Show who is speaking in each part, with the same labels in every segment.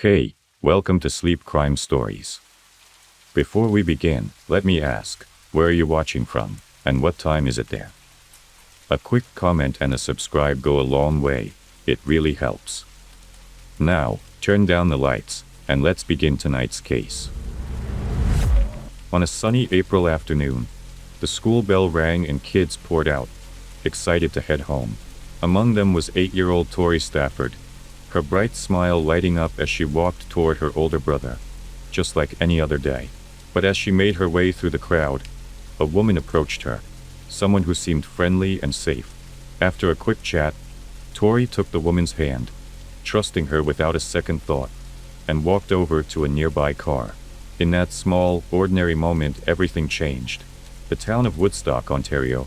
Speaker 1: Hey, welcome to Sleep Crime Stories. Before we begin, let me ask, where are you watching from, and what time is it there? A quick comment and a subscribe go a long way, it really helps. Now, turn down the lights, and let's begin tonight's case. On a sunny April afternoon, the school bell rang and kids poured out, excited to head home. Among them was 8-year-old Tori Stafford, her bright smile lighting up as she walked toward her older brother, just like any other day. But as she made her way through the crowd, a woman approached her, someone who seemed friendly and safe. After a quick chat, Tori took the woman's hand, trusting her without a second thought, and walked over to a nearby car. In that small, ordinary moment, everything changed. The town of Woodstock, Ontario,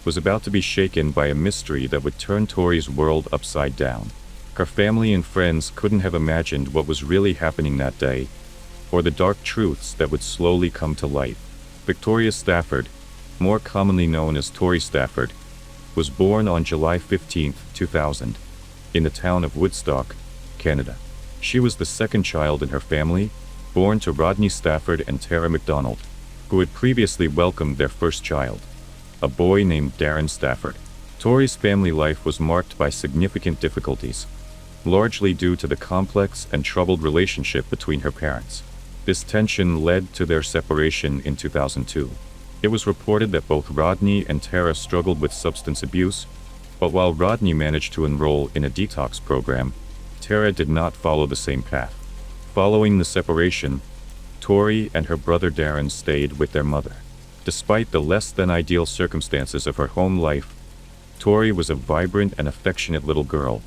Speaker 1: was about to be shaken by a mystery that would turn Tori's world upside down. Her family and friends couldn't have imagined what was really happening that day, or the dark truths that would slowly come to light. Victoria Stafford, more commonly known as Tori Stafford, was born on July 15, 2000, in the town of Woodstock, Canada. She was the second child in her family, born to Rodney Stafford and Tara McDonald, who had previously welcomed their first child, a boy named Darren Stafford. Tori's family life was marked by significant difficulties, largely due to the complex and troubled relationship between her parents. This tension led to their separation in 2002. It was reported that both Rodney and Tara struggled with substance abuse, but while Rodney managed to enroll in a detox program, Tara did not follow the same path. Following the separation, Tori and her brother Darren stayed with their mother. Despite the less-than-ideal circumstances of her home life, Tori was a vibrant and affectionate little girl,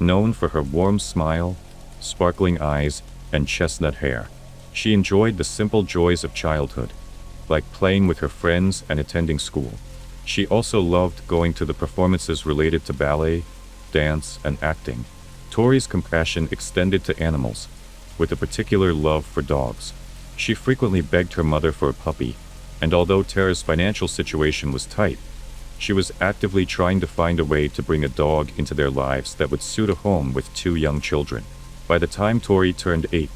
Speaker 1: known for her warm smile, sparkling eyes, and chestnut hair. She enjoyed the simple joys of childhood, like playing with her friends and attending school. She also loved going to the performances related to ballet, dance, and acting. Tori's compassion extended to animals, with a particular love for dogs. She frequently begged her mother for a puppy, and although Tara's financial situation was tight, she was actively trying to find a way to bring a dog into their lives that would suit a home with 2 young children. By the time Tori turned 8,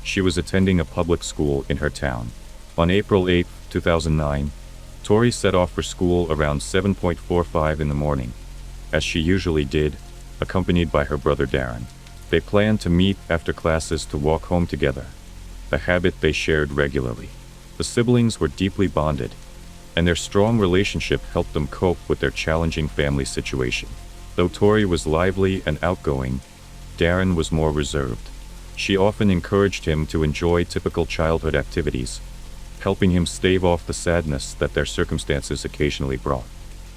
Speaker 1: she was attending a public school in her town. On April 8, 2009, Tori set off for school around 7:45 in the morning, as she usually did, accompanied by her brother Darren. They planned to meet after classes to walk home together, a habit they shared regularly. The siblings were deeply bonded, and their strong relationship helped them cope with their challenging family situation. Though Tori was lively and outgoing, Darren was more reserved. She often encouraged him to enjoy typical childhood activities, helping him stave off the sadness that their circumstances occasionally brought.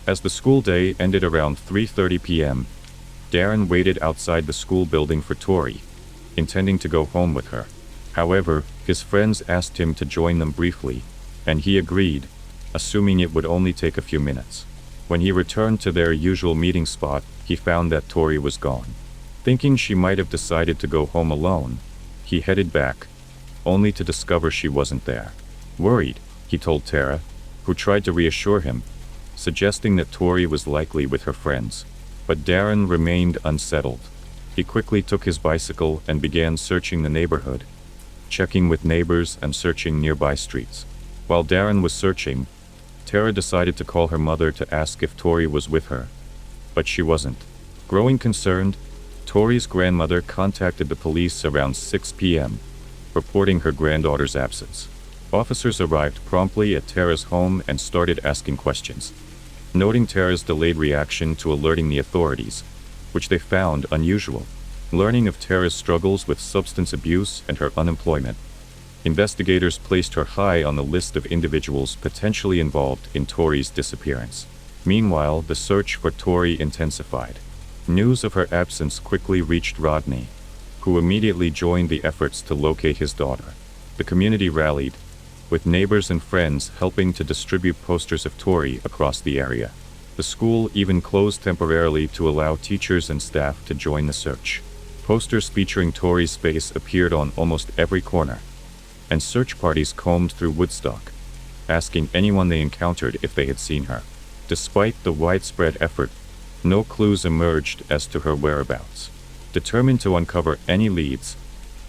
Speaker 1: As the school day ended around 3:30 p.m., Darren waited outside the school building for Tori, intending to go home with her. However, his friends asked him to join them briefly, and he agreed, assuming it would only take a few minutes. When he returned to their usual meeting spot, he found that Tori was gone. Thinking she might have decided to go home alone, he headed back, only to discover she wasn't there. Worried, he told Tara, who tried to reassure him, suggesting that Tori was likely with her friends. But Darren remained unsettled. He quickly took his bicycle and began searching the neighborhood, checking with neighbors and searching nearby streets. While Darren was searching, Tara decided to call her mother to ask if Tori was with her, but she wasn't. Growing concerned, Tori's grandmother contacted the police around 6 p.m., reporting her granddaughter's absence. Officers arrived promptly at Tara's home and started asking questions, noting Tara's delayed reaction to alerting the authorities, which they found unusual. Learning of Tara's struggles with substance abuse and her unemployment, investigators placed her high on the list of individuals potentially involved in Tori's disappearance. Meanwhile, the search for Tori intensified. News of her absence quickly reached Rodney, who immediately joined the efforts to locate his daughter. The community rallied, with neighbors and friends helping to distribute posters of Tori across the area. The school even closed temporarily to allow teachers and staff to join the search. Posters featuring Tori's face appeared on almost every corner, and search parties combed through Woodstock, asking anyone they encountered if they had seen her. Despite the widespread effort, no clues emerged as to her whereabouts. Determined to uncover any leads,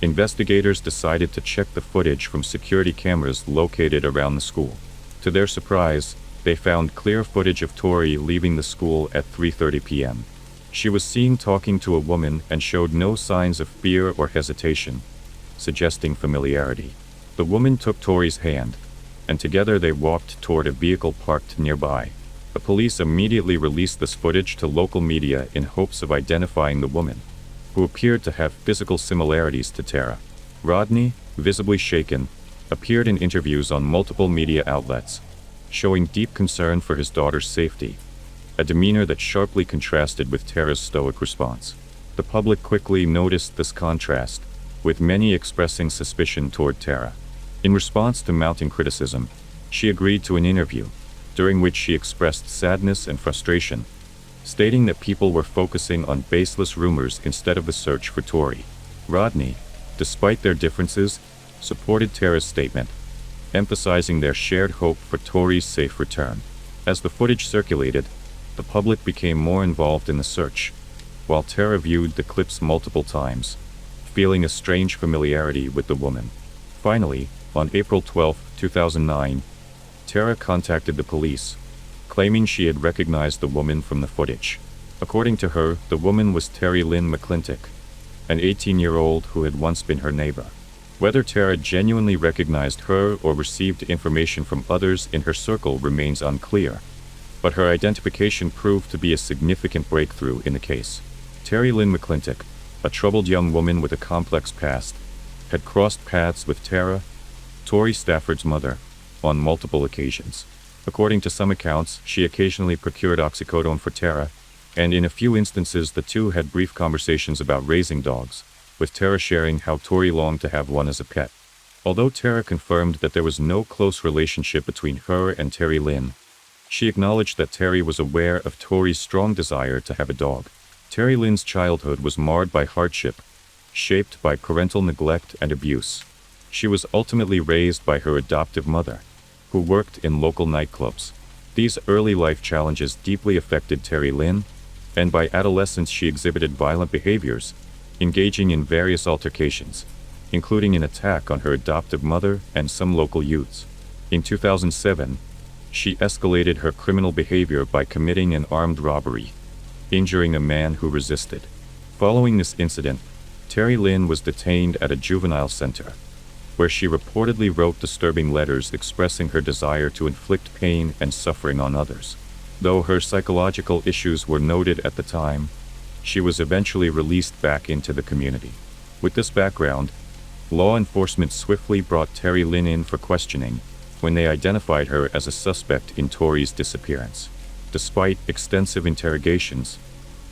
Speaker 1: Investigators decided to check the footage from security cameras located around the school. To their surprise, they found clear footage of Tori leaving the school at 3:30 p.m. She was seen talking to a woman and showed no signs of fear or hesitation, suggesting familiarity. The woman took Tori's hand, and together they walked toward a vehicle parked nearby. The police immediately released this footage to local media in hopes of identifying the woman, who appeared to have physical similarities to Tara. Rodney, visibly shaken, appeared in interviews on multiple media outlets, showing deep concern for his daughter's safety, a demeanor that sharply contrasted with Tara's stoic response. The public quickly noticed this contrast, with many expressing suspicion toward Tara. In response to mounting criticism, she agreed to an interview, during which she expressed sadness and frustration, stating that people were focusing on baseless rumors instead of the search for Tori. Rodney, despite their differences, supported Tara's statement, emphasizing their shared hope for Tori's safe return. As the footage circulated, the public became more involved in the search, while Tara viewed the clips multiple times, feeling a strange familiarity with the woman. Finally, on April 12, 2009, Tara contacted the police, claiming she had recognized the woman from the footage. According to her, the woman was Terry Lynn McClintock, an 18-year-old who had once been her neighbor. Whether Tara genuinely recognized her or received information from others in her circle remains unclear, but her identification proved to be a significant breakthrough in the case. Terry Lynn McClintock, a troubled young woman with a complex past, had crossed paths with Tara, Tori Stafford's mother, on multiple occasions. According to some accounts, she occasionally procured oxycodone for Tara, and in a few instances the two had brief conversations about raising dogs, with Tara sharing how Tori longed to have one as a pet. Although Tara confirmed that there was no close relationship between her and Terry Lynn, she acknowledged that Terry was aware of Tori's strong desire to have a dog. Terry Lynn's childhood was marred by hardship, shaped by parental neglect and abuse. She was ultimately raised by her adoptive mother, who worked in local nightclubs. These early life challenges deeply affected Terry Lynn, and by adolescence she exhibited violent behaviors, engaging in various altercations, including an attack on her adoptive mother and some local youths. In 2007, she escalated her criminal behavior by committing an armed robbery, injuring a man who resisted. Following this incident, Terry Lynn was detained at a juvenile center, where she reportedly wrote disturbing letters expressing her desire to inflict pain and suffering on others. Though her psychological issues were noted at the time, she was eventually released back into the community. With this background, law enforcement swiftly brought Terry Lynn in for questioning when they identified her as a suspect in Tori's disappearance. Despite extensive interrogations,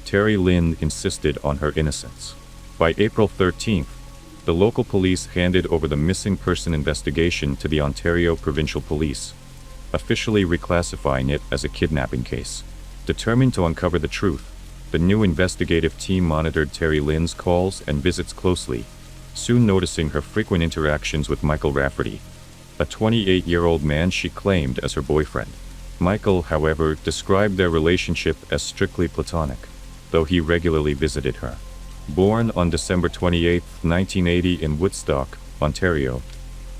Speaker 1: Terry Lynn insisted on her innocence. By April 13th, the local police handed over the missing person investigation to the Ontario Provincial Police, officially reclassifying it as a kidnapping case. Determined to uncover the truth, the new investigative team monitored Terry Lynn's calls and visits closely, soon noticing her frequent interactions with Michael Rafferty, a 28-year-old man she claimed as her boyfriend. Michael, however, described their relationship as strictly platonic, though he regularly visited her. Born on December 28, 1980 in Woodstock, Ontario,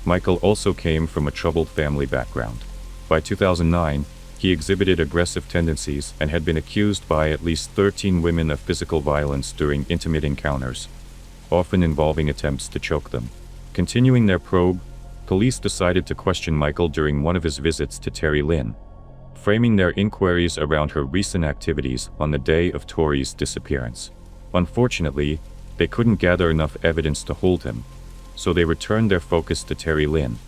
Speaker 1: Michael also came from a troubled family background. By 2009, he exhibited aggressive tendencies and had been accused by at least 13 women of physical violence during intimate encounters, often involving attempts to choke them. Continuing their probe, police decided to question Michael during one of his visits to Terry Lynn, framing their inquiries around her recent activities on the day of Tori's disappearance. Unfortunately, they couldn't gather enough evidence to hold him, so they returned their focus to Terry Lynn,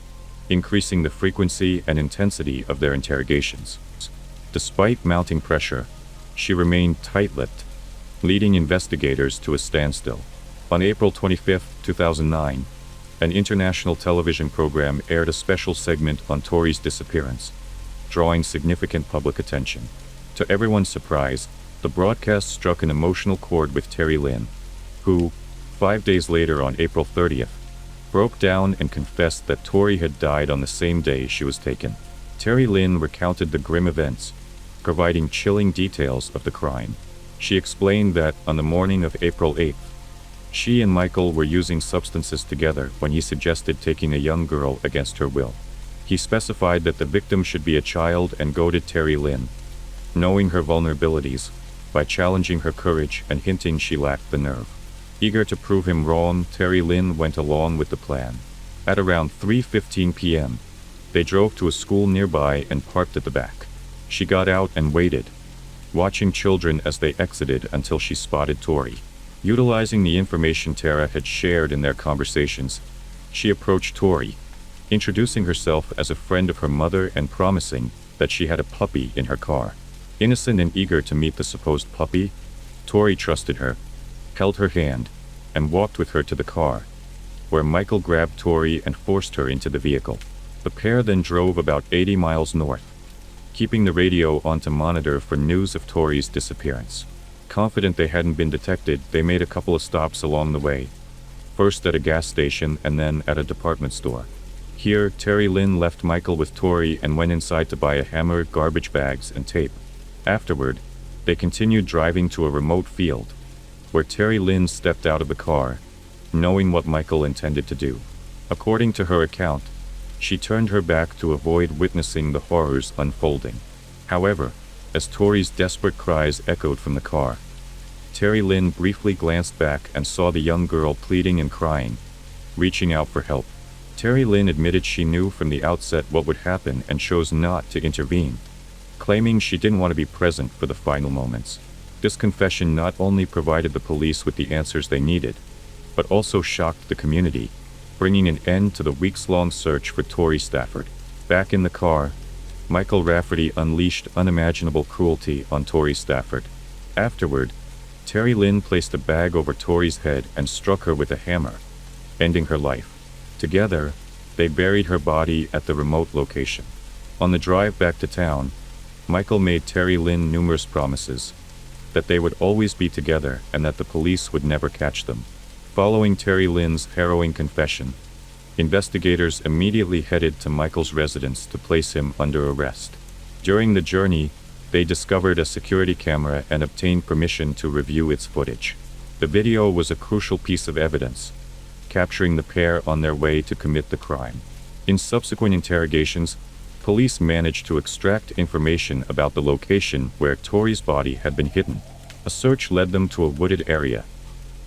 Speaker 1: increasing the frequency and intensity of their interrogations. Despite mounting pressure, she remained tight-lipped, leading investigators to a standstill. On April 25, 2009, an international television program aired a special segment on Tori's disappearance, drawing significant public attention. To everyone's surprise, the broadcast struck an emotional chord with Terry Lynn, who, 5 days later on April 30th, broke down and confessed that Tori had died on the same day she was taken. Terry Lynn recounted the grim events, providing chilling details of the crime. She explained that on the morning of April 8th, She and Michael were using substances together when he suggested taking a young girl against her will. He specified that the victim should be a child and goaded Tori Lynn, knowing her vulnerabilities, by challenging her courage and hinting she lacked the nerve. Eager to prove him wrong, Tori Lynn went along with the plan. At around 3:15 p.m., they drove to a school nearby and parked at the back. She got out and waited, watching children as they exited until she spotted Tori. Utilizing the information Tara had shared in their conversations, she approached Tori, introducing herself as a friend of her mother and promising that she had a puppy in her car. Innocent and eager to meet the supposed puppy, Tori trusted her, held her hand, and walked with her to the car, where Michael grabbed Tori and forced her into the vehicle. The pair then drove about 80 miles north, keeping the radio on to monitor for news of Tori's disappearance. Confident they hadn't been detected, they made a couple of stops along the way, first at a gas station and then at a department store. Here, Tori Lynn left Michael with Tori and went inside to buy a hammer, garbage bags, and tape. Afterward, they continued driving to a remote field, where Tori Lynn stepped out of the car, knowing what Michael intended to do. According to her account, she turned her back to avoid witnessing the horrors unfolding. However, as Tori's desperate cries echoed from the car, Tori Lynn briefly glanced back and saw the young girl pleading and crying, reaching out for help. Tori Lynn admitted she knew from the outset what would happen and chose not to intervene, claiming she didn't want to be present for the final moments. This confession not only provided the police with the answers they needed, but also shocked the community, bringing an end to the weeks-long search for Tori Stafford. Back in the car, Michael Rafferty unleashed unimaginable cruelty on Tori Stafford. Afterward, Tori Lynn placed a bag over Tori's head and struck her with a hammer, ending her life. Together, they buried her body at the remote location. On the drive back to town, Michael made Tori Lynn numerous promises, that they would always be together and that the police would never catch them. Following Tori Lynn's harrowing confession, investigators immediately headed to Michael's residence to place him under arrest. During the journey, they discovered a security camera and obtained permission to review its footage. The video was a crucial piece of evidence, capturing the pair on their way to commit the crime. In subsequent interrogations, police managed to extract information about the location where Tori's body had been hidden. A search led them to a wooded area,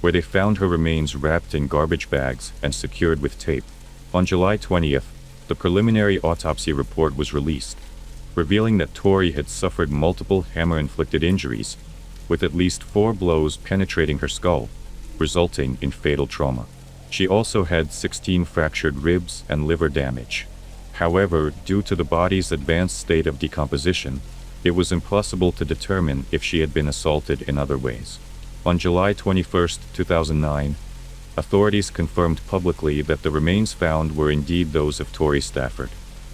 Speaker 1: where they found her remains wrapped in garbage bags and secured with tape. On July 20th, the preliminary autopsy report was released, revealing that Tori had suffered multiple hammer-inflicted injuries, with at least 4 blows penetrating her skull, resulting in fatal trauma. She also had 16 fractured ribs and liver damage. However, due to the body's advanced state of decomposition, it was impossible to determine if she had been assaulted in other ways. On July 21, 2009, authorities confirmed publicly that the remains found were indeed those of Tori Stafford.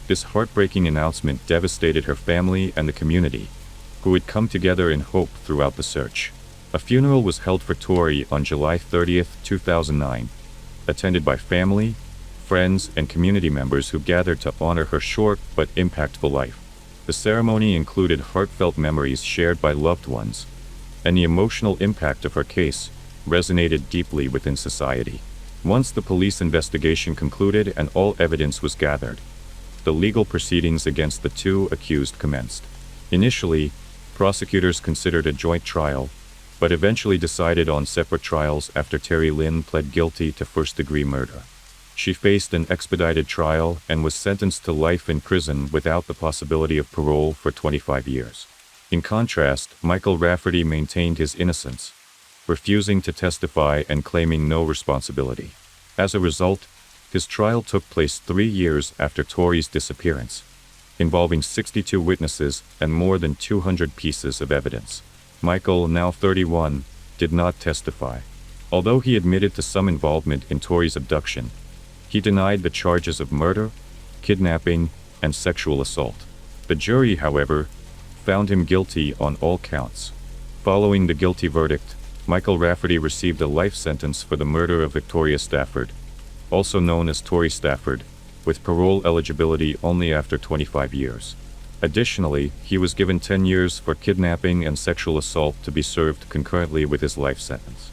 Speaker 1: This heartbreaking announcement devastated her family and the community, who had come together in hope throughout the search. A funeral was held for Tori on July 30, 2009, attended by family, friends, and community members who gathered to honor her short but impactful life. The ceremony included heartfelt memories shared by loved ones, and the emotional impact of her case resonated deeply within society. Once the police investigation concluded and all evidence was gathered, the legal proceedings against the 2 accused commenced. Initially, prosecutors considered a joint trial, but eventually decided on separate trials after Tori Lynn pled guilty to first-degree murder. She faced an expedited trial and was sentenced to life in prison without the possibility of parole for 25 years. In contrast, Michael Rafferty maintained his innocence, refusing to testify and claiming no responsibility. As a result, his trial took place 3 years after Tori's disappearance, involving 62 witnesses and more than 200 pieces of evidence. Michael, now 31, did not testify. Although he admitted to some involvement in Tori's abduction, he denied the charges of murder, kidnapping, and sexual assault. The jury, however, found him guilty on all counts. Following the guilty verdict, Michael Rafferty received a life sentence for the murder of Victoria Stafford, also known as Tori Stafford, with parole eligibility only after 25 years. Additionally, he was given 10 years for kidnapping and sexual assault to be served concurrently with his life sentence.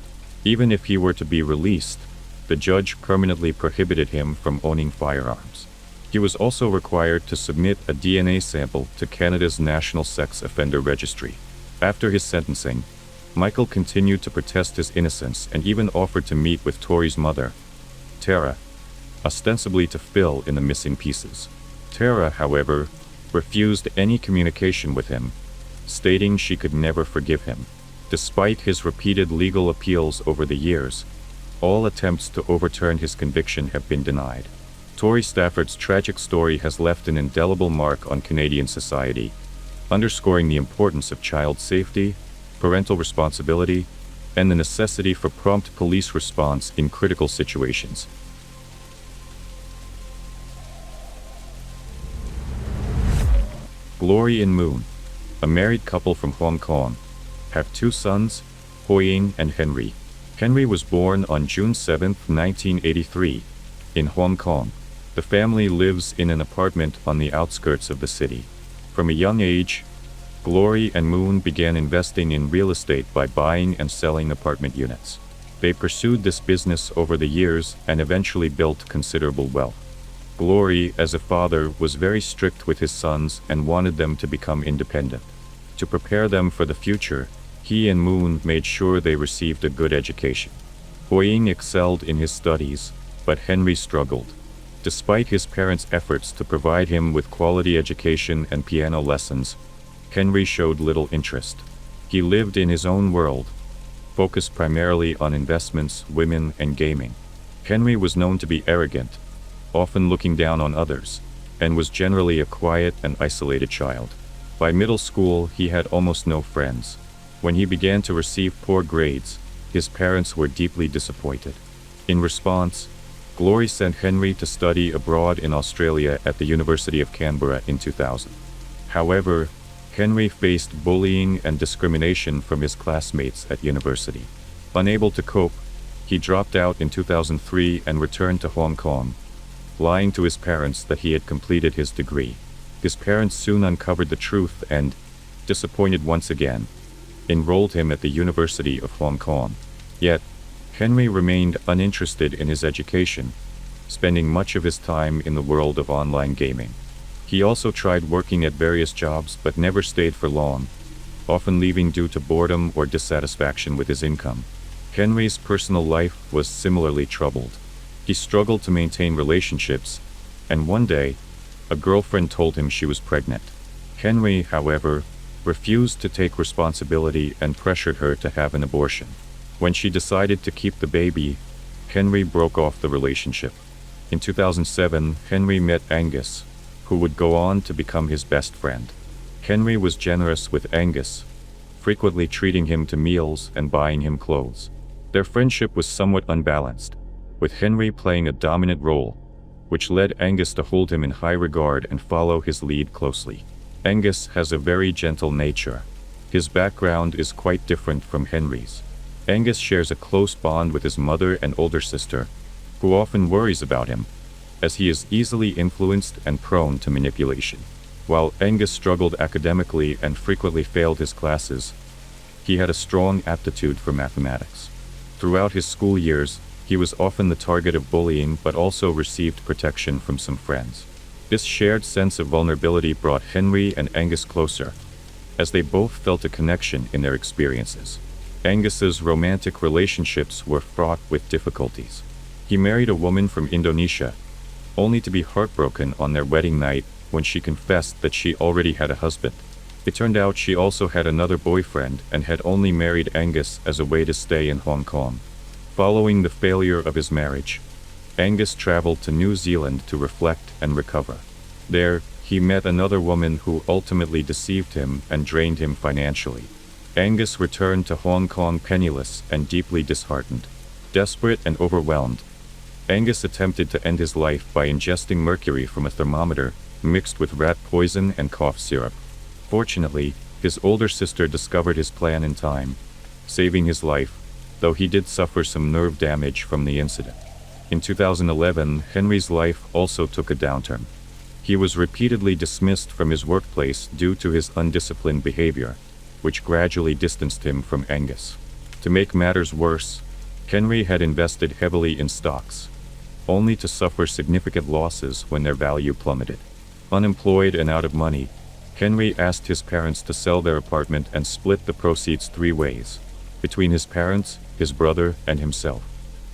Speaker 1: Even if he were to be released, the judge permanently prohibited him from owning firearms. He was also required to submit a DNA sample to Canada's National Sex Offender Registry. After his sentencing, Michael continued to protest his innocence and even offered to meet with Tori's mother, Tara, ostensibly to fill in the missing pieces. Tara, however, refused any communication with him, stating she could never forgive him. Despite his repeated legal appeals over the years, all attempts to overturn his conviction have been denied. Tori Stafford's tragic story has left an indelible mark on Canadian society, underscoring the importance of child safety, parental responsibility, and the necessity for prompt police response in critical situations. Glory and Moon, a married couple from Hong Kong, have two sons, Hoying and Henry. Henry was born on June 7, 1983, in Hong Kong. The family lives in an apartment on the outskirts of the city. From a young age, Glory and Moon began investing in real estate by buying and selling apartment units. They pursued this business over the years and eventually built considerable wealth. Glory, as a father, was very strict with his sons and wanted them to become independent. To prepare them for the future, he and Moon made sure they received a good education. Hoying excelled in his studies, but Henry struggled. Despite his parents' efforts to provide him with quality education and piano lessons, Henry showed little interest. He lived in his own world, focused primarily on investments, women, and gaming. Henry was known to be arrogant, often looking down on others, and was generally a quiet and isolated child. By middle school, he had almost no friends. When he began to receive poor grades, his parents were deeply disappointed. In response, Glory sent Henry to study abroad in Australia at the University of Canberra in 2000. However, Henry faced bullying and discrimination from his classmates at university. Unable to cope, he dropped out in 2003 and returned to Hong Kong, lying to his parents that he had completed his degree. His parents soon uncovered the truth and, disappointed once again, enrolled him at the University of Hong Kong. Yet, Henry remained uninterested in his education, spending much of his time in the world of online gaming. He also tried working at various jobs but never stayed for long, often leaving due to boredom or dissatisfaction with his income. Henry's personal life was similarly troubled. He struggled to maintain relationships, and one day, a girlfriend told him she was pregnant. Henry, however, refused to take responsibility and pressured her to have an abortion. When she decided to keep the baby, Henry broke off the relationship. In 2007, Henry met Angus, who would go on to become his best friend. Henry was generous with Angus, frequently treating him to meals and buying him clothes. Their friendship was somewhat unbalanced, with Henry playing a dominant role, which led Angus to hold him in high regard and follow his lead closely. Angus has a very gentle nature. His background is quite different from Henry's. Angus shares a close bond with his mother and older sister, who often worries about him, as he is easily influenced and prone to manipulation. While Angus struggled academically and frequently failed his classes, he had a strong aptitude for mathematics. Throughout his school years, he was often the target of bullying but also received protection from some friends. This shared sense of vulnerability brought Henry and Angus closer, as they both felt a connection in their experiences. Angus's romantic relationships were fraught with difficulties. He married a woman from Indonesia, only to be heartbroken on their wedding night when she confessed that she already had a husband. It turned out she also had another boyfriend and had only married Angus as a way to stay in Hong Kong. Following the failure of his marriage, Angus traveled to New Zealand to reflect and recover. There, he met another woman who ultimately deceived him and drained him financially. Angus returned to Hong Kong penniless and deeply disheartened. Desperate and overwhelmed, Angus attempted to end his life by ingesting mercury from a thermometer mixed with rat poison and cough syrup. Fortunately, his older sister discovered his plan in time, saving his life, though he did suffer some nerve damage from the incident. In 2011, Henry's life also took a downturn. He was repeatedly dismissed from his workplace due to his undisciplined behavior, which gradually distanced him from Angus. To make matters worse, Henry had invested heavily in stocks, only to suffer significant losses when their value plummeted. Unemployed and out of money, Henry asked his parents to sell their apartment and split the proceeds 3 ways, between his parents, his brother, and himself.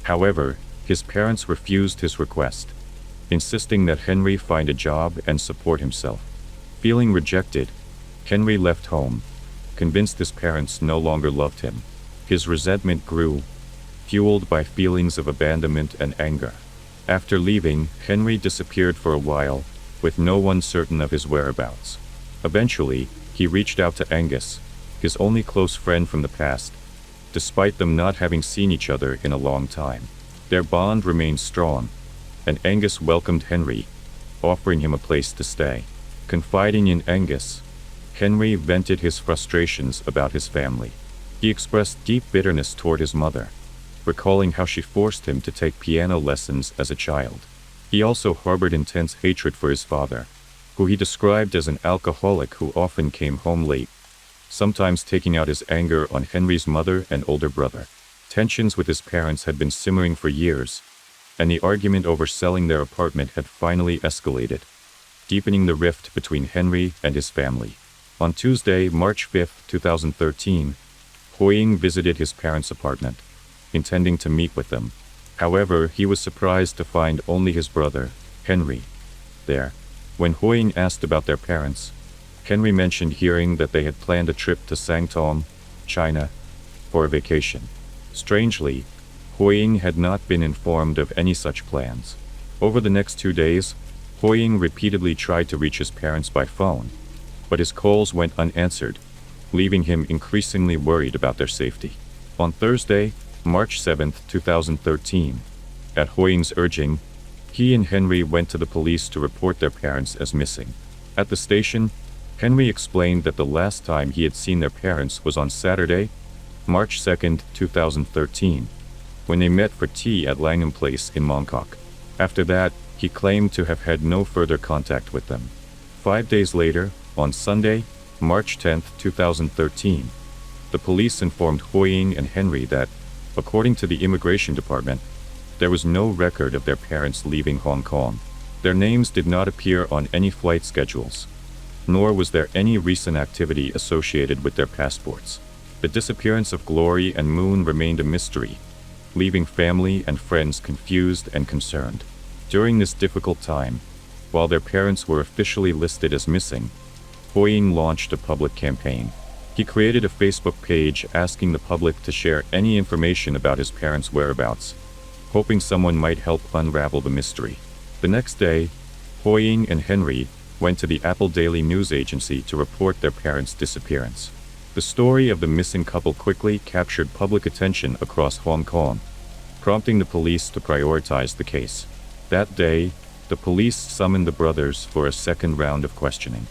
Speaker 1: However, his parents refused his request, insisting that Henry find a job and support himself. Feeling rejected, Henry left home, convinced his parents no longer loved him. His resentment grew, fueled by feelings of abandonment and anger. After leaving, Henry disappeared for a while, with no one certain of his whereabouts. Eventually, he reached out to Angus, his only close friend from the past, despite them not having seen each other in a long time. Their bond remained strong, and Angus welcomed Henry, offering him a place to stay. Confiding in Angus, Henry vented his frustrations about his family. He expressed deep bitterness toward his mother, recalling how she forced him to take piano lessons as a child. He also harbored intense hatred for his father, who he described as an alcoholic who often came home late, sometimes taking out his anger on Henry's mother and older brother. Tensions with his parents had been simmering for years, and the argument over selling their apartment had finally escalated, deepening the rift between Henry and his family. On Tuesday, March 5, 2013, Hoying visited his parents' apartment, intending to meet with them. However, he was surprised to find only his brother, Henry, there. When Hoying asked about their parents, Henry mentioned hearing that they had planned a trip to Sangtong, China, for a vacation. Strangely, Hoying had not been informed of any such plans. Over the next 2 days, Hoying repeatedly tried to reach his parents by phone, but his calls went unanswered, leaving him increasingly worried about their safety. On Thursday, March 7, 2013, at Hoying's urging, he and Henry went to the police to report their parents as missing. At the station, Henry explained that the last time he had seen their parents was on Saturday, March 2, 2013, when they met for tea at Langham Place in Mongkok. After that, he claimed to have had no further contact with them. 5 days later, on Sunday, March 10, 2013, the police informed Hoying and Henry that, according to the Immigration Department, there was no record of their parents leaving Hong Kong. Their names did not appear on any flight schedules, nor was there any recent activity associated with their passports. The disappearance of Glory and Moon remained a mystery, leaving family and friends confused and concerned. During this difficult time, while their parents were officially listed as missing, Hoying launched a public campaign. He created a Facebook page asking the public to share any information about his parents' whereabouts, hoping someone might help unravel the mystery. The next day, Hoying and Henry went to the Apple Daily News Agency to report their parents' disappearance. The story of the missing couple quickly captured public attention across Hong Kong, prompting the police to prioritize the case. That day, the police summoned the brothers for a second round of questioning.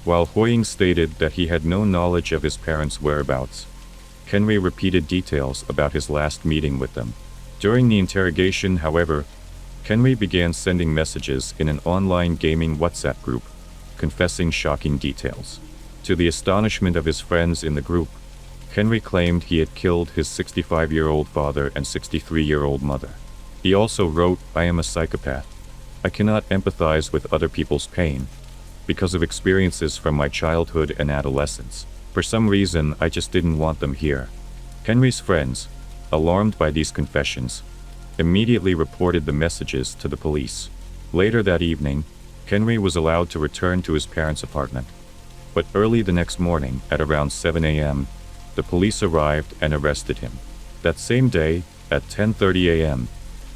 Speaker 1: While Hoying stated that he had no knowledge of his parents' whereabouts, Henry repeated details about his last meeting with them. During the interrogation, however, Henry began sending messages in an online gaming WhatsApp group, confessing shocking details. To the astonishment of his friends in the group, Henry claimed he had killed his 65-year-old father and 63-year-old mother. He also wrote, "I am a psychopath. I cannot empathize with other people's pain because of experiences from my childhood and adolescence. For some reason, I just didn't want them here." Henry's friends, alarmed by these confessions, immediately reported the messages to the police. Later that evening, Henry was allowed to return to his parents' apartment. But early the next morning, at around 7 a.m., the police arrived and arrested him. That same day, at 10:30 a.m.,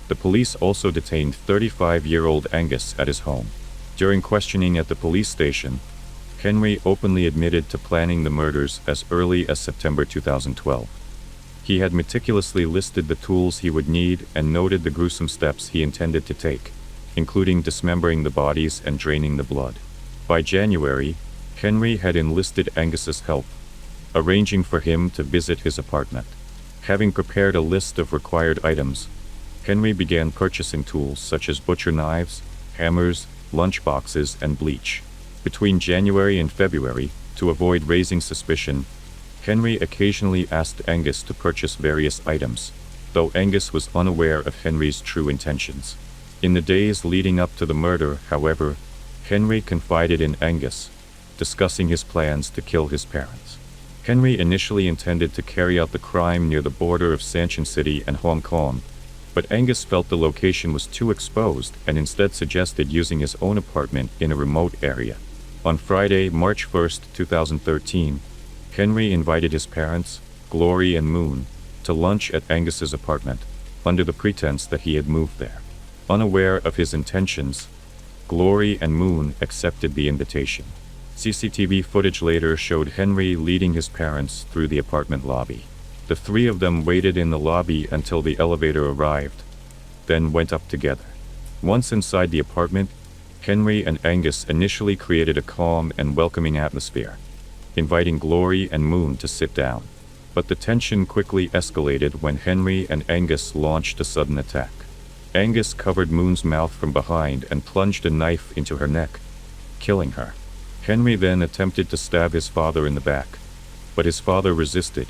Speaker 1: the police also detained 35-year-old Angus at his home. During questioning at the police station, Henry openly admitted to planning the murders as early as September 2012. He had meticulously listed the tools he would need and noted the gruesome steps he intended to take, including dismembering the bodies and draining the blood. By January, Henry had enlisted Angus's help, arranging for him to visit his apartment. Having prepared a list of required items, Henry began purchasing tools such as butcher knives, hammers, lunch boxes, and bleach. Between January and February, to avoid raising suspicion, Henry occasionally asked Angus to purchase various items, though Angus was unaware of Henry's true intentions. In the days leading up to the murder, however, Henry confided in Angus, discussing his plans to kill his parents. Henry initially intended to carry out the crime near the border of Sanchin City and Hong Kong, but Angus felt the location was too exposed and instead suggested using his own apartment in a remote area. On Friday, March 1, 2013, Henry invited his parents, Glory and Moon, to lunch at Angus's apartment, under the pretense that he had moved there. Unaware of his intentions, Glory and Moon accepted the invitation. CCTV footage later showed Henry leading his parents through the apartment lobby. The three of them waited in the lobby until the elevator arrived, then went up together. Once inside the apartment, Henry and Angus initially created a calm and welcoming atmosphere, inviting Glory and Moon to sit down. But the tension quickly escalated when Henry and Angus launched a sudden attack. Angus covered Moon's mouth from behind and plunged a knife into her neck, killing her. Henry then attempted to stab his father in the back, but his father resisted,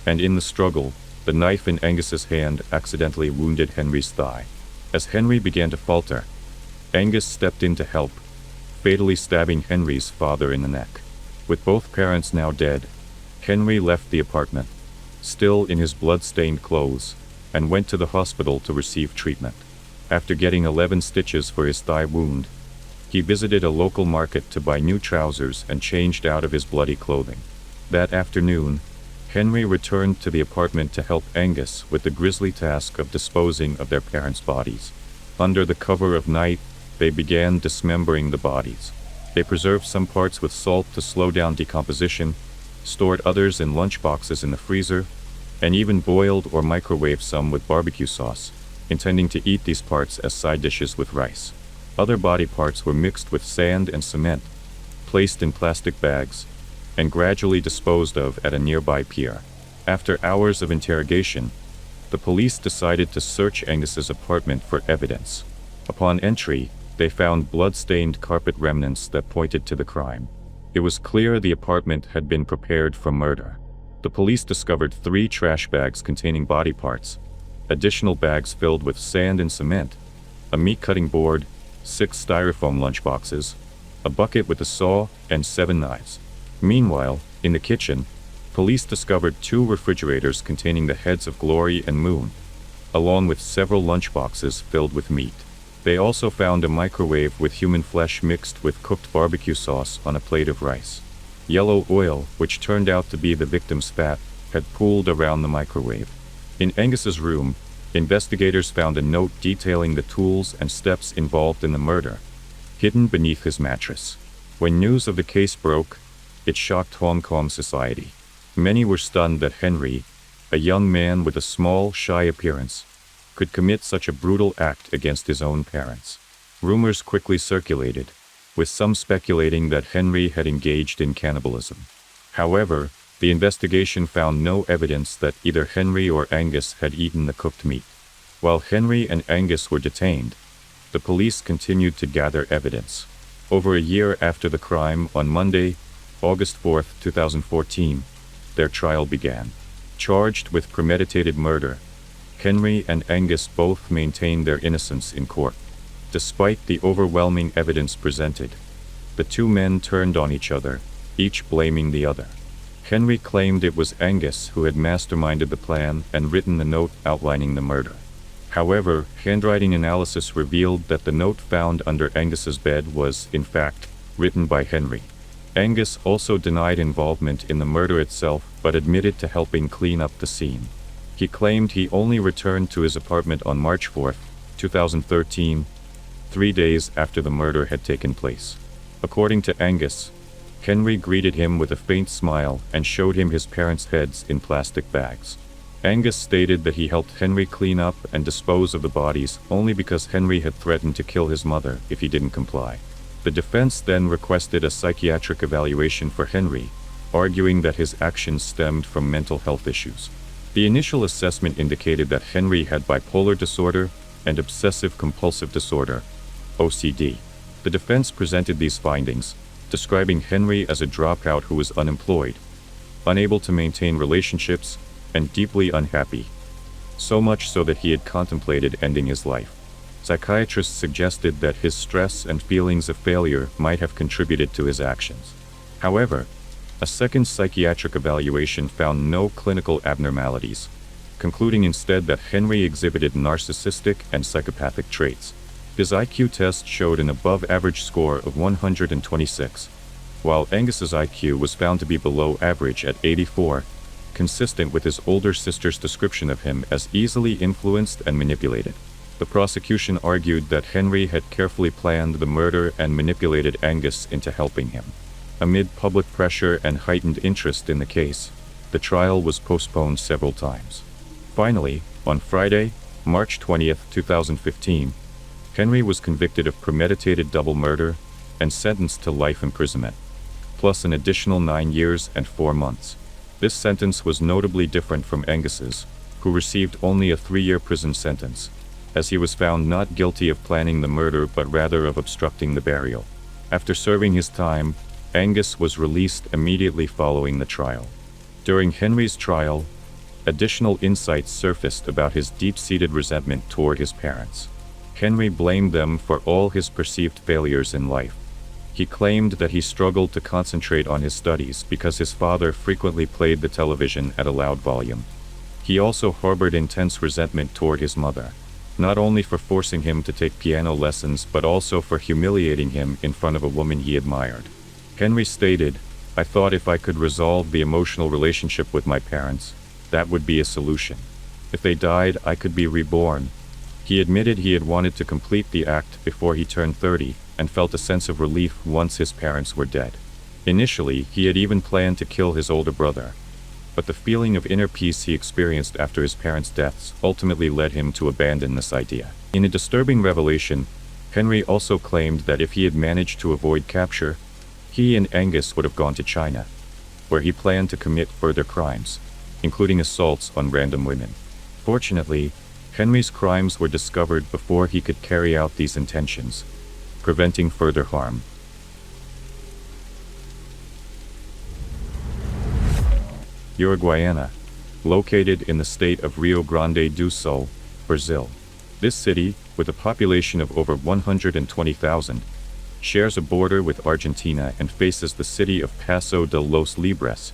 Speaker 1: and in the struggle, the knife in Angus's hand accidentally wounded Henry's thigh. As Henry began to falter, Angus stepped in to help, fatally stabbing Henry's father in the neck. With both parents now dead, Henry left the apartment, still in his blood-stained clothes, and went to the hospital to receive treatment. After getting 11 stitches for his thigh wound, he visited a local market to buy new trousers and changed out of his bloody clothing. That afternoon, Henry returned to the apartment to help Angus with the grisly task of disposing of their parents' bodies. Under the cover of night, they began dismembering the bodies. They preserved some parts with salt to slow down decomposition, stored others in lunchboxes in the freezer, and even boiled or microwaved some with barbecue sauce, intending to eat these parts as side dishes with rice. Other body parts were mixed with sand and cement, placed in plastic bags, and gradually disposed of at a nearby pier. After hours of interrogation, the police decided to search Angus's apartment for evidence. Upon entry, they found blood-stained carpet remnants that pointed to the crime. It was clear the apartment had been prepared for murder. The police discovered 3 trash bags containing body parts, additional bags filled with sand and cement, a meat-cutting board, 6 styrofoam lunchboxes, a bucket with a saw, and 7 knives. Meanwhile, in the kitchen, police discovered 2 refrigerators containing the heads of Glory and Moon, along with several lunchboxes filled with meat. They also found a microwave with human flesh mixed with cooked barbecue sauce on a plate of rice. Yellow oil, which turned out to be the victim's fat, had pooled around the microwave. In Angus's room, investigators found a note detailing the tools and steps involved in the murder, hidden beneath his mattress. When news of the case broke, it shocked Hong Kong society. Many were stunned that Henry, a young man with a small, shy appearance, could commit such a brutal act against his own parents. Rumors quickly circulated, with some speculating that Henry had engaged in cannibalism. However, the investigation found no evidence that either Henry or Angus had eaten the cooked meat. While Henry and Angus were detained, the police continued to gather evidence. Over a year after the crime, on Monday, August 4, 2014, their trial began. Charged with premeditated murder, Henry and Angus both maintained their innocence in court. Despite the overwhelming evidence presented, the 2 men turned on each other, each blaming the other. Henry claimed it was Angus who had masterminded the plan and written the note outlining the murder. However, handwriting analysis revealed that the note found under Angus's bed was, in fact, written by Henry. Angus also denied involvement in the murder itself, but admitted to helping clean up the scene. He claimed he only returned to his apartment on March 4, 2013, 3 days after the murder had taken place. According to Angus, Henry greeted him with a faint smile and showed him his parents' heads in plastic bags. Angus stated that he helped Henry clean up and dispose of the bodies only because Henry had threatened to kill his mother if he didn't comply. The defense then requested a psychiatric evaluation for Henry, arguing that his actions stemmed from mental health issues. The initial assessment indicated that Henry had bipolar disorder and obsessive-compulsive disorder, OCD. The defense presented these findings, describing Henry as a dropout who was unemployed, unable to maintain relationships, and deeply unhappy. so much so that he had contemplated ending his life. Psychiatrists suggested that his stress and feelings of failure might have contributed to his actions. However, a second psychiatric evaluation found no clinical abnormalities, concluding instead that Henry exhibited narcissistic and psychopathic traits. His IQ test showed an above-average score of 126, while Angus's IQ was found to be below average at 84, consistent with his older sister's description of him as easily influenced and manipulated. The prosecution argued that Henry had carefully planned the murder and manipulated Angus into helping him. Amid public pressure and heightened interest in the case, the trial was postponed several times. Finally, on Friday, March 20, 2015, Henry was convicted of premeditated double murder and sentenced to life imprisonment, plus an additional 9 years and 4 months. This sentence was notably different from Angus's, who received only a 3-year prison sentence, as he was found not guilty of planning the murder but rather of obstructing the burial. After serving his time, Angus was released immediately following the trial. During Henry's trial, additional insights surfaced about his deep-seated resentment toward his parents. Henry blamed them for all his perceived failures in life. He claimed that he struggled to concentrate on his studies because his father frequently played the television at a loud volume. He also harbored intense resentment toward his mother, not only for forcing him to take piano lessons but also for humiliating him in front of a woman he admired. Henry stated, "I thought if I could resolve the emotional relationship with my parents, that would be a solution. If they died, I could be reborn." He admitted he had wanted to complete the act before he turned 30 and felt a sense of relief once his parents were dead. Initially, he had even planned to kill his older brother, but the feeling of inner peace he experienced after his parents' deaths ultimately led him to abandon this idea. In a disturbing revelation, Henry also claimed that if he had managed to avoid capture, he and Angus would have gone to China, where he planned to commit further crimes, including assaults on random women. Fortunately, Henry's crimes were discovered before he could carry out these intentions, preventing further harm. Uruguaiana, located in the state of Rio Grande do Sul, Brazil. This city, with a population of over 120,000, shares a border with Argentina and faces the city of Paso de los Libres,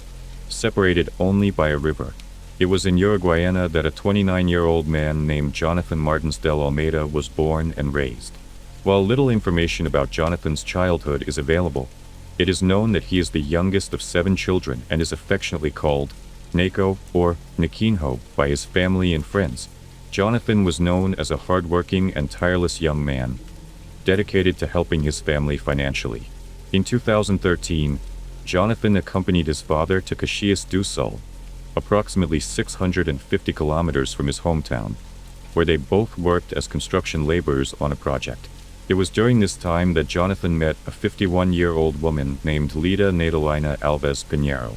Speaker 1: separated only by a river. It was in Uruguaiana that a 29-year-old man named Jonathan Martins del Almeida was born and raised. While little information about Jonathan's childhood is available, it is known that he is the youngest of 7 children and is affectionately called Naco or Nikinho by his family and friends. Jonathan was known as a hardworking and tireless young man, dedicated to helping his family financially. In 2013, Jonathan accompanied his father to Caxias do Sul, approximately 650 kilometers from his hometown, where they both worked as construction laborers on a project. It was during this time that Jonathan met a 51-year-old woman named Lida Nadalina Alves Pinheiro.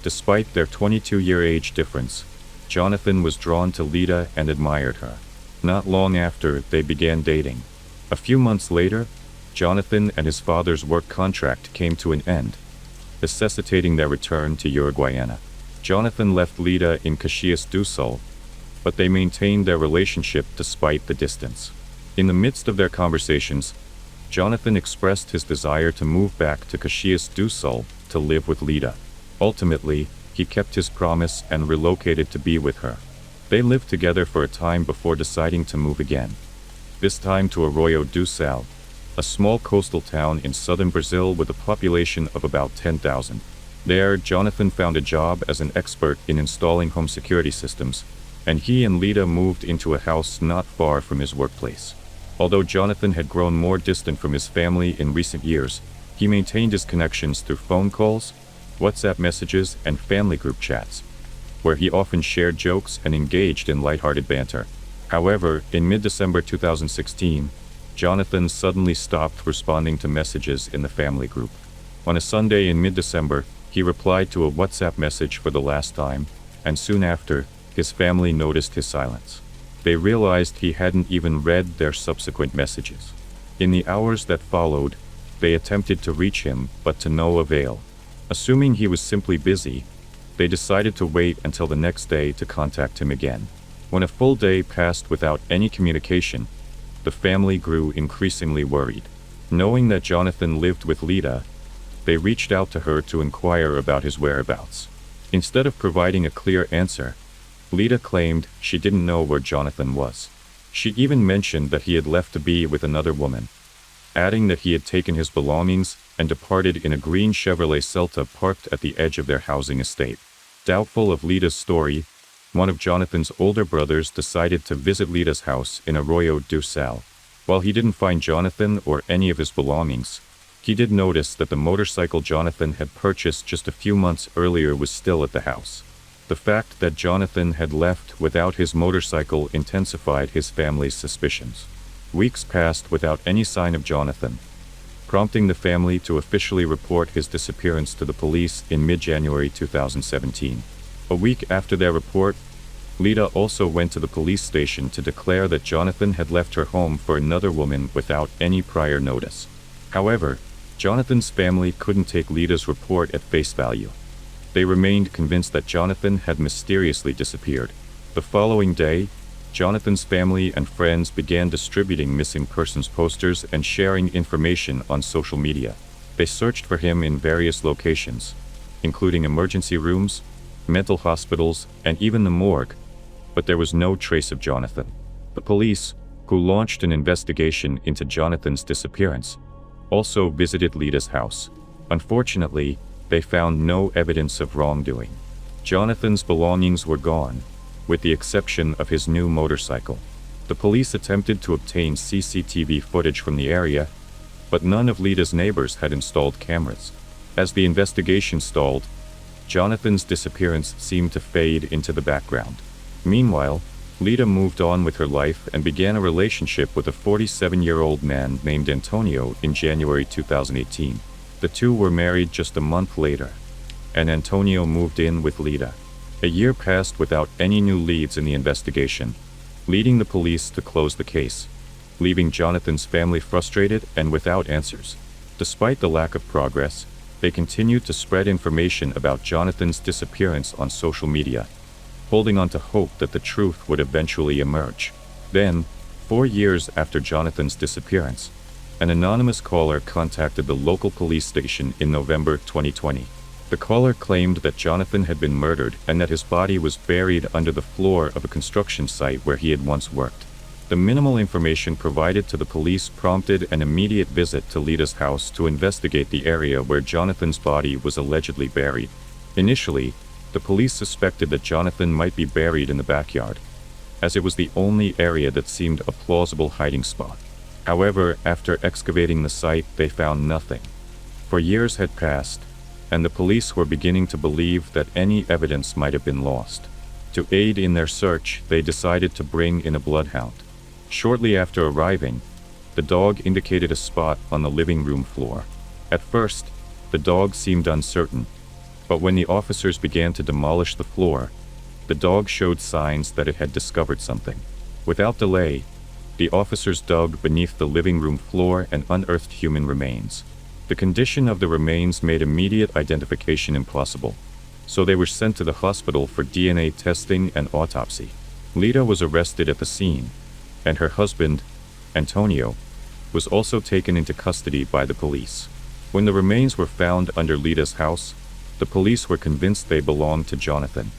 Speaker 1: Despite their 22-year age difference, Jonathan was drawn to Lida and admired her. Not long after, they began dating. A few months later, Jonathan and his father's work contract came to an end, necessitating their return to Uruguaiana. Jonathan left Lida in Caxias do Sul, but they maintained their relationship despite the distance. In the midst of their conversations, Jonathan expressed his desire to move back to Caxias do Sul to live with Lida. Ultimately, he kept his promise and relocated to be with her. They lived together for a time before deciding to move again, this time to Arroio do Sal, a small coastal town in southern Brazil with a population of about 10,000. There, Jonathan found a job as an expert in installing home security systems, and he and Lida moved into a house not far from his workplace. Although Jonathan had grown more distant from his family in recent years, he maintained his connections through phone calls, WhatsApp messages, and family group chats, where he often shared jokes and engaged in lighthearted banter. However, in mid-December 2016, Jonathan suddenly stopped responding to messages in the family group. On a Sunday in mid-December, he replied to a WhatsApp message for the last time, and soon after, his family noticed his silence. They realized he hadn't even read their subsequent messages. In the hours that followed, they attempted to reach him, but to no avail. Assuming he was simply busy, they decided to wait until the next day to contact him again. When a full day passed without any communication, the family grew increasingly worried. Knowing that Jonathan lived with Lita, they reached out to her to inquire about his whereabouts. Instead of providing a clear answer, Lita claimed she didn't know where Jonathan was. She even mentioned that he had left to be with another woman, adding that he had taken his belongings and departed in a green Chevrolet Celta parked at the edge of their housing estate. Doubtful of Lita's story, one of Jonathan's older brothers decided to visit Lita's house in Arroyo do Sal. While he didn't find Jonathan or any of his belongings, he did notice that the motorcycle Jonathan had purchased just a few months earlier was still at the house. The fact that Jonathan had left without his motorcycle intensified his family's suspicions. Weeks passed without any sign of Jonathan, prompting the family to officially report his disappearance to the police in mid-January 2017. A week after their report, Lita also went to the police station to declare that Jonathan had left her home for another woman without any prior notice. However, Jonathan's family couldn't take Lita's report at face value. They remained convinced that Jonathan had mysteriously disappeared. The following day, Jonathan's family and friends began distributing missing persons posters and sharing information on social media. They searched for him in various locations, including emergency rooms, mental hospitals, and even the morgue, but there was no trace of Jonathan. The police, who launched an investigation into Jonathan's disappearance, also visited Lita's house. Unfortunately, they found no evidence of wrongdoing. Jonathan's belongings were gone, with the exception of his new motorcycle. The police attempted to obtain CCTV footage from the area, but none of Lita's neighbors had installed cameras. As the investigation stalled, Jonathan's disappearance seemed to fade into the background. Meanwhile, Lita moved on with her life and began a relationship with a 47-year-old man named Antonio in January 2018. The two were married just a month later, and Antonio moved in with Lita. A year passed without any new leads in the investigation, leading the police to close the case, leaving Jonathan's family frustrated and without answers. Despite the lack of progress, they continued to spread information about Jonathan's disappearance on social media, holding on to hope that the truth would eventually emerge. Then, 4 years after Jonathan's disappearance, an anonymous caller contacted the local police station in November 2020. The caller claimed that Jonathan had been murdered and that his body was buried under the floor of a construction site where he had once worked. The minimal information provided to the police prompted an immediate visit to Lita's house to investigate the area where Jonathan's body was allegedly buried. Initially, the police suspected that Jonathan might be buried in the backyard, as it was the only area that seemed a plausible hiding spot. However, after excavating the site, they found nothing. For years had passed, and the police were beginning to believe that any evidence might have been lost. To aid in their search, they decided to bring in a bloodhound. Shortly after arriving, the dog indicated a spot on the living room floor. At first, the dog seemed uncertain, but when the officers began to demolish the floor, the dog showed signs that it had discovered something. Without delay, the officers dug beneath the living room floor and unearthed human remains. The condition of the remains made immediate identification impossible, so they were sent to the hospital for DNA testing and autopsy. Lita was arrested at the scene, and her husband, Antonio, was also taken into custody by the police. When the remains were found under Lita's house, the police were convinced they belonged to Jonathan,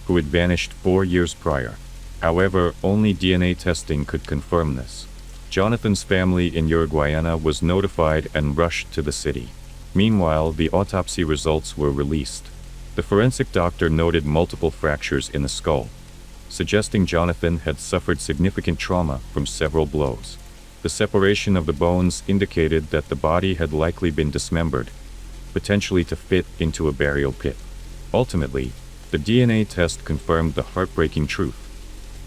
Speaker 1: who had vanished 4 years prior. However, only DNA testing could confirm this. Jonathan's family in Uruguayana was notified and rushed to the city. Meanwhile, the autopsy results were released. The forensic doctor noted multiple fractures in the skull, suggesting Jonathan had suffered significant trauma from several blows. The separation of the bones indicated that the body had likely been dismembered, potentially to fit into a burial pit. Ultimately, the DNA test confirmed the heartbreaking truth.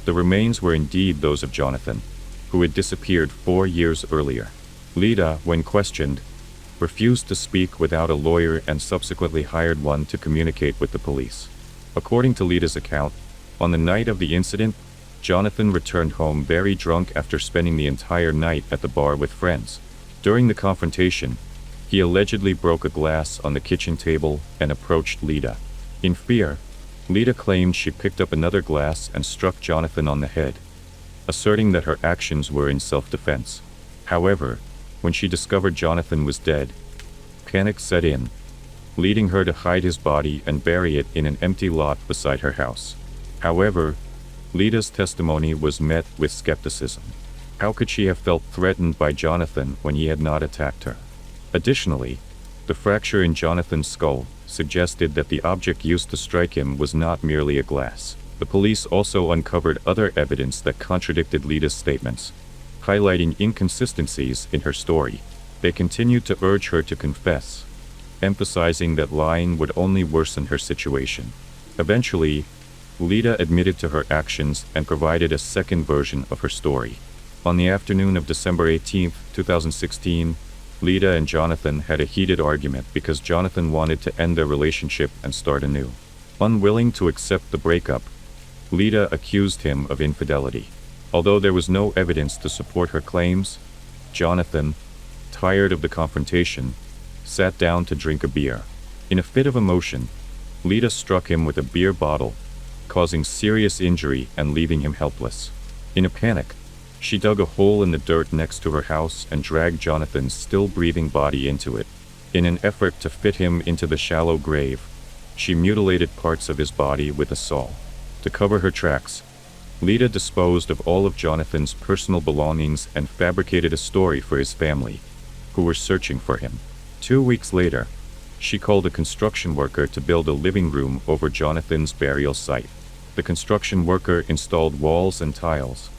Speaker 1: The remains were indeed those of Jonathan, who had disappeared 4 years earlier. Lita, when questioned, refused to speak without a lawyer and subsequently hired one to communicate with the police. According to Lita's account, on the night of the incident, Jonathan returned home very drunk after spending the entire night at the bar with friends. During the confrontation, he allegedly broke a glass on the kitchen table and approached Lita. In fear, Lita claimed she picked up another glass and struck Jonathan on the head, asserting that her actions were in self-defense. However, when she discovered Jonathan was dead, panic set in, leading her to hide his body and bury it in an empty lot beside her house. However, Lita's testimony was met with skepticism. How could she have felt threatened by Jonathan when he had not attacked her? Additionally, the fracture in Jonathan's skull suggested that the object used to strike him was not merely a glass. The police also uncovered other evidence that contradicted Lita's statements, highlighting inconsistencies in her story. They continued to urge her to confess, emphasizing that lying would only worsen her situation. Eventually, Lita admitted to her actions and provided a second version of her story. On the afternoon of December 18, 2016, Lita and Jonathan had a heated argument because Jonathan wanted to end their relationship and start anew. Unwilling to accept the breakup, Lita accused him of infidelity. Although there was no evidence to support her claims, Jonathan, tired of the confrontation, sat down to drink a beer. In a fit of emotion, Lita struck him with a beer bottle, causing serious injury and leaving him helpless. In a panic, she dug a hole in the dirt next to her house and dragged Jonathan's still-breathing body into it. In an effort to fit him into the shallow grave, she mutilated parts of his body with a saw. To cover her tracks, Lita disposed of all of Jonathan's personal belongings and fabricated a story for his family, who were searching for him. 2 weeks later, she called a construction worker to build a living room over Jonathan's burial site. The construction worker installed walls and tiles,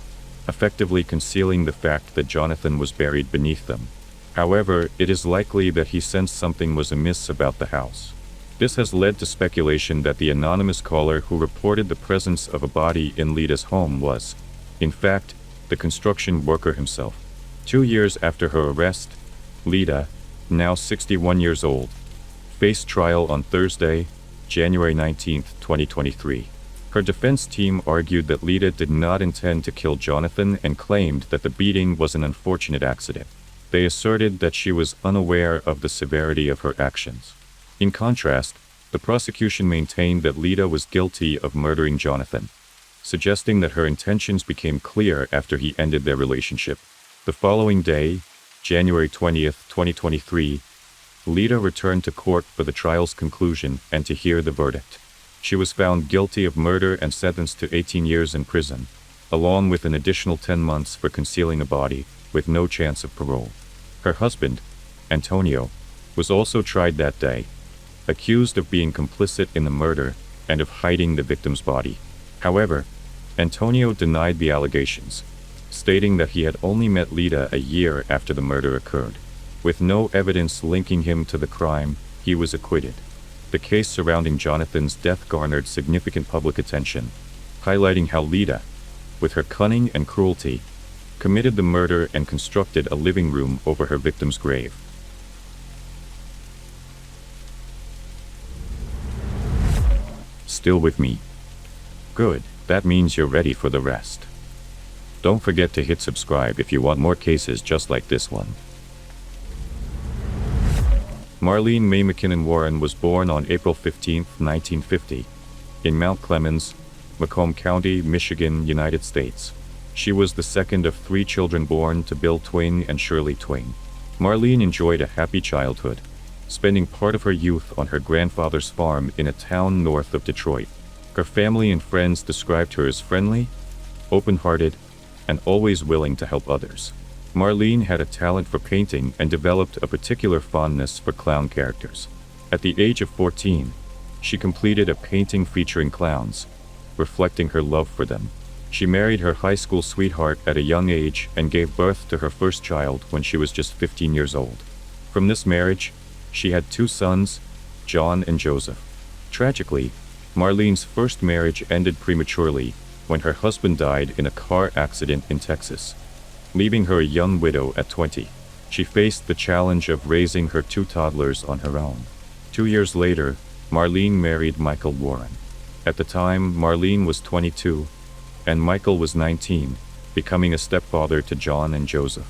Speaker 1: effectively concealing the fact that Jonathan was buried beneath them. However, it is likely that he sensed something was amiss about the house. This has led to speculation that the anonymous caller who reported the presence of a body in Lita's home was, in fact, the construction worker himself. 2 years after her arrest, Lita, now 61 years old, faced trial on Thursday, January 19, 2023. Her defense team argued that Lita did not intend to kill Jonathan and claimed that the beating was an unfortunate accident. They asserted that she was unaware of the severity of her actions. In contrast, the prosecution maintained that Lita was guilty of murdering Jonathan, suggesting that her intentions became clear after he ended their relationship. The following day, January 20, 2023, Lita returned to court for the trial's conclusion and to hear the verdict. She was found guilty of murder and sentenced to 18 years in prison, along with an additional 10 months for concealing a body, with no chance of parole. Her husband, Antonio, was also tried that day, accused of being complicit in the murder and of hiding the victim's body. However, Antonio denied the allegations, stating that he had only met Lita a year after the murder occurred. With no evidence linking him to the crime, he was acquitted. The case surrounding Jonathan's death garnered significant public attention, highlighting how Lita, with her cunning and cruelty, committed the murder and constructed a living room over her victim's grave. Still with me? Good, that means you're ready for the rest. Don't forget to hit subscribe if you want more cases just like this one. Marlene Mae McKinnon Warren was born on April 15, 1950, in Mount Clemens, Macomb County, Michigan, United States. She was the second of 3 children born to Bill Twing and Shirley Twing. Marlene enjoyed a happy childhood, spending part of her youth on her grandfather's farm in a town north of Detroit. Her family and friends described her as friendly, open-hearted, and always willing to help others. Marlene had a talent for painting and developed a particular fondness for clown characters. At the age of 14, she completed a painting featuring clowns, reflecting her love for them. She married her high school sweetheart at a young age and gave birth to her first child when she was just 15 years old. From this marriage, she had 2 sons, John and Joseph. Tragically, Marlene's first marriage ended prematurely when her husband died in a car accident in Texas, leaving her a young widow at 20. She faced the challenge of raising her 2 toddlers on her own. 2 years later, Marlene married Michael Warren. At the time, Marlene was 22, and Michael was 19, becoming a stepfather to John and Joseph.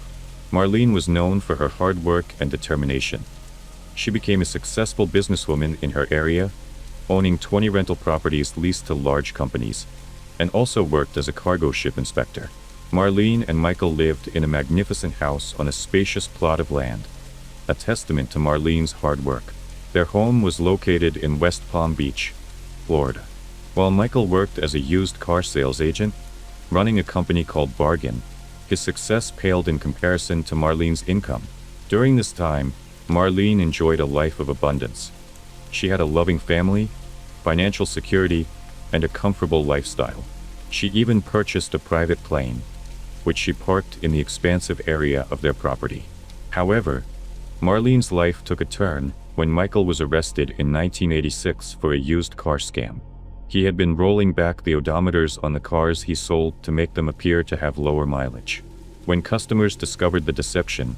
Speaker 1: Marlene was known for her hard work and determination. She became a successful businesswoman in her area, owning 20 rental properties leased to large companies, and also worked as a cargo ship inspector. Marlene and Michael lived in a magnificent house on a spacious plot of land, a testament to Marlene's hard work. Their home was located in West Palm Beach, Florida. While Michael worked as a used car sales agent, running a company called Bargain, his success paled in comparison to Marlene's income. During this time, Marlene enjoyed a life of abundance. She had a loving family, financial security, and a comfortable lifestyle. She even purchased a private plane, which she parked in the expansive area of their property. However, Marlene's life took a turn when Michael was arrested in 1986 for a used car scam. He had been rolling back the odometers on the cars he sold to make them appear to have lower mileage. When customers discovered the deception,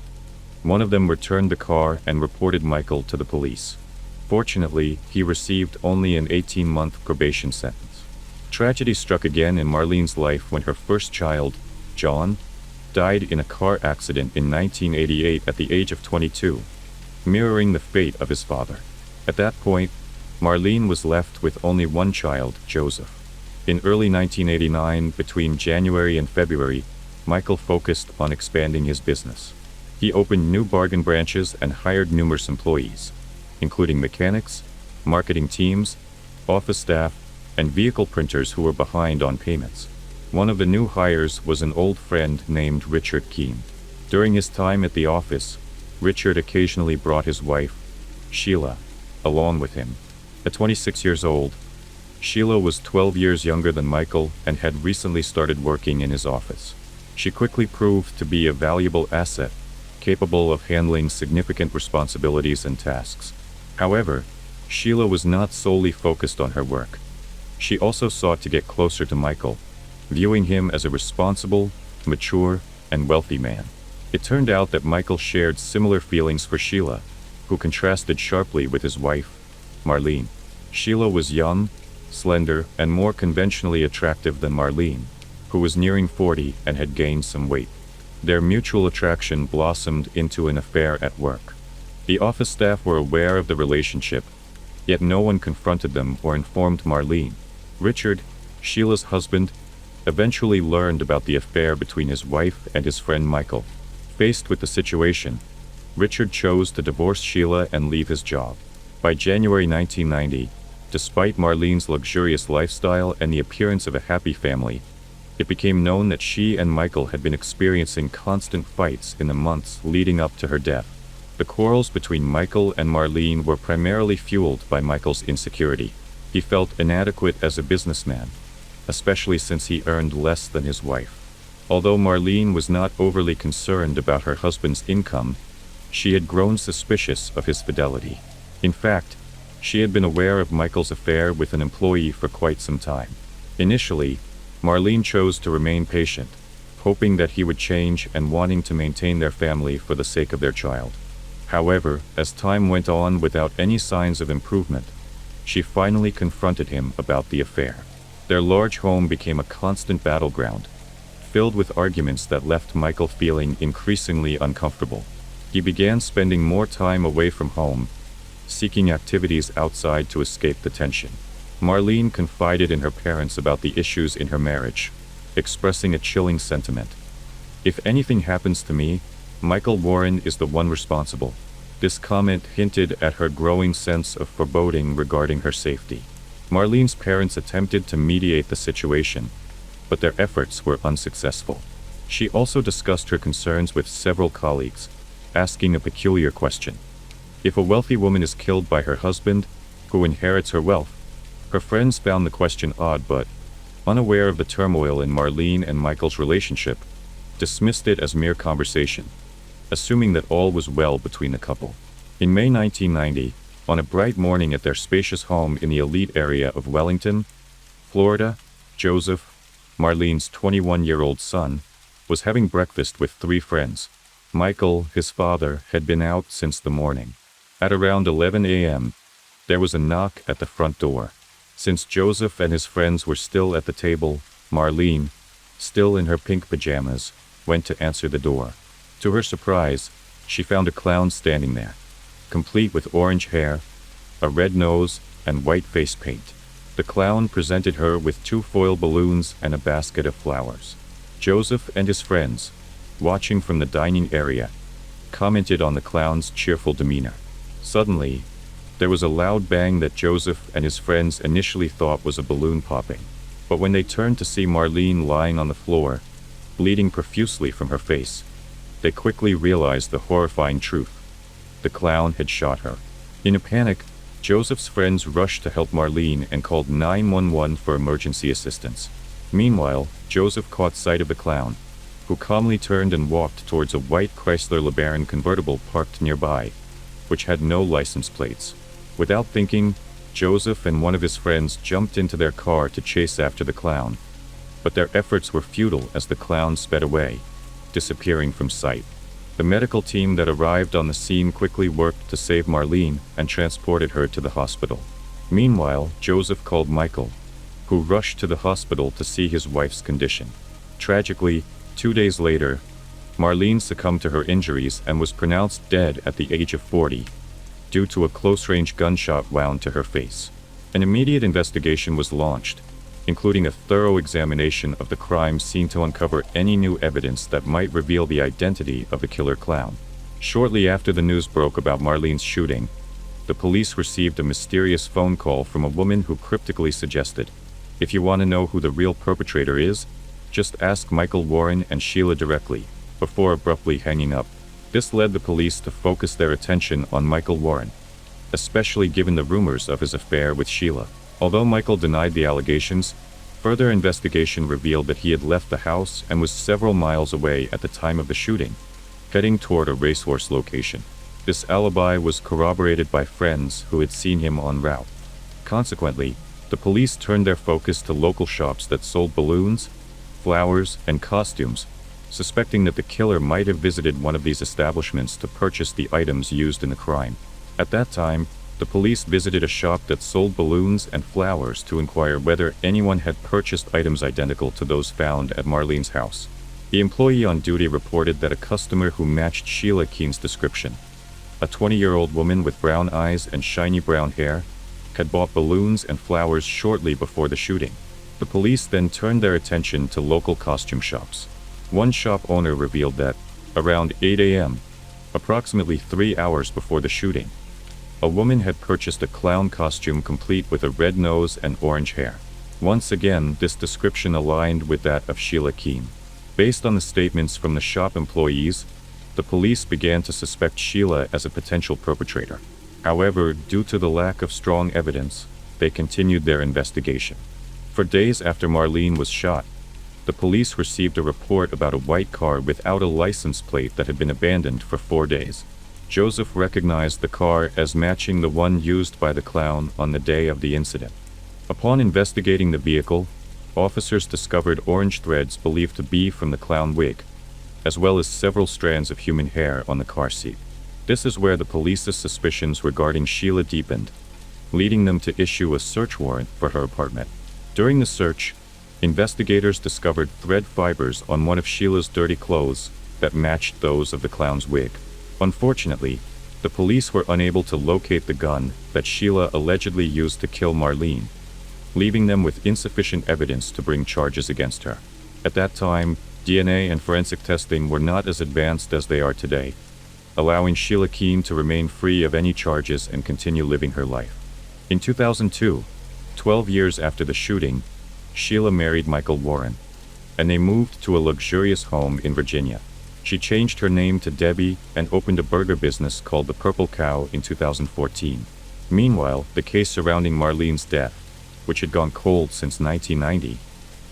Speaker 1: one of them returned the car and reported Michael to the police. Fortunately, he received only an 18-month probation sentence. Tragedy struck again in Marlene's life when her first child, John, died in a car accident in 1988 at the age of 22, mirroring the fate of his father. At that point, Marlene was left with only one child, Joseph. In early 1989, between January and February, Michael focused on expanding his business. He opened new Bargain branches and hired numerous employees, including mechanics, marketing teams, office staff, and vehicle printers who were behind on payments. One of the new hires was an old friend named Richard Keene. During his time at the office, Richard occasionally brought his wife, Sheila, along with him. At 26 years old, Sheila was 12 years younger than Michael and had recently started working in his office. She quickly proved to be a valuable asset, capable of handling significant responsibilities and tasks. However, Sheila was not solely focused on her work. She also sought to get closer to Michael, viewing him as a responsible, mature, and wealthy man. It turned out that Michael shared similar feelings for Sheila, who contrasted sharply with his wife, Marlene. Sheila was young, slender, and more conventionally attractive than Marlene, who was nearing 40 and had gained some weight. Their mutual attraction blossomed into an affair at work. The office staff were aware of the relationship, yet no one confronted them or informed Marlene. Richard, Sheila's husband, eventually learned about the affair between his wife and his friend Michael. Faced with the situation, Richard chose to divorce Sheila and leave his job. By January 1990, despite Marlene's luxurious lifestyle and the appearance of a happy family, it became known that she and Michael had been experiencing constant fights in the months leading up to her death. The quarrels between Michael and Marlene were primarily fueled by Michael's insecurity. He felt inadequate as a businessman, especially since he earned less than his wife. Although Marlene was not overly concerned about her husband's income, she had grown suspicious of his fidelity. In fact, she had been aware of Michael's affair with an employee for quite some time. Initially, Marlene chose to remain patient, hoping that he would change and wanting to maintain their family for the sake of their child. However, as time went on without any signs of improvement, she finally confronted him about the affair. Their large home became a constant battleground, filled with arguments that left Michael feeling increasingly uncomfortable. He began spending more time away from home, seeking activities outside to escape the tension. Marlene confided in her parents about the issues in her marriage, expressing a chilling sentiment. "If anything happens to me, Michael Warren is the one responsible." This comment hinted at her growing sense of foreboding regarding her safety. Marlene's parents attempted to mediate the situation, but their efforts were unsuccessful. She also discussed her concerns with several colleagues, asking a peculiar question. If a wealthy woman is killed by her husband, who inherits her wealth? Her friends found the question odd but, unaware of the turmoil in Marlene and Michael's relationship, dismissed it as mere conversation, assuming that all was well between the couple. In May 1990, on a bright morning at their spacious home in the elite area of Wellington, Florida, Joseph, Marlene's 21-year-old son, was having breakfast with 3 friends. Michael, his father, had been out since the morning. At around 11 a.m., there was a knock at the front door. Since Joseph and his friends were still at the table, Marlene, still in her pink pajamas, went to answer the door. To her surprise, she found a clown standing there, complete with orange hair, a red nose, and white face paint. The clown presented her with 2 foil balloons and a basket of flowers. Joseph and his friends, watching from the dining area, commented on the clown's cheerful demeanor. Suddenly, there was a loud bang that Joseph and his friends initially thought was a balloon popping. But when they turned to see Marlene lying on the floor, bleeding profusely from her face, they quickly realized the horrifying truth. The clown had shot her. In a panic, Joseph's friends rushed to help Marlene and called 911 for emergency assistance. Meanwhile, Joseph caught sight of the clown, who calmly turned and walked towards a white Chrysler LeBaron convertible parked nearby, which had no license plates. Without thinking, Joseph and one of his friends jumped into their car to chase after the clown, but their efforts were futile as the clown sped away, disappearing from sight. The medical team that arrived on the scene quickly worked to save Marlene and transported her to the hospital. Meanwhile, Joseph called Michael, who rushed to the hospital to see his wife's condition. Tragically, 2 days later, Marlene succumbed to her injuries and was pronounced dead at the age of 40, due to a close-range gunshot wound to her face. An immediate investigation was launched, including a thorough examination of the crime scene to uncover any new evidence that might reveal the identity of the killer clown. Shortly after the news broke about Marlene's shooting, the police received a mysterious phone call from a woman who cryptically suggested, "If you want to know who the real perpetrator is, just ask Michael Warren and Sheila directly," before abruptly hanging up. This led the police to focus their attention on Michael Warren, especially given the rumors of his affair with Sheila. Although Michael denied the allegations, further investigation revealed that he had left the house and was several miles away at the time of the shooting, heading toward a racehorse location. This alibi was corroborated by friends who had seen him en route. Consequently, the police turned their focus to local shops that sold balloons, flowers, and costumes, suspecting that the killer might have visited one of these establishments to purchase the items used in the crime. At that time, the police visited a shop that sold balloons and flowers to inquire whether anyone had purchased items identical to those found at Marlene's house. The employee on duty reported that a customer who matched Sheila Keene's description, a 20-year-old woman with brown eyes and shiny brown hair, had bought balloons and flowers shortly before the shooting. The police then turned their attention to local costume shops. One shop owner revealed that, around 8 a.m., approximately 3 hours before the shooting, a woman had purchased a clown costume complete with a red nose and orange hair. Once again, this description aligned with that of Sheila Keene. Based on the statements from the shop employees, the police began to suspect Sheila as a potential perpetrator. However, due to the lack of strong evidence, they continued their investigation. For days after Marlene was shot, the police received a report about a white car without a license plate that had been abandoned for 4 days. Joseph recognized the car as matching the one used by the clown on the day of the incident. Upon investigating the vehicle, officers discovered orange threads believed to be from the clown wig, as well as several strands of human hair on the car seat. This is where the police's suspicions regarding Sheila deepened, leading them to issue a search warrant for her apartment. During the search, investigators discovered thread fibers on one of Sheila's dirty clothes that matched those of the clown's wig. Unfortunately, the police were unable to locate the gun that Sheila allegedly used to kill Marlene, leaving them with insufficient evidence to bring charges against her. At that time, DNA and forensic testing were not as advanced as they are today, allowing Sheila Keene to remain free of any charges and continue living her life. In 2002, 12 years after the shooting, Sheila married Michael Warren, and they moved to a luxurious home in Virginia. She changed her name to Debbie and opened a burger business called the Purple Cow in 2014. Meanwhile, the case surrounding Marlene's death, which had gone cold since 1990,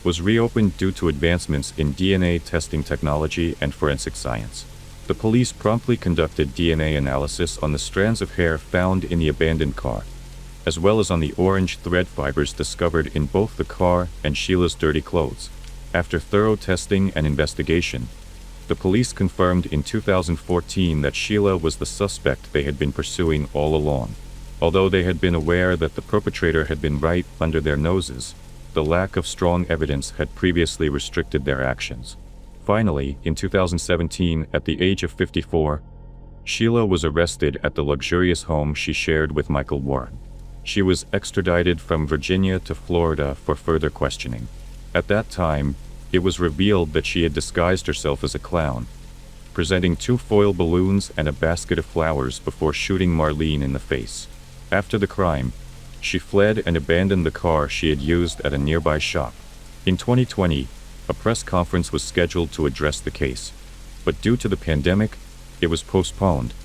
Speaker 1: was reopened due to advancements in DNA testing technology and forensic science. The police promptly conducted DNA analysis on the strands of hair found in the abandoned car, as well as on the orange thread fibers discovered in both the car and Sheila's dirty clothes. After thorough testing and investigation, the police confirmed in 2014 that Sheila was the suspect they had been pursuing all along. Although they had been aware that the perpetrator had been right under their noses, the lack of strong evidence had previously restricted their actions. Finally, in 2017, at the age of 54, Sheila was arrested at the luxurious home she shared with Michael Warren. She was extradited from Virginia to Florida for further questioning. At that time, it was revealed that she had disguised herself as a clown, presenting 2 foil balloons and a basket of flowers before shooting Marlene in the face. After the crime, she fled and abandoned the car she had used at a nearby shop. In 2020, a press conference was scheduled to address the case, but due to the pandemic, it was postponed,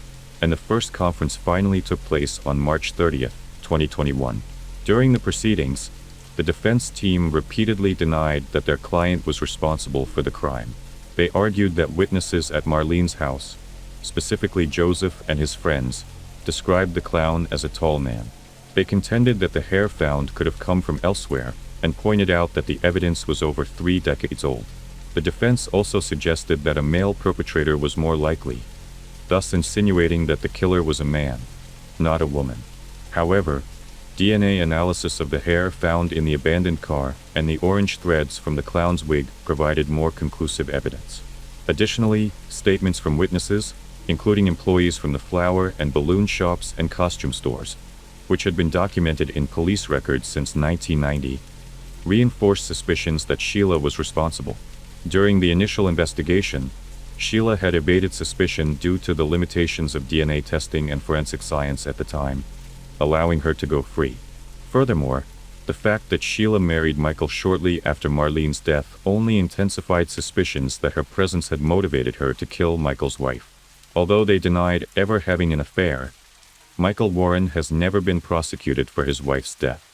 Speaker 1: and the first conference finally took place on March 30th, 2021. During the proceedings, the defense team repeatedly denied that their client was responsible for the crime. They argued that witnesses at Marlene's house, specifically Joseph and his friends, described the clown as a tall man. They contended that the hair found could have come from elsewhere, and pointed out that the evidence was over 3 decades old. The defense also suggested that a male perpetrator was more likely, thus insinuating that the killer was a man, not a woman. However, DNA analysis of the hair found in the abandoned car and the orange threads from the clown's wig provided more conclusive evidence. Additionally, statements from witnesses, including employees from the flower and balloon shops and costume stores, which had been documented in police records since 1990, reinforced suspicions that Sheila was responsible. During the initial investigation, Sheila had evaded suspicion due to the limitations of DNA testing and forensic science at the time, allowing her to go free. Furthermore, the fact that Sheila married Michael shortly after Marlene's death only intensified suspicions that her presence had motivated her to kill Michael's wife. Although they denied ever having an affair, Michael Warren has never been prosecuted for his wife's death.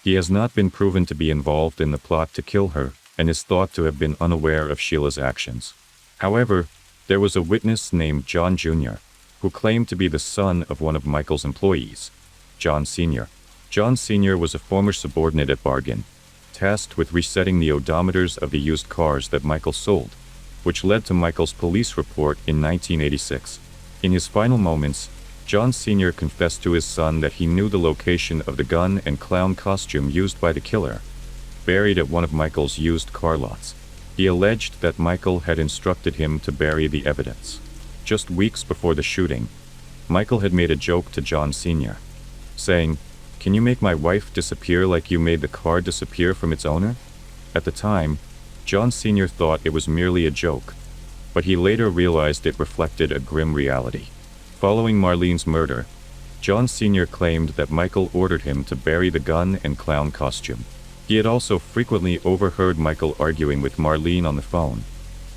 Speaker 1: He has not been proven to be involved in the plot to kill her, and is thought to have been unaware of Sheila's actions. However, there was a witness named John Jr., who claimed to be the son of one of Michael's employees, John Sr. John Sr. was a former subordinate at Bargain, tasked with resetting the odometers of the used cars that Michael sold, which led to Michael's police report in 1986. In his final moments, John Sr. confessed to his son that he knew the location of the gun and clown costume used by the killer, buried at one of Michael's used car lots. He alleged that Michael had instructed him to bury the evidence. Just weeks before the shooting, Michael had made a joke to John Sr., saying, "Can you make my wife disappear like you made the car disappear from its owner?" At the time, John Sr. thought it was merely a joke, but he later realized it reflected a grim reality. Following Marlene's murder, John Sr. claimed that Michael ordered him to bury the gun and clown costume. He had also frequently overheard Michael arguing with Marlene on the phone,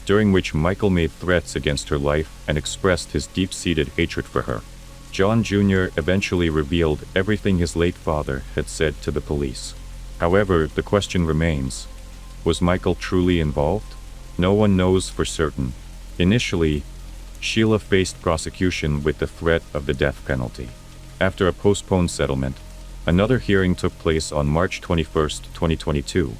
Speaker 1: during which Michael made threats against her life and expressed his deep-seated hatred for her. John Jr. eventually revealed everything his late father had said to the police. However, the question remains, was Michael truly involved? No one knows for certain. Initially, Sheila faced prosecution with the threat of the death penalty. After a postponed settlement, another hearing took place on March 21, 2022,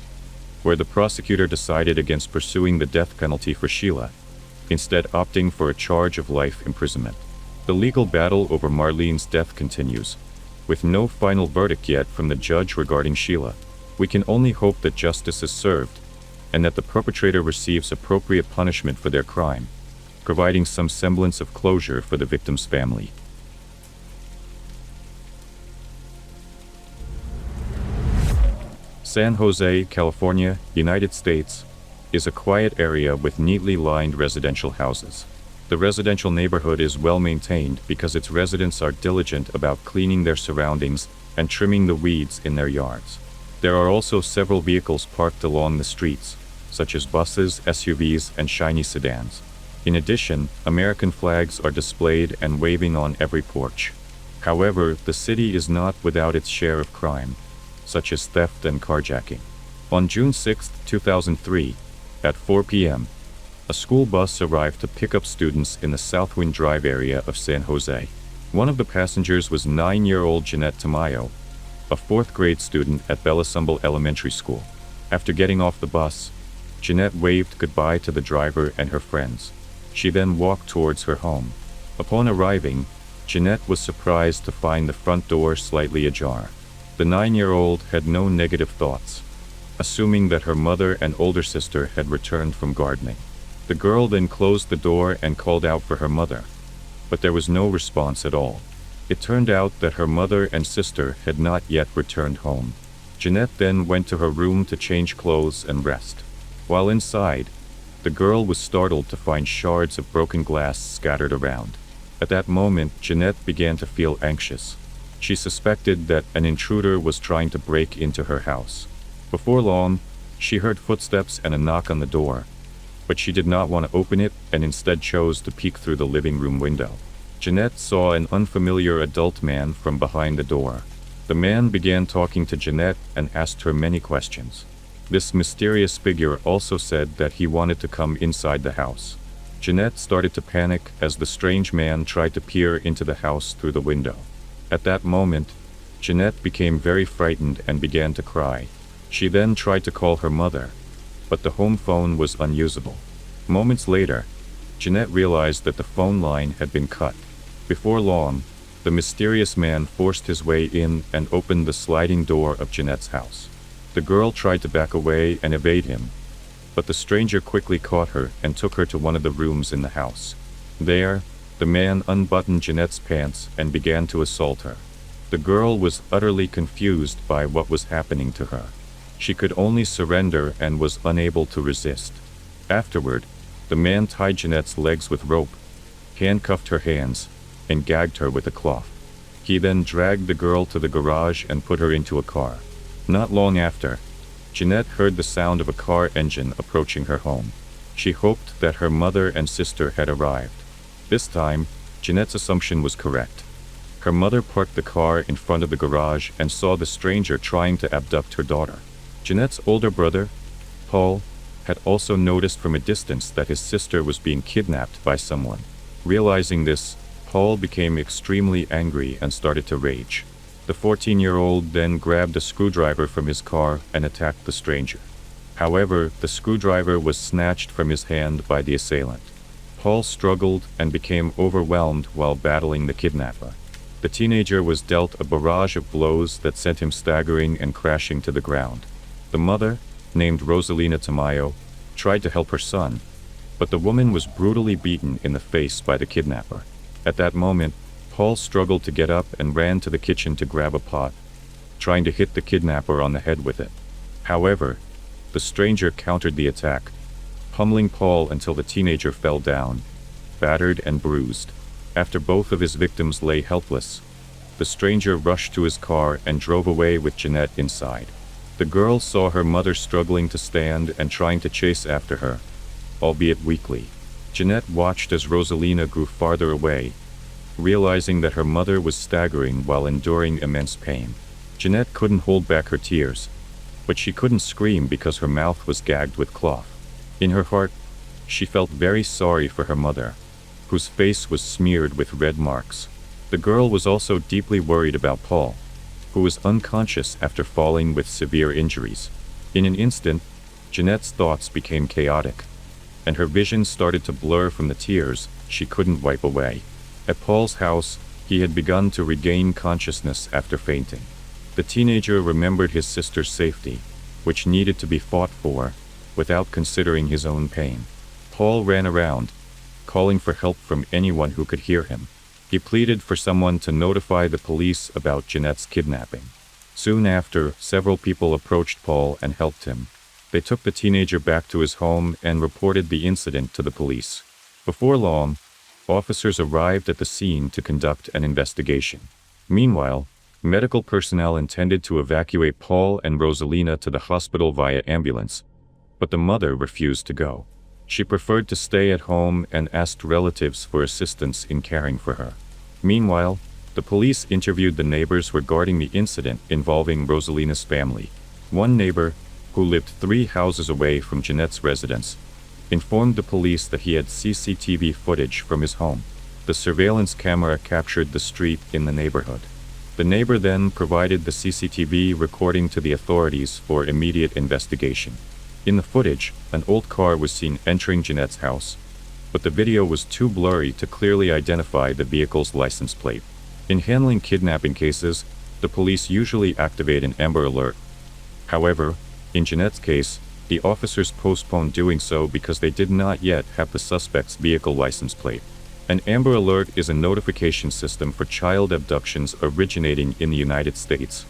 Speaker 1: where the prosecutor decided against pursuing the death penalty for Sheila, instead opting for a charge of life imprisonment. The legal battle over Marlene's death continues, with no final verdict yet from the judge regarding Sheila. We can only hope that justice is served, and that the perpetrator receives appropriate punishment for their crime, providing some semblance of closure for the victim's family. San Jose, California, United States, is a quiet area with neatly lined residential houses. The residential neighborhood is well maintained because its residents are diligent about cleaning their surroundings and trimming the weeds in their yards. There are also several vehicles parked along the streets, such as buses, SUVs, and shiny sedans. In addition, American flags are displayed and waving on every porch. However, the city is not without its share of crime, such as theft and carjacking. On June 6, 2003, at 4 p.m., a school bus arrived to pick up students in the Southwind Drive area of San Jose. One of the passengers was 9-year-old Jeanette Tamayo, a 4th grade student at Bellasumble Elementary School. After getting off the bus, Jeanette waved goodbye to the driver and her friends. She then walked towards her home. Upon arriving, Jeanette was surprised to find the front door slightly ajar. The 9-year-old had no negative thoughts, assuming that her mother and older sister had returned from gardening. The girl then closed the door and called out for her mother, but there was no response at all. It turned out that her mother and sister had not yet returned home. Jeanette then went to her room to change clothes and rest. While inside, the girl was startled to find shards of broken glass scattered around. At that moment, Jeanette began to feel anxious. She suspected that an intruder was trying to break into her house. Before long, she heard footsteps and a knock on the door, but she did not want to open it and instead chose to peek through the living room window. Jeanette saw an unfamiliar adult man from behind the door. The man began talking to Jeanette and asked her many questions. This mysterious figure also said that he wanted to come inside the house. Jeanette started to panic as the strange man tried to peer into the house through the window. At that moment, Jeanette became very frightened and began to cry. She then tried to call her mother, but the home phone was unusable. Moments later, Jeanette realized that the phone line had been cut. Before long, the mysterious man forced his way in and opened the sliding door of Jeanette's house. The girl tried to back away and evade him, but the stranger quickly caught her and took her to one of the rooms in the house. There, the man unbuttoned Jeanette's pants and began to assault her. The girl was utterly confused by what was happening to her. She could only surrender and was unable to resist. Afterward, the man tied Jeanette's legs with rope, handcuffed her hands, and gagged her with a cloth. He then dragged the girl to the garage and put her into a car. Not long after, Jeanette heard the sound of a car engine approaching her home. She hoped that her mother and sister had arrived. This time, Jeanette's assumption was correct. Her mother parked the car in front of the garage and saw the stranger trying to abduct her daughter. Jeanette's older brother, Paul, had also noticed from a distance that his sister was being kidnapped by someone. Realizing this, Paul became extremely angry and started to rage. The 14-year-old then grabbed a screwdriver from his car and attacked the stranger. However, the screwdriver was snatched from his hand by the assailant. Paul struggled and became overwhelmed while battling the kidnapper. The teenager was dealt a barrage of blows that sent him staggering and crashing to the ground. The mother, named Rosalina Tamayo, tried to help her son, but the woman was brutally beaten in the face by the kidnapper. At that moment, Paul struggled to get up and ran to the kitchen to grab a pot, trying to hit the kidnapper on the head with it. However, the stranger countered the attack, pummeling Paul until the teenager fell down, battered and bruised. After both of his victims lay helpless, the stranger rushed to his car and drove away with Jeanette inside. The girl saw her mother struggling to stand and trying to chase after her, albeit weakly. Jeanette watched as Rosalina grew farther away, realizing that her mother was staggering while enduring immense pain. Jeanette couldn't hold back her tears, but she couldn't scream because her mouth was gagged with cloth. In her heart, she felt very sorry for her mother, whose face was smeared with red marks. The girl was also deeply worried about Paul, who was unconscious after falling with severe injuries. In an instant, Jeanette's thoughts became chaotic, and her vision started to blur from the tears she couldn't wipe away. At Paul's house, he had begun to regain consciousness after fainting. The teenager remembered his sister's safety, which needed to be fought for, without considering his own pain. Paul ran around, calling for help from anyone who could hear him. He pleaded for someone to notify the police about Jeanette's kidnapping. Soon after, several people approached Paul and helped him. They took the teenager back to his home and reported the incident to the police. Before long, officers arrived at the scene to conduct an investigation. Meanwhile, medical personnel intended to evacuate Paul and Rosalina to the hospital via ambulance, but the mother refused to go. She preferred to stay at home and asked relatives for assistance in caring for her. Meanwhile, the police interviewed the neighbors regarding the incident involving Rosalina's family. One neighbor, who lived 3 houses away from Jeanette's residence, informed the police that he had CCTV footage from his home. The surveillance camera captured the street in the neighborhood. The neighbor then provided the CCTV recording to the authorities for immediate investigation. In the footage, an old car was seen entering Jeanette's house, but the video was too blurry to clearly identify the vehicle's license plate. In handling kidnapping cases, the police usually activate an Amber Alert. However, in Jeanette's case, the officers postponed doing so because they did not yet have the suspect's vehicle license plate. An Amber Alert is a notification system for child abductions originating in the United States.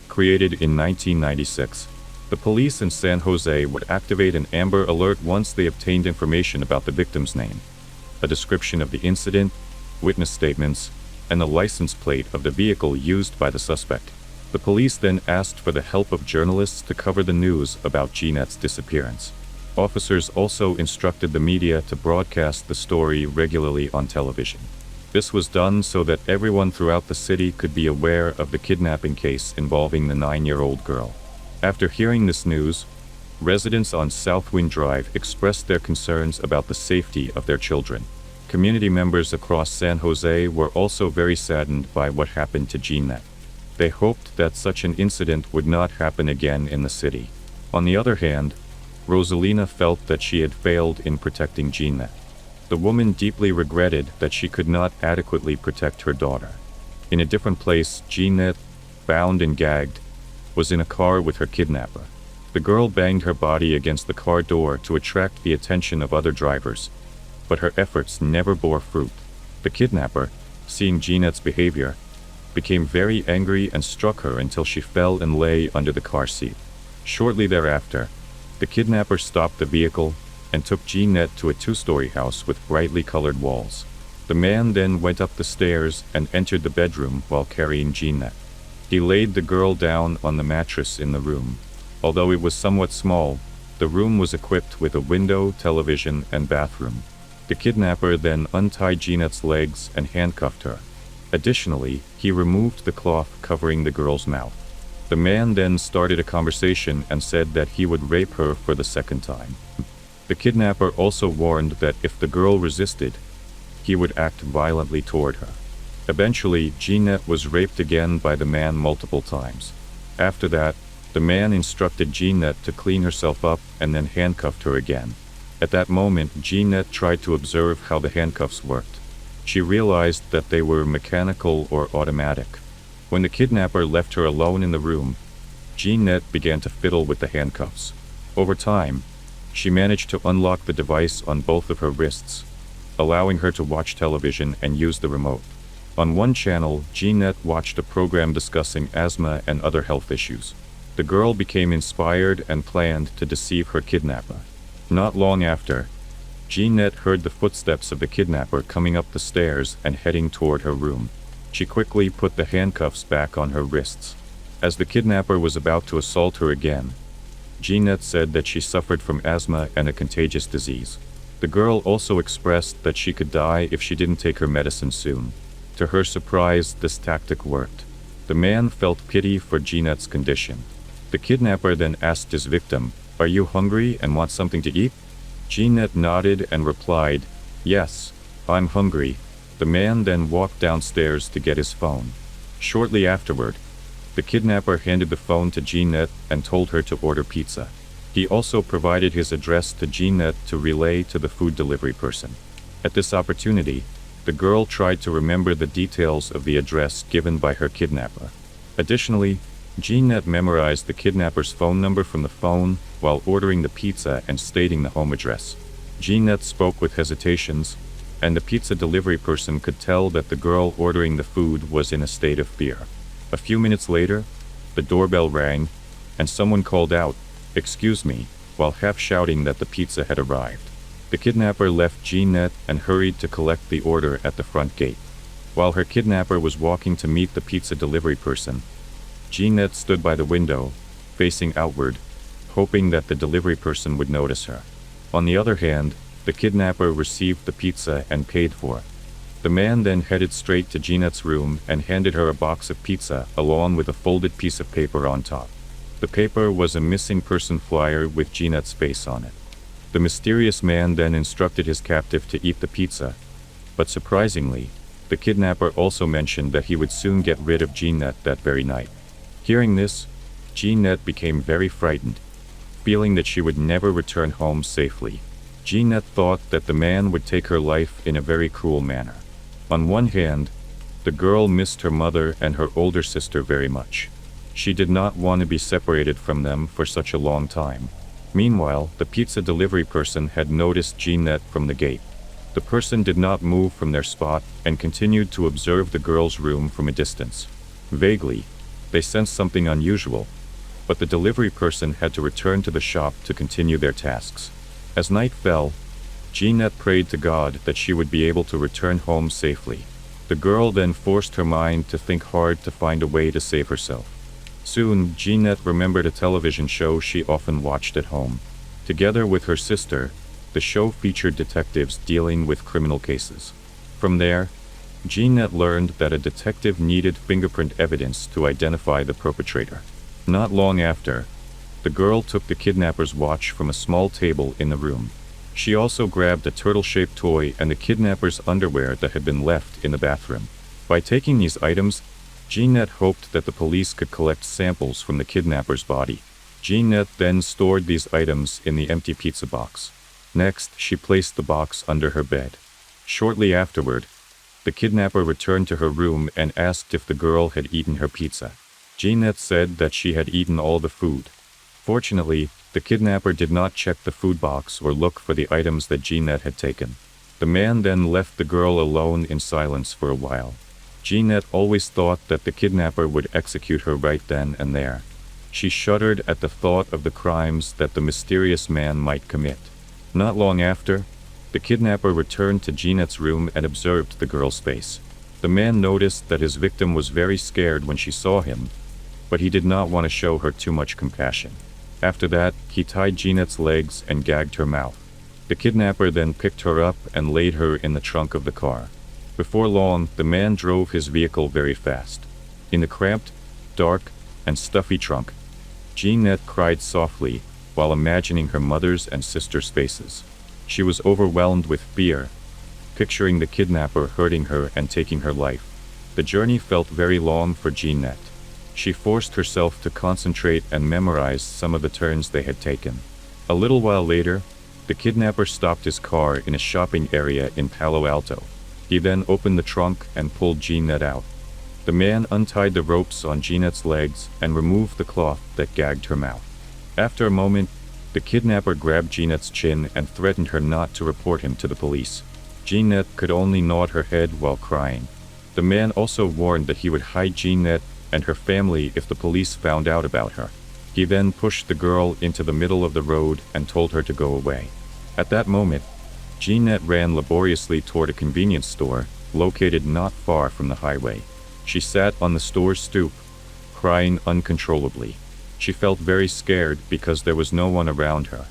Speaker 1: Created in 1996, the police in San Jose would activate an Amber Alert once they obtained information about the victim's name, a description of the incident, witness statements, and the license plate of the vehicle used by the suspect. The police then asked for the help of journalists to cover the news about Jeanette's disappearance. Officers also instructed the media to broadcast the story regularly on television. This was done so that everyone throughout the city could be aware of the kidnapping case involving the 9-year-old girl. After hearing this news, residents on Southwind Drive expressed their concerns about the safety of their children. Community members across San Jose were also very saddened by what happened to Jeanette. They hoped that such an incident would not happen again in the city. On the other hand, Rosalina felt that she had failed in protecting Jeanette. The woman deeply regretted that she could not adequately protect her daughter. In a different place, Jeanette, bound and gagged, was in a car with her kidnapper. The girl banged her body against the car door to attract the attention of other drivers, but her efforts never bore fruit. The kidnapper, seeing Jeanette's behavior, became very angry and struck her until she fell and lay under the car seat. Shortly thereafter, the kidnapper stopped the vehicle and took Jeanette to a 2-story house with brightly colored walls. The man then went up the stairs and entered the bedroom while carrying Jeanette. He laid the girl down on the mattress in the room. Although it was somewhat small, the room was equipped with a window, television, and bathroom. The kidnapper then untied Jeanette's legs and handcuffed her. Additionally, he removed the cloth covering the girl's mouth. The man then started a conversation and said that he would rape her for the second time. The kidnapper also warned that if the girl resisted, he would act violently toward her. Eventually, Jeanette was raped again by the man multiple times. After that, the man instructed Jeanette to clean herself up and then handcuffed her again. At that moment, Jeanette tried to observe how the handcuffs worked. She realized that they were mechanical or automatic. When the kidnapper left her alone in the room, Jeanette began to fiddle with the handcuffs. Over time, she managed to unlock the device on both of her wrists, allowing her to watch television and use the remote. On one channel, Jeanette watched a program discussing asthma and other health issues. The girl became inspired and planned to deceive her kidnapper. Not long after, Jeanette heard the footsteps of the kidnapper coming up the stairs and heading toward her room. She quickly put the handcuffs back on her wrists. As the kidnapper was about to assault her again, Jeanette said that she suffered from asthma and a contagious disease. The girl also expressed that she could die if she didn't take her medicine soon. To her surprise, this tactic worked. The man felt pity for Jeanette's condition. The kidnapper then asked his victim, "Are you hungry and want something to eat?" Jeanette nodded and replied, "Yes, I'm hungry." The man then walked downstairs to get his phone. Shortly afterward, the kidnapper handed the phone to Jeanette and told her to order pizza. He also provided his address to Jeanette to relay to the food delivery person. At this opportunity, the girl tried to remember the details of the address given by her kidnapper. Additionally, Jeanette memorized the kidnapper's phone number from the phone while ordering the pizza and stating the home address. Jeanette spoke with hesitations, and the pizza delivery person could tell that the girl ordering the food was in a state of fear. A few minutes later, the doorbell rang, and someone called out, "Excuse me," while half shouting that the pizza had arrived. The kidnapper left Jeanette and hurried to collect the order at the front gate. While her kidnapper was walking to meet the pizza delivery person, Jeanette stood by the window, facing outward, hoping that the delivery person would notice her. On the other hand, the kidnapper received the pizza and paid for it. The man then headed straight to Jeanette's room and handed her a box of pizza along with a folded piece of paper on top. The paper was a missing person flyer with Jeanette's face on it. The mysterious man then instructed his captive to eat the pizza, but surprisingly, the kidnapper also mentioned that he would soon get rid of Jeanette that very night. Hearing this, Jeanette became very frightened, feeling that she would never return home safely. Jeanette thought that the man would take her life in a very cruel manner. On one hand, the girl missed her mother and her older sister very much. She did not want to be separated from them for such a long time. Meanwhile, the pizza delivery person had noticed Jeanette from the gate. The person did not move from their spot and continued to observe the girl's room from a distance. Vaguely, they sensed something unusual, but the delivery person had to return to the shop to continue their tasks. As night fell, Jeanette prayed to God that she would be able to return home safely. The girl then forced her mind to think hard to find a way to save herself. Soon, Jeanette remembered a television show she often watched at home. Together with her sister, the show featured detectives dealing with criminal cases. From there, Jeanette learned that a detective needed fingerprint evidence to identify the perpetrator. Not long after, the girl took the kidnapper's watch from a small table in the room. She also grabbed a turtle-shaped toy and the kidnapper's underwear that had been left in the bathroom. By taking these items, Jeanette hoped that the police could collect samples from the kidnapper's body. Jeanette then stored these items in the empty pizza box. Next, she placed the box under her bed. Shortly afterward, the kidnapper returned to her room and asked if the girl had eaten her pizza. Jeanette said that she had eaten all the food. Fortunately, the kidnapper did not check the food box or look for the items that Jeanette had taken. The man then left the girl alone in silence for a while. Jeanette always thought that the kidnapper would execute her right then and there. She shuddered at the thought of the crimes that the mysterious man might commit. Not long after, the kidnapper returned to Jeanette's room and observed the girl's face. The man noticed that his victim was very scared when she saw him, but he did not want to show her too much compassion. After that, he tied Jeanette's legs and gagged her mouth. The kidnapper then picked her up and laid her in the trunk of the car. Before long, the man drove his vehicle very fast. In the cramped, dark, and stuffy trunk, Jeanette cried softly while imagining her mother's and sister's faces. She was overwhelmed with fear, picturing the kidnapper hurting her and taking her life. The journey felt very long for Jeanette. She forced herself to concentrate and memorize some of the turns they had taken. A little while later, the kidnapper stopped his car in a shopping area in Palo Alto. He then opened the trunk and pulled Jeanette out. The man untied the ropes on Jeanette's legs and removed the cloth that gagged her mouth. After a moment, the kidnapper grabbed Jeanette's chin and threatened her not to report him to the police. Jeanette could only nod her head while crying. The man also warned that he would hide Jeanette and her family if the police found out about her. He then pushed the girl into the middle of the road and told her to go away. At that moment, Jeanette ran laboriously toward a convenience store located not far from the highway. She sat on the store's stoop, crying uncontrollably. She felt very scared because there was no one around her.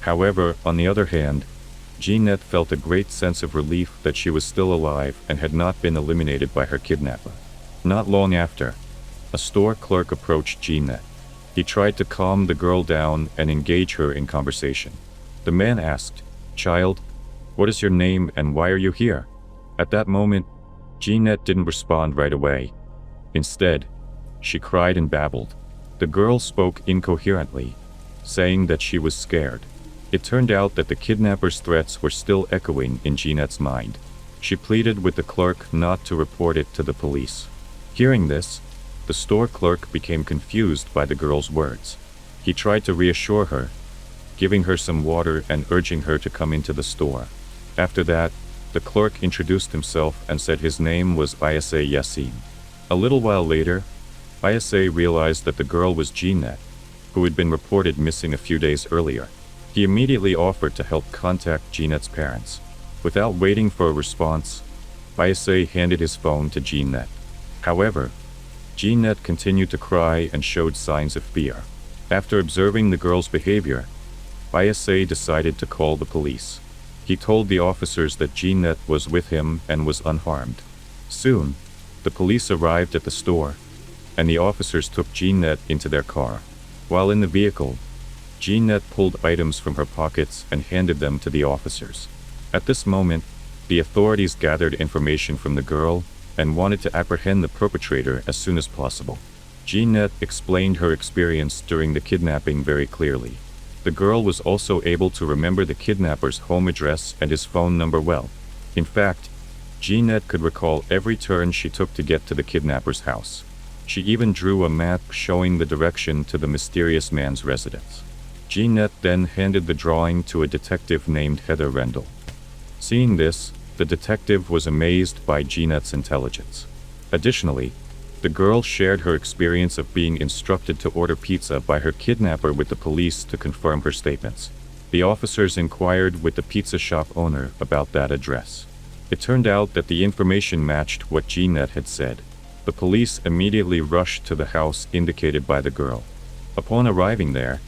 Speaker 1: However, on the other hand, Jeanette felt a great sense of relief that she was still alive and had not been eliminated by her kidnapper. Not long after, a store clerk approached Jeanette. He tried to calm the girl down and engage her in conversation. The man asked, "Child, what is your name and why are you here?" At that moment, Jeanette didn't respond right away. Instead, she cried and babbled. The girl spoke incoherently, saying that she was scared. It turned out that the kidnapper's threats were still echoing in Jeanette's mind. She pleaded with the clerk not to report it to the police. Hearing this, the store clerk became confused by the girl's words. He tried to reassure her, giving her some water and urging her to come into the store. After that, the clerk introduced himself and said his name was Isa Yassin. A little while later, Isa realized that the girl was Jeanette, who had been reported missing a few days earlier. He immediately offered to help contact Jeanette's parents. Without waiting for a response, Isa handed his phone to Jeanette. However, Jeanette continued to cry and showed signs of fear. After observing the girl's behavior, Isa decided to call the police. He told the officers that Jeanette was with him and was unharmed. Soon, the police arrived at the store, and the officers took Jeanette into their car. While in the vehicle, Jeanette pulled items from her pockets and handed them to the officers. At this moment, the authorities gathered information from the girl and wanted to apprehend the perpetrator as soon as possible. Jeanette explained her experience during the kidnapping very clearly. The girl was also able to remember the kidnapper's home address and his phone number well. In fact, Jeanette could recall every turn she took to get to the kidnapper's house. She even drew a map showing the direction to the mysterious man's residence. Jeanette then handed the drawing to a detective named Heather Rendell. Seeing this, the detective was amazed by Jeanette's intelligence. Additionally, the girl shared her experience of being instructed to order pizza by her kidnapper with the police to confirm her statements. The officers inquired with the pizza shop owner about that address. It turned out that the information matched what Jeanette had said. The police immediately rushed to the house indicated by the girl. Upon arriving there,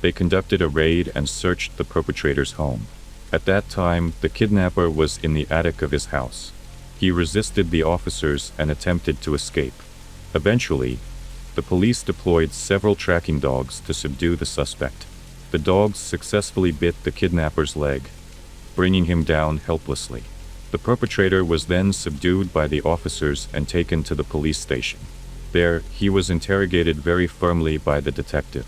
Speaker 1: they conducted a raid and searched the perpetrator's home. At that time, the kidnapper was in the attic of his house. He resisted the officers and attempted to escape. Eventually, the police deployed several tracking dogs to subdue the suspect. The dogs successfully bit the kidnapper's leg, bringing him down helplessly. The perpetrator was then subdued by the officers and taken to the police station. There, he was interrogated very firmly by the detective.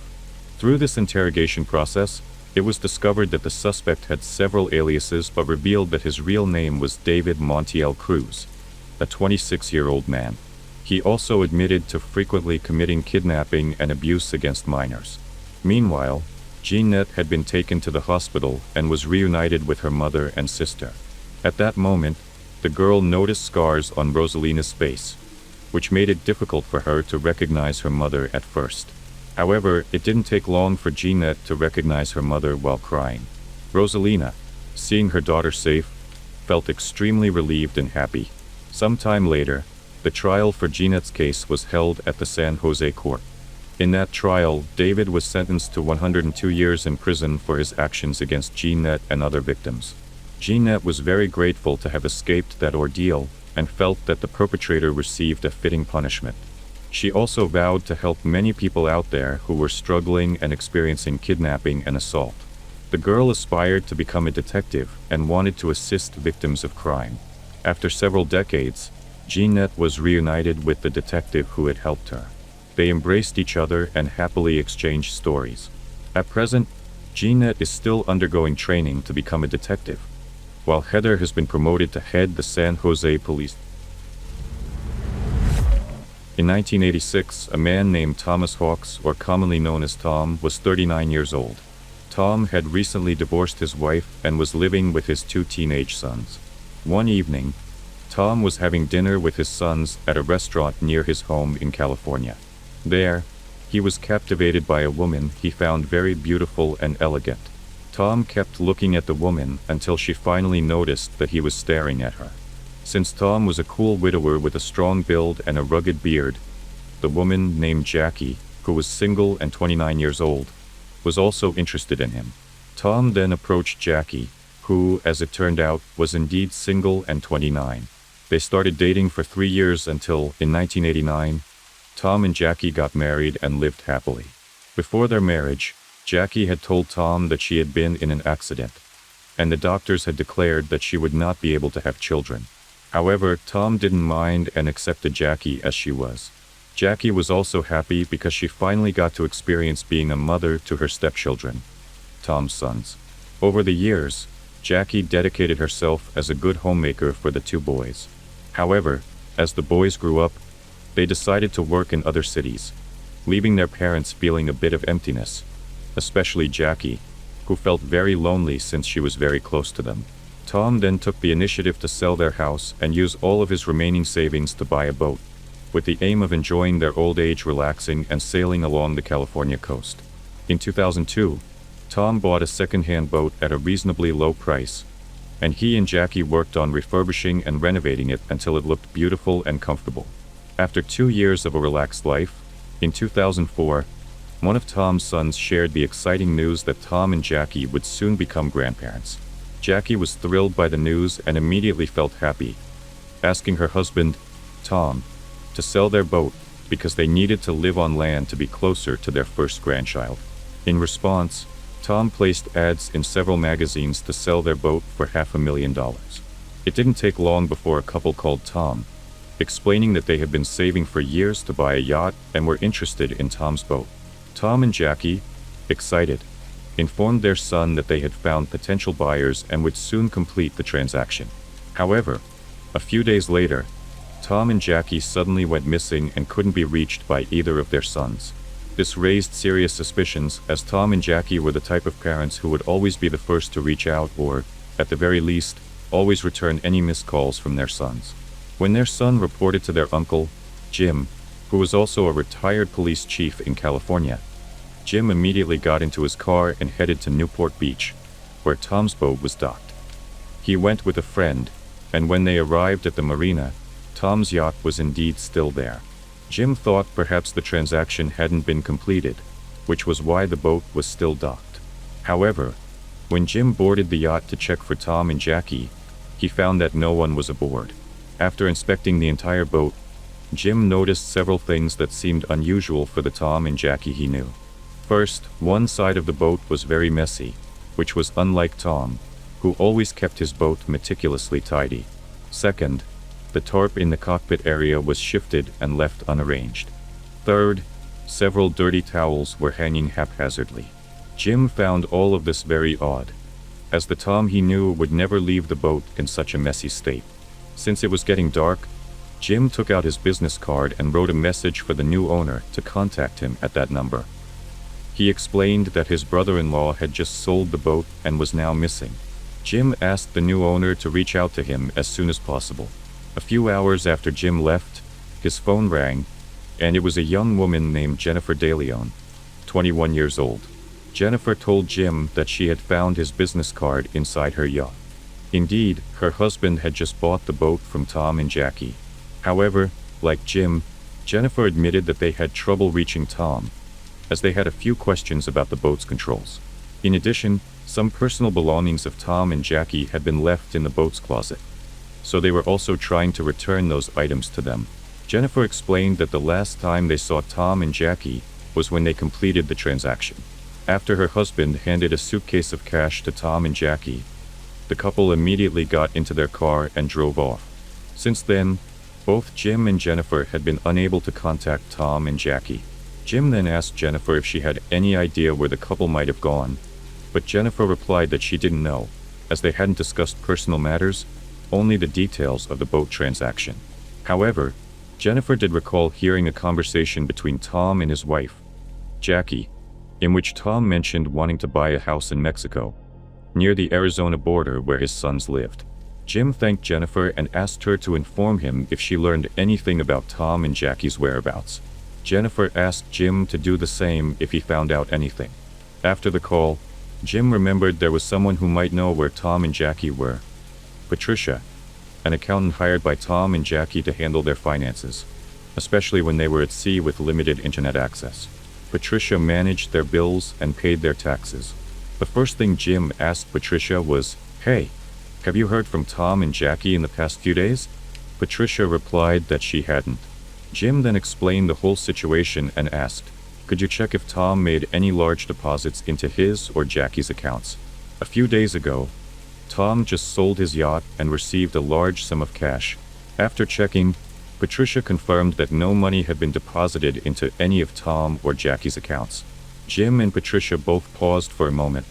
Speaker 1: Through this interrogation process, it was discovered that the suspect had several aliases but revealed that his real name was David Montiel Cruz, a 26-year-old man. He also admitted to frequently committing kidnapping and abuse against minors. Meanwhile, Jeanette had been taken to the hospital and was reunited with her mother and sister. At that moment, the girl noticed scars on Rosalina's face, which made it difficult for her to recognize her mother at first. However, it didn't take long for Jeanette to recognize her mother while crying. Rosalina, seeing her daughter safe, felt extremely relieved and happy. Sometime later, the trial for Jeanette's case was held at the San Jose court. In that trial, David was sentenced to 102 years in prison for his actions against Jeanette and other victims. Jeanette was very grateful to have escaped that ordeal and felt that the perpetrator received a fitting punishment. She also vowed to help many people out there who were struggling and experiencing kidnapping and assault. The girl aspired to become a detective and wanted to assist victims of crime. After several decades, Jeanette was reunited with the detective who had helped her. They embraced each other and happily exchanged stories. At present, Jeanette is still undergoing training to become a detective, while Heather has been promoted to head the San Jose Police. In 1986, a man named Thomas Hawks, or commonly known as Tom, was 39 years old. Tom had recently divorced his wife and was living with his 2 teenage sons. One evening, Tom was having dinner with his sons at a restaurant near his home in California. There, he was captivated by a woman he found very beautiful and elegant. Tom kept looking at the woman until she finally noticed that he was staring at her. Since Tom was a cool widower with a strong build and a rugged beard, the woman named Jackie, who was single and 29 years old, was also interested in him. Tom then approached Jackie, who, as it turned out, was indeed single and 29. They started dating for 3 years until, in 1989, Tom and Jackie got married and lived happily. Before their marriage, Jackie had told Tom that she had been in an accident, and the doctors had declared that she would not be able to have children. However, Tom didn't mind and accepted Jackie as she was. Jackie was also happy because she finally got to experience being a mother to her stepchildren, Tom's sons. Over the years, Jackie dedicated herself as a good homemaker for the 2 boys. However, as the boys grew up, they decided to work in other cities, leaving their parents feeling a bit of emptiness, especially Jackie, who felt very lonely since she was very close to them. Tom then took the initiative to sell their house and use all of his remaining savings to buy a boat, with the aim of enjoying their old age relaxing and sailing along the California coast. In 2002, Tom bought a second-hand boat at a reasonably low price, and he and Jackie worked on refurbishing and renovating it until it looked beautiful and comfortable. After 2 years of a relaxed life, in 2004, one of Tom's sons shared the exciting news that Tom and Jackie would soon become grandparents. Jackie was thrilled by the news and immediately felt happy, asking her husband, Tom, to sell their boat because they needed to live on land to be closer to their first grandchild. In response, Tom placed ads in several magazines to sell their boat for $500,000. It didn't take long before a couple called Tom, explaining that they had been saving for years to buy a yacht and were interested in Tom's boat. Tom and Jackie, excited, informed their son that they had found potential buyers and would soon complete the transaction. However, a few days later, Tom and Jackie suddenly went missing and couldn't be reached by either of their sons. This raised serious suspicions, as Tom and Jackie were the type of parents who would always be the first to reach out or, at the very least, always return any missed calls from their sons. When their son reported to their uncle, Jim, who was also a retired police chief in California, Jim immediately got into his car and headed to Newport Beach, where Tom's boat was docked. He went with a friend, and when they arrived at the marina, Tom's yacht was indeed still there. Jim thought perhaps the transaction hadn't been completed, which was why the boat was still docked. However, when Jim boarded the yacht to check for Tom and Jackie, he found that no one was aboard. After inspecting the entire boat, Jim noticed several things that seemed unusual for the Tom and Jackie he knew. First, one side of the boat was very messy, which was unlike Tom, who always kept his boat meticulously tidy. Second, the tarp in the cockpit area was shifted and left unarranged. Third, several dirty towels were hanging haphazardly. Jim found all of this very odd, as the Tom he knew would never leave the boat in such a messy state. Since it was getting dark, Jim took out his business card and wrote a message for the new owner to contact him at that number. He explained that his brother-in-law had just sold the boat and was now missing. Jim asked the new owner to reach out to him as soon as possible. A few hours after Jim left, his phone rang, and it was a young woman named Jennifer DeLeon, 21 years old. Jennifer told Jim that she had found his business card inside her yacht. Indeed, her husband had just bought the boat from Tom and Jackie. However, like Jim, Jennifer admitted that they had trouble reaching Tom, as they had a few questions about the boat's controls. In addition, some personal belongings of Tom and Jackie had been left in the boat's closet, so they were also trying to return those items to them. Jennifer explained that the last time they saw Tom and Jackie was when they completed the transaction. After her husband handed a suitcase of cash to Tom and Jackie, the couple immediately got into their car and drove off. Since then, both Jim and Jennifer had been unable to contact Tom and Jackie. Jim then asked Jennifer if she had any idea where the couple might have gone, but Jennifer replied that she didn't know, as they hadn't discussed personal matters, only the details of the boat transaction. However, Jennifer did recall hearing a conversation between Tom and his wife, Jackie, in which Tom mentioned wanting to buy a house in Mexico, near the Arizona border where his sons lived. Jim thanked Jennifer and asked her to inform him if she learned anything about Tom and Jackie's whereabouts. Jennifer asked Jim to do the same if he found out anything. After the call, Jim remembered there was someone who might know where Tom and Jackie were. Patricia, an accountant hired by Tom and Jackie to handle their finances, especially when they were at sea with limited internet access. Patricia managed their bills and paid their taxes. The first thing Jim asked Patricia was, "Hey, have you heard from Tom and Jackie in the past few days?" Patricia replied that she hadn't. Jim then explained the whole situation and asked, "Could you check if Tom made any large deposits into his or Jackie's accounts? A few days ago, Tom just sold his yacht and received a large sum of cash." After checking, Patricia confirmed that no money had been deposited into any of Tom or Jackie's accounts. Jim and Patricia both paused for a moment,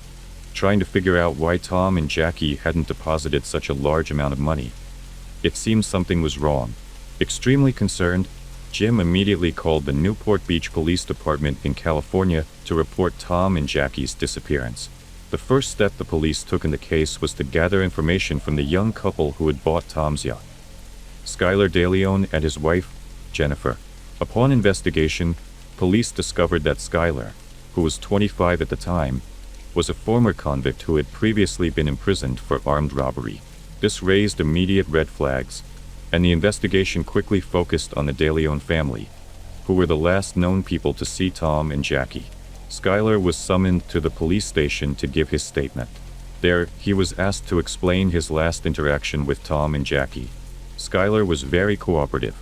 Speaker 1: trying to figure out why Tom and Jackie hadn't deposited such a large amount of money. It seemed something was wrong. Extremely concerned, Jim immediately called the Newport Beach Police Department in California to report Tom and Jackie's disappearance. The first step the police took in the case was to gather information from the young couple who had bought Tom's yacht, Skylar DeLeon and his wife, Jennifer. Upon investigation, police discovered that Skylar, who was 25 at the time, was a former convict who had previously been imprisoned for armed robbery. This raised immediate red flags, and the investigation quickly focused on the DeLeon family, who were the last known people to see Tom and Jackie. Skylar was summoned to the police station to give his statement. There, he was asked to explain his last interaction with Tom and Jackie. Skylar was very cooperative,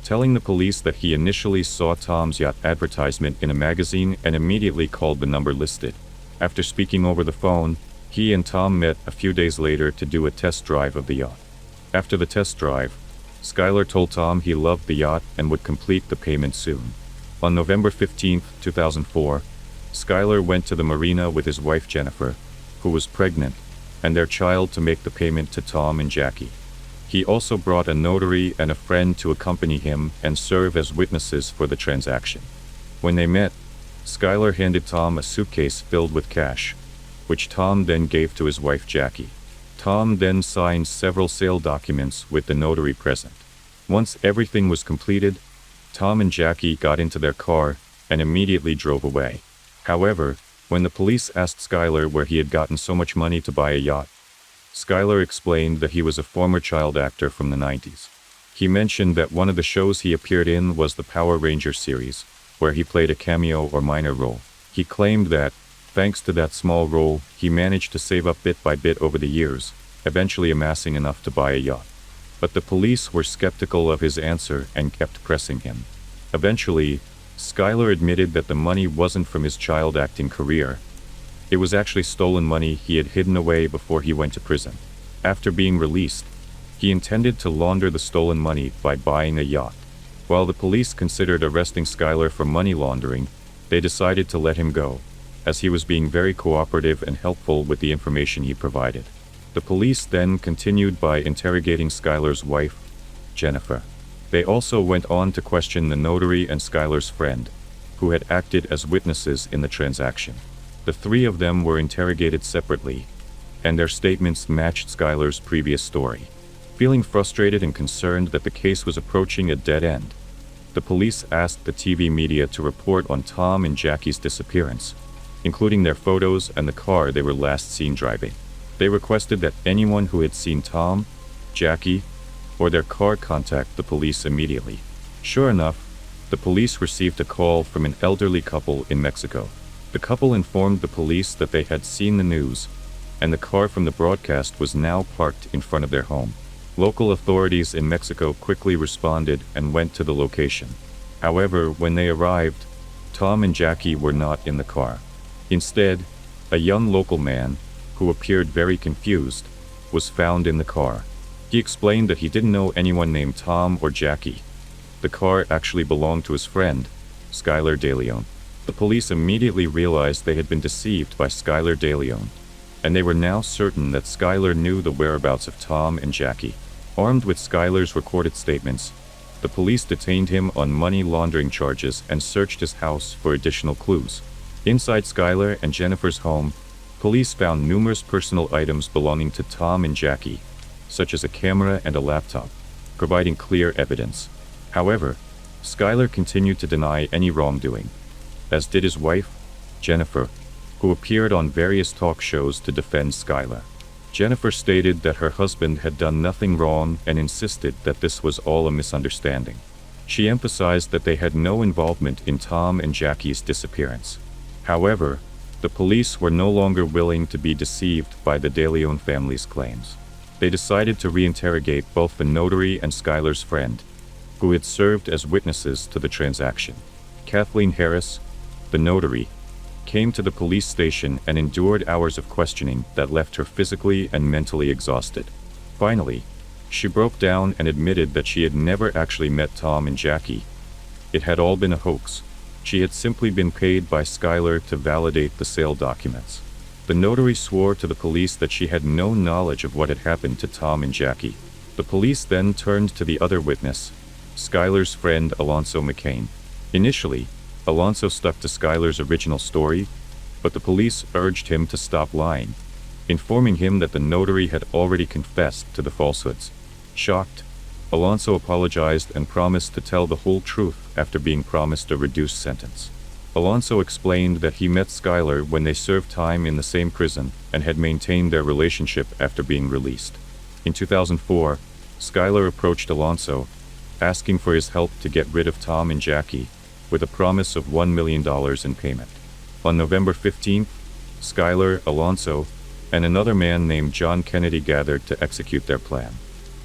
Speaker 1: telling the police that he initially saw Tom's yacht advertisement in a magazine and immediately called the number listed. After speaking over the phone, he and Tom met a few days later to do a test drive of the yacht. After the test drive, Skylar told Tom he loved the yacht and would complete the payment soon. On November 15, 2004, Skylar went to the marina with his wife Jennifer, who was pregnant, and their child to make the payment to Tom and Jackie. He also brought a notary and a friend to accompany him and serve as witnesses for the transaction. When they met, Skylar handed Tom a suitcase filled with cash, which Tom then gave to his wife Jackie. Tom then signed several sale documents with the notary present. Once everything was completed, Tom and Jackie got into their car and immediately drove away. However, when the police asked Skylar where he had gotten so much money to buy a yacht, Skylar explained that he was a former child actor from the 90s. He mentioned that one of the shows he appeared in was the Power Rangers series, where he played a cameo or minor role. He claimed that, thanks to that small role, he managed to save up bit by bit over the years, eventually amassing enough to buy a yacht. But the police were skeptical of his answer and kept pressing him. Eventually, Skylar admitted that the money wasn't from his child acting career. It was actually stolen money he had hidden away before he went to prison. After being released, he intended to launder the stolen money by buying a yacht. While the police considered arresting Skylar for money laundering, they decided to let him go, as he was being very cooperative and helpful with the information he provided. The police then continued by interrogating Skylar's wife, Jennifer. They also went on to question the notary and Skylar's friend, who had acted as witnesses in the transaction. The three of them were interrogated separately, and their statements matched Skylar's previous story. Feeling frustrated and concerned that the case was approaching a dead end, the police asked the TV media to report on Tom and Jackie's disappearance, including their photos and the car they were last seen driving. They requested that anyone who had seen Tom, Jackie, or their car contact the police immediately. Sure enough, the police received a call from an elderly couple in Mexico. The couple informed the police that they had seen the news, and the car from the broadcast was now parked in front of their home. Local authorities in Mexico quickly responded and went to the location. However, when they arrived, Tom and Jackie were not in the car. Instead, a young local man, who appeared very confused, was found in the car. He explained that he didn't know anyone named Tom or Jackie. The car actually belonged to his friend, Skylar DeLeon. The police immediately realized they had been deceived by Skylar DeLeon, and they were now certain that Skylar knew the whereabouts of Tom and Jackie. Armed with Skylar's recorded statements, the police detained him on money laundering charges and searched his house for additional clues. Inside Skylar and Jennifer's home, police found numerous personal items belonging to Tom and Jackie, such as a camera and a laptop, providing clear evidence. However, Skylar continued to deny any wrongdoing, as did his wife, Jennifer, who appeared on various talk shows to defend Skylar. Jennifer stated that her husband had done nothing wrong and insisted that this was all a misunderstanding. She emphasized that they had no involvement in Tom and Jackie's disappearance. However, the police were no longer willing to be deceived by the DeLeon family's claims. They decided to reinterrogate both the notary and Skylar's friend, who had served as witnesses to the transaction. Kathleen Harris, the notary, came to the police station and endured hours of questioning that left her physically and mentally exhausted. Finally, she broke down and admitted that she had never actually met Tom and Jackie. It had all been a hoax. She had simply been paid by Skylar to validate the sale documents. The notary swore to the police that she had no knowledge of what had happened to Tom and Jackie. The police then turned to the other witness, Skylar's friend Alonso McCain. Initially, Alonso stuck to Skylar's original story, but the police urged him to stop lying, informing him that the notary had already confessed to the falsehoods. Shocked, Alonso apologized and promised to tell the whole truth after being promised a reduced sentence. Alonso explained that he met Skylar when they served time in the same prison and had maintained their relationship after being released. In 2004, Skylar approached Alonso, asking for his help to get rid of Tom and Jackie, with a promise of $1 million in payment. On November 15th, Skylar, Alonso, and another man named John Kennedy gathered to execute their plan.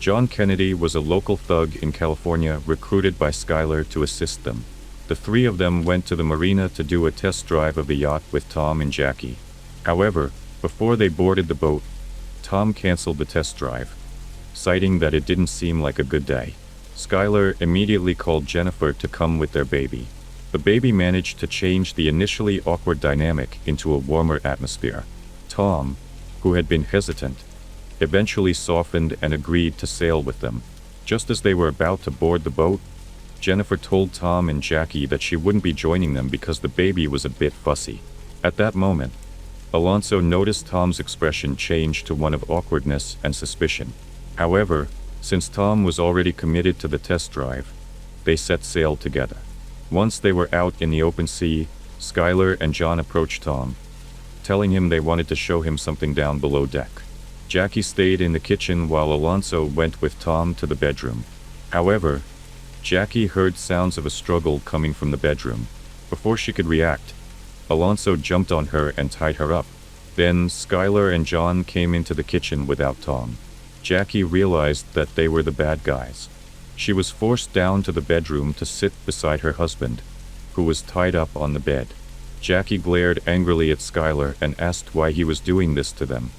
Speaker 1: John Kennedy was a local thug in California recruited by Skylar to assist them. The three of them went to the marina to do a test drive of the yacht with Tom and Jackie. However, before they boarded the boat, Tom canceled the test drive, citing that it didn't seem like a good day. Skylar immediately called Jennifer to come with their baby. The baby managed to change the initially awkward dynamic into a warmer atmosphere. Tom, who had been hesitant, eventually softened and agreed to sail with them. Just as they were about to board the boat, Jennifer told Tom and Jackie that she wouldn't be joining them because the baby was a bit fussy. At that moment, Alonso noticed Tom's expression change to one of awkwardness and suspicion. However, since Tom was already committed to the test drive, they set sail together. Once they were out in the open sea, Skylar and John approached Tom, telling him they wanted to show him something down below deck. Jackie stayed in the kitchen while Alonso went with Tom to the bedroom. However, Jackie heard sounds of a struggle coming from the bedroom. Before she could react, Alonso jumped on her and tied her up. Then Skylar and John came into the kitchen without Tom. Jackie realized that they were the bad guys. She was forced down to the bedroom to sit beside her husband, who was tied up on the bed. Jackie glared angrily at Skylar and asked why he was doing this to them,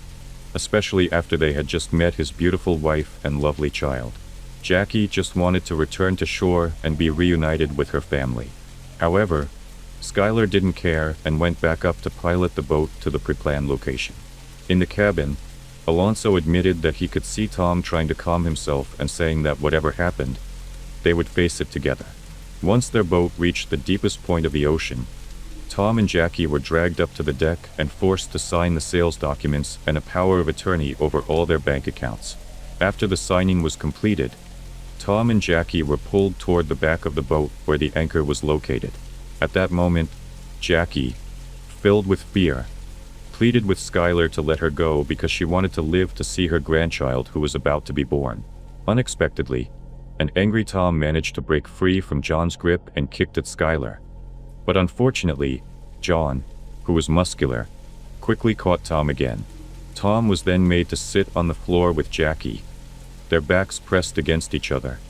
Speaker 1: especially after they had just met his beautiful wife and lovely child. Jackie just wanted to return to shore and be reunited with her family. However, Skylar didn't care and went back up to pilot the boat to the pre-planned location. In the cabin, Alonso admitted that he could see Tom trying to calm himself and saying that whatever happened, they would face it together. Once their boat reached the deepest point of the ocean, Tom and Jackie were dragged up to the deck and forced to sign the sales documents and a power of attorney over all their bank accounts. After the signing was completed, Tom and Jackie were pulled toward the back of the boat where the anchor was located. At that moment, Jackie, filled with fear, pleaded with Skylar to let her go because she wanted to live to see her grandchild who was about to be born. Unexpectedly, an angry Tom managed to break free from John's grip and kicked at Skylar. But unfortunately, John, who was muscular, quickly caught Tom again. Tom was then made to sit on the floor with Jackie, their backs pressed against each other,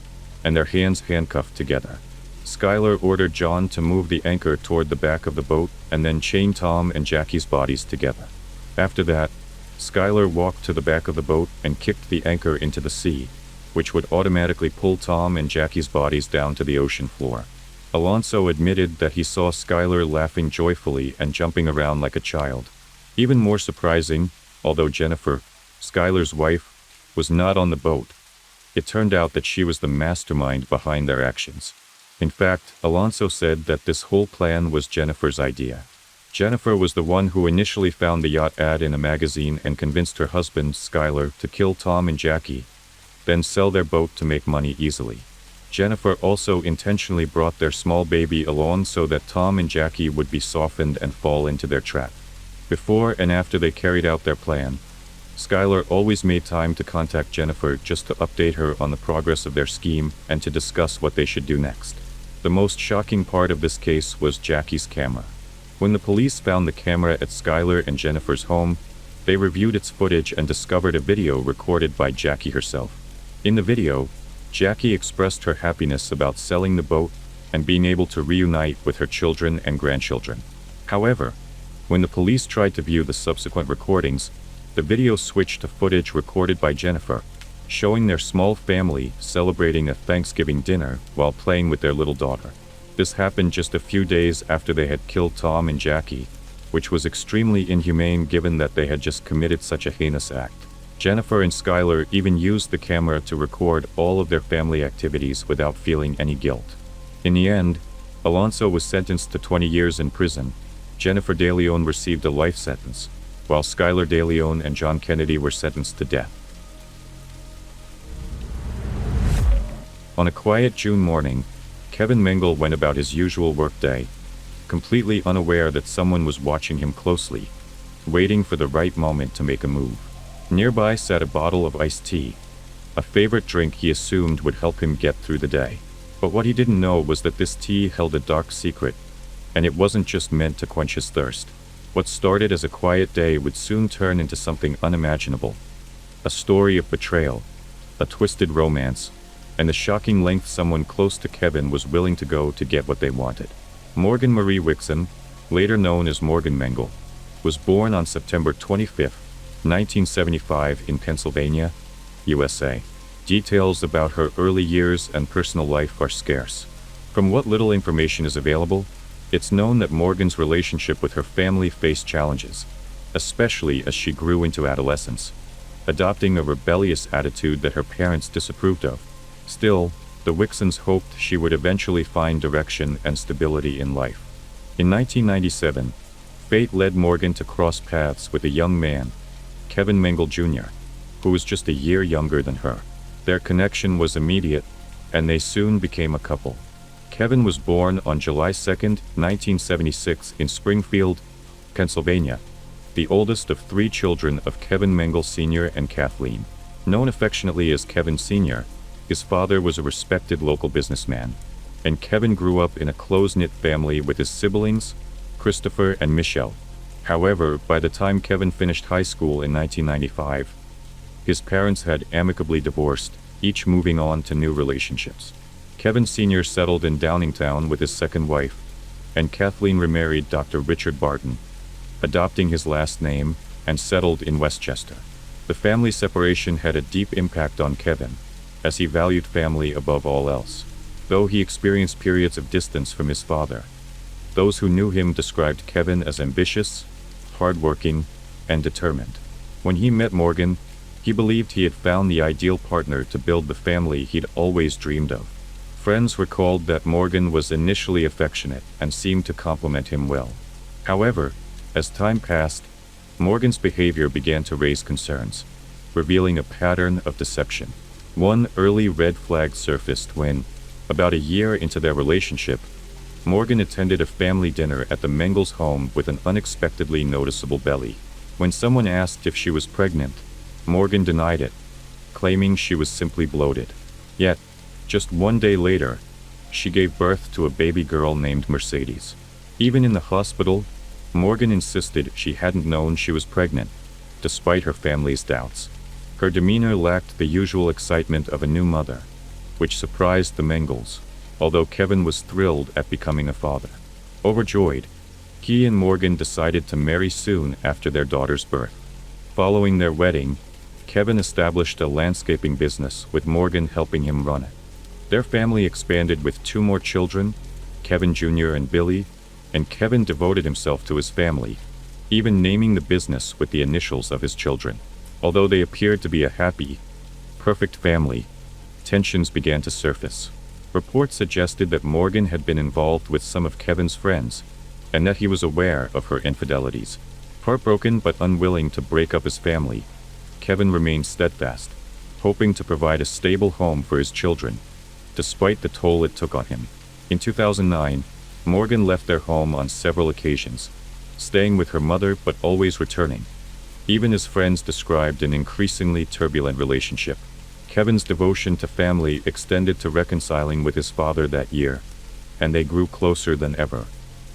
Speaker 1: and their hands handcuffed together. Skylar ordered John to move the anchor toward the back of the boat and then chain Tom and Jackie's bodies together. After that, Skylar walked to the back of the boat and kicked the anchor into the sea, which would automatically pull Tom and Jackie's bodies down to the ocean floor. Alonso admitted that he saw Skylar laughing joyfully and jumping around like a child. Even more surprising, although Jennifer, Skylar's wife, was not on the boat, it turned out that she was the mastermind behind their actions. In fact, Alonso said that this whole plan was Jennifer's idea. Jennifer was the one who initially found the yacht ad in a magazine and convinced her husband, Skylar, to kill Tom and Jackie, then sell their boat to make money easily. Jennifer also intentionally brought their small baby along so that Tom and Jackie would be softened and fall into their trap. Before and after they carried out their plan, Skylar always made time to contact Jennifer just to update her on the progress of their scheme and to discuss what they should do next. The most shocking part of this case was Jackie's camera. When the police found the camera at Skylar and Jennifer's home, they reviewed its footage and discovered a video recorded by Jackie herself. In the video, Jackie expressed her happiness about selling the boat and being able to reunite with her children and grandchildren. However, when the police tried to view the subsequent recordings, the video switched to footage recorded by Jennifer, showing their small family celebrating a Thanksgiving dinner while playing with their little daughter. This happened just a few days after they had killed Tom and Jackie, which was extremely inhumane given that they had just committed such a heinous act. Jennifer and Skylar even used the camera to record all of their family activities without feeling any guilt. In the end, Alonso was sentenced to 20 years in prison. Jennifer De Leon received a life sentence, while Skylar De Leon and John Kennedy were sentenced to death. On a quiet June morning, Kevin Mengel went about his usual workday, completely unaware that someone was watching him closely, waiting for the right moment to make a move. Nearby sat a bottle of iced tea, a favorite drink he assumed would help him get through the day. But what he didn't know was that this tea held a dark secret, and it wasn't just meant to quench his thirst. What started as a quiet day would soon turn into something unimaginable. A story of betrayal, a twisted romance, and the shocking length someone close to Kevin was willing to go to get what they wanted. Morgan Marie Wixon, later known as Morgan Mengel, was born on September 25, 1975 in Pennsylvania, USA. Details about her early years and personal life are scarce. From what little information is available, it's known that Morgan's relationship with her family faced challenges, especially as she grew into adolescence, adopting a rebellious attitude that her parents disapproved of. Still, the Wixons hoped she would eventually find direction and stability in life. In 1997, Fate led Morgan to cross paths with a young man, Kevin Mengel Jr., who was just a year younger than her. Their connection was immediate, and they soon became a couple. Kevin was born on July 2, 1976 in Springfield, Pennsylvania, the oldest of 3 children of Kevin Mengel Sr. and Kathleen. Known affectionately as Kevin Sr., his father was a respected local businessman, and Kevin grew up in a close-knit family with his siblings, Christopher and Michelle. However, by the time Kevin finished high school in 1995, his parents had amicably divorced, each moving on to new relationships. Kevin Sr. settled in Downingtown with his second wife, and Kathleen remarried Dr. Richard Barton, adopting his last name, and settled in Westchester. The family separation had a deep impact on Kevin, as he valued family above all else. Though he experienced periods of distance from his father, those who knew him described Kevin as ambitious, hardworking, and determined. When he met Morgan, he believed he had found the ideal partner to build the family he'd always dreamed of. Friends recalled that Morgan was initially affectionate and seemed to compliment him well. However, as time passed, Morgan's behavior began to raise concerns, revealing a pattern of deception. One early red flag surfaced when, about a year into their relationship, Morgan attended a family dinner at the Mengels' home with an unexpectedly noticeable belly. When someone asked if she was pregnant, Morgan denied it, claiming she was simply bloated. Yet, just one day later, she gave birth to a baby girl named Mercedes. Even in the hospital, Morgan insisted she hadn't known she was pregnant, despite her family's doubts. Her demeanor lacked the usual excitement of a new mother, which surprised the Mengels, although Kevin was thrilled at becoming a father. Overjoyed, he and Morgan decided to marry soon after their daughter's birth. Following their wedding, Kevin established a landscaping business with Morgan helping him run it. Their family expanded with 2 more children, Kevin Jr. and Billy, and Kevin devoted himself to his family, even naming the business with the initials of his children. Although they appeared to be a happy, perfect family, tensions began to surface. Reports suggested that Morgan had been involved with some of Kevin's friends, and that he was aware of her infidelities. Heartbroken but unwilling to break up his family, Kevin remained steadfast, hoping to provide a stable home for his children, despite the toll it took on him. In 2009, Morgan left their home on several occasions, staying with her mother but always returning. Even his friends described an increasingly turbulent relationship. Kevin's devotion to family extended to reconciling with his father that year, and they grew closer than ever.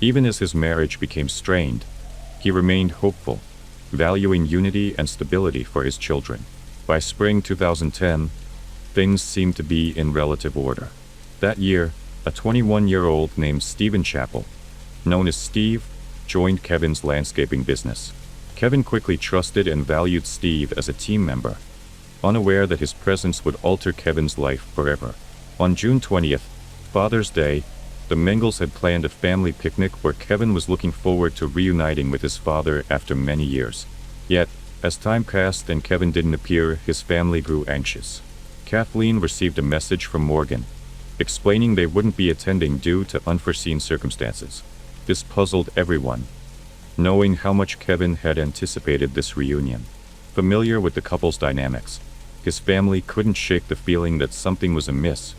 Speaker 1: Even as his marriage became strained, he remained hopeful, valuing unity and stability for his children. By spring 2010, things seemed to be in relative order. That year, a 21-year-old named Stephen Chappell, known as Steve, joined Kevin's landscaping business. Kevin quickly trusted and valued Steve as a team member, unaware that his presence would alter Kevin's life forever. On June 20th, Father's Day, the Mengels had planned a family picnic where Kevin was looking forward to reuniting with his father after many years. Yet, as time passed and Kevin didn't appear, his family grew anxious. Kathleen received a message from Morgan, explaining they wouldn't be attending due to unforeseen circumstances. This puzzled everyone, knowing how much Kevin had anticipated this reunion. Familiar with the couple's dynamics, his family couldn't shake the feeling that something was amiss,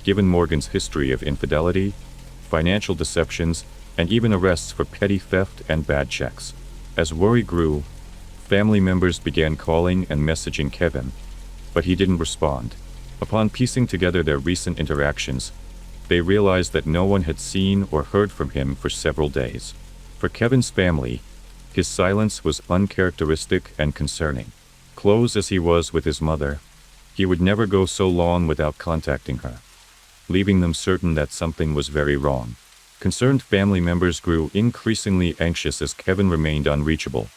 Speaker 1: given Morgan's history of infidelity, financial deceptions, and even arrests for petty theft and bad checks. As worry grew, family members began calling and messaging Kevin, but he didn't respond. Upon piecing together their recent interactions, they realized that no one had seen or heard from him for several days. For Kevin's family, his silence was uncharacteristic and concerning. Close as he was with his mother, he would never go so long without contacting her, leaving them certain that something was very wrong. Concerned family members grew increasingly anxious as Kevin remained unreachable,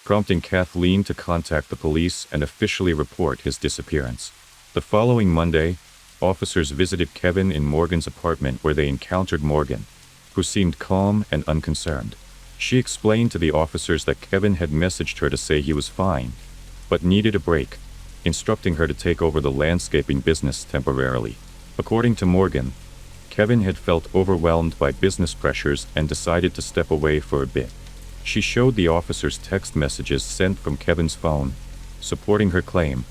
Speaker 1: prompting Kathleen to contact the police and officially report his disappearance. The following Monday, officers visited Kevin in Morgan's apartment where they encountered Morgan, who seemed calm and unconcerned. She explained to the officers that Kevin had messaged her to say he was fine, but needed a break, instructing her to take over the landscaping business temporarily. According to Morgan, Kevin had felt overwhelmed by business pressures and decided to step away for a bit. She showed the officers text messages sent from Kevin's phone, supporting her claim,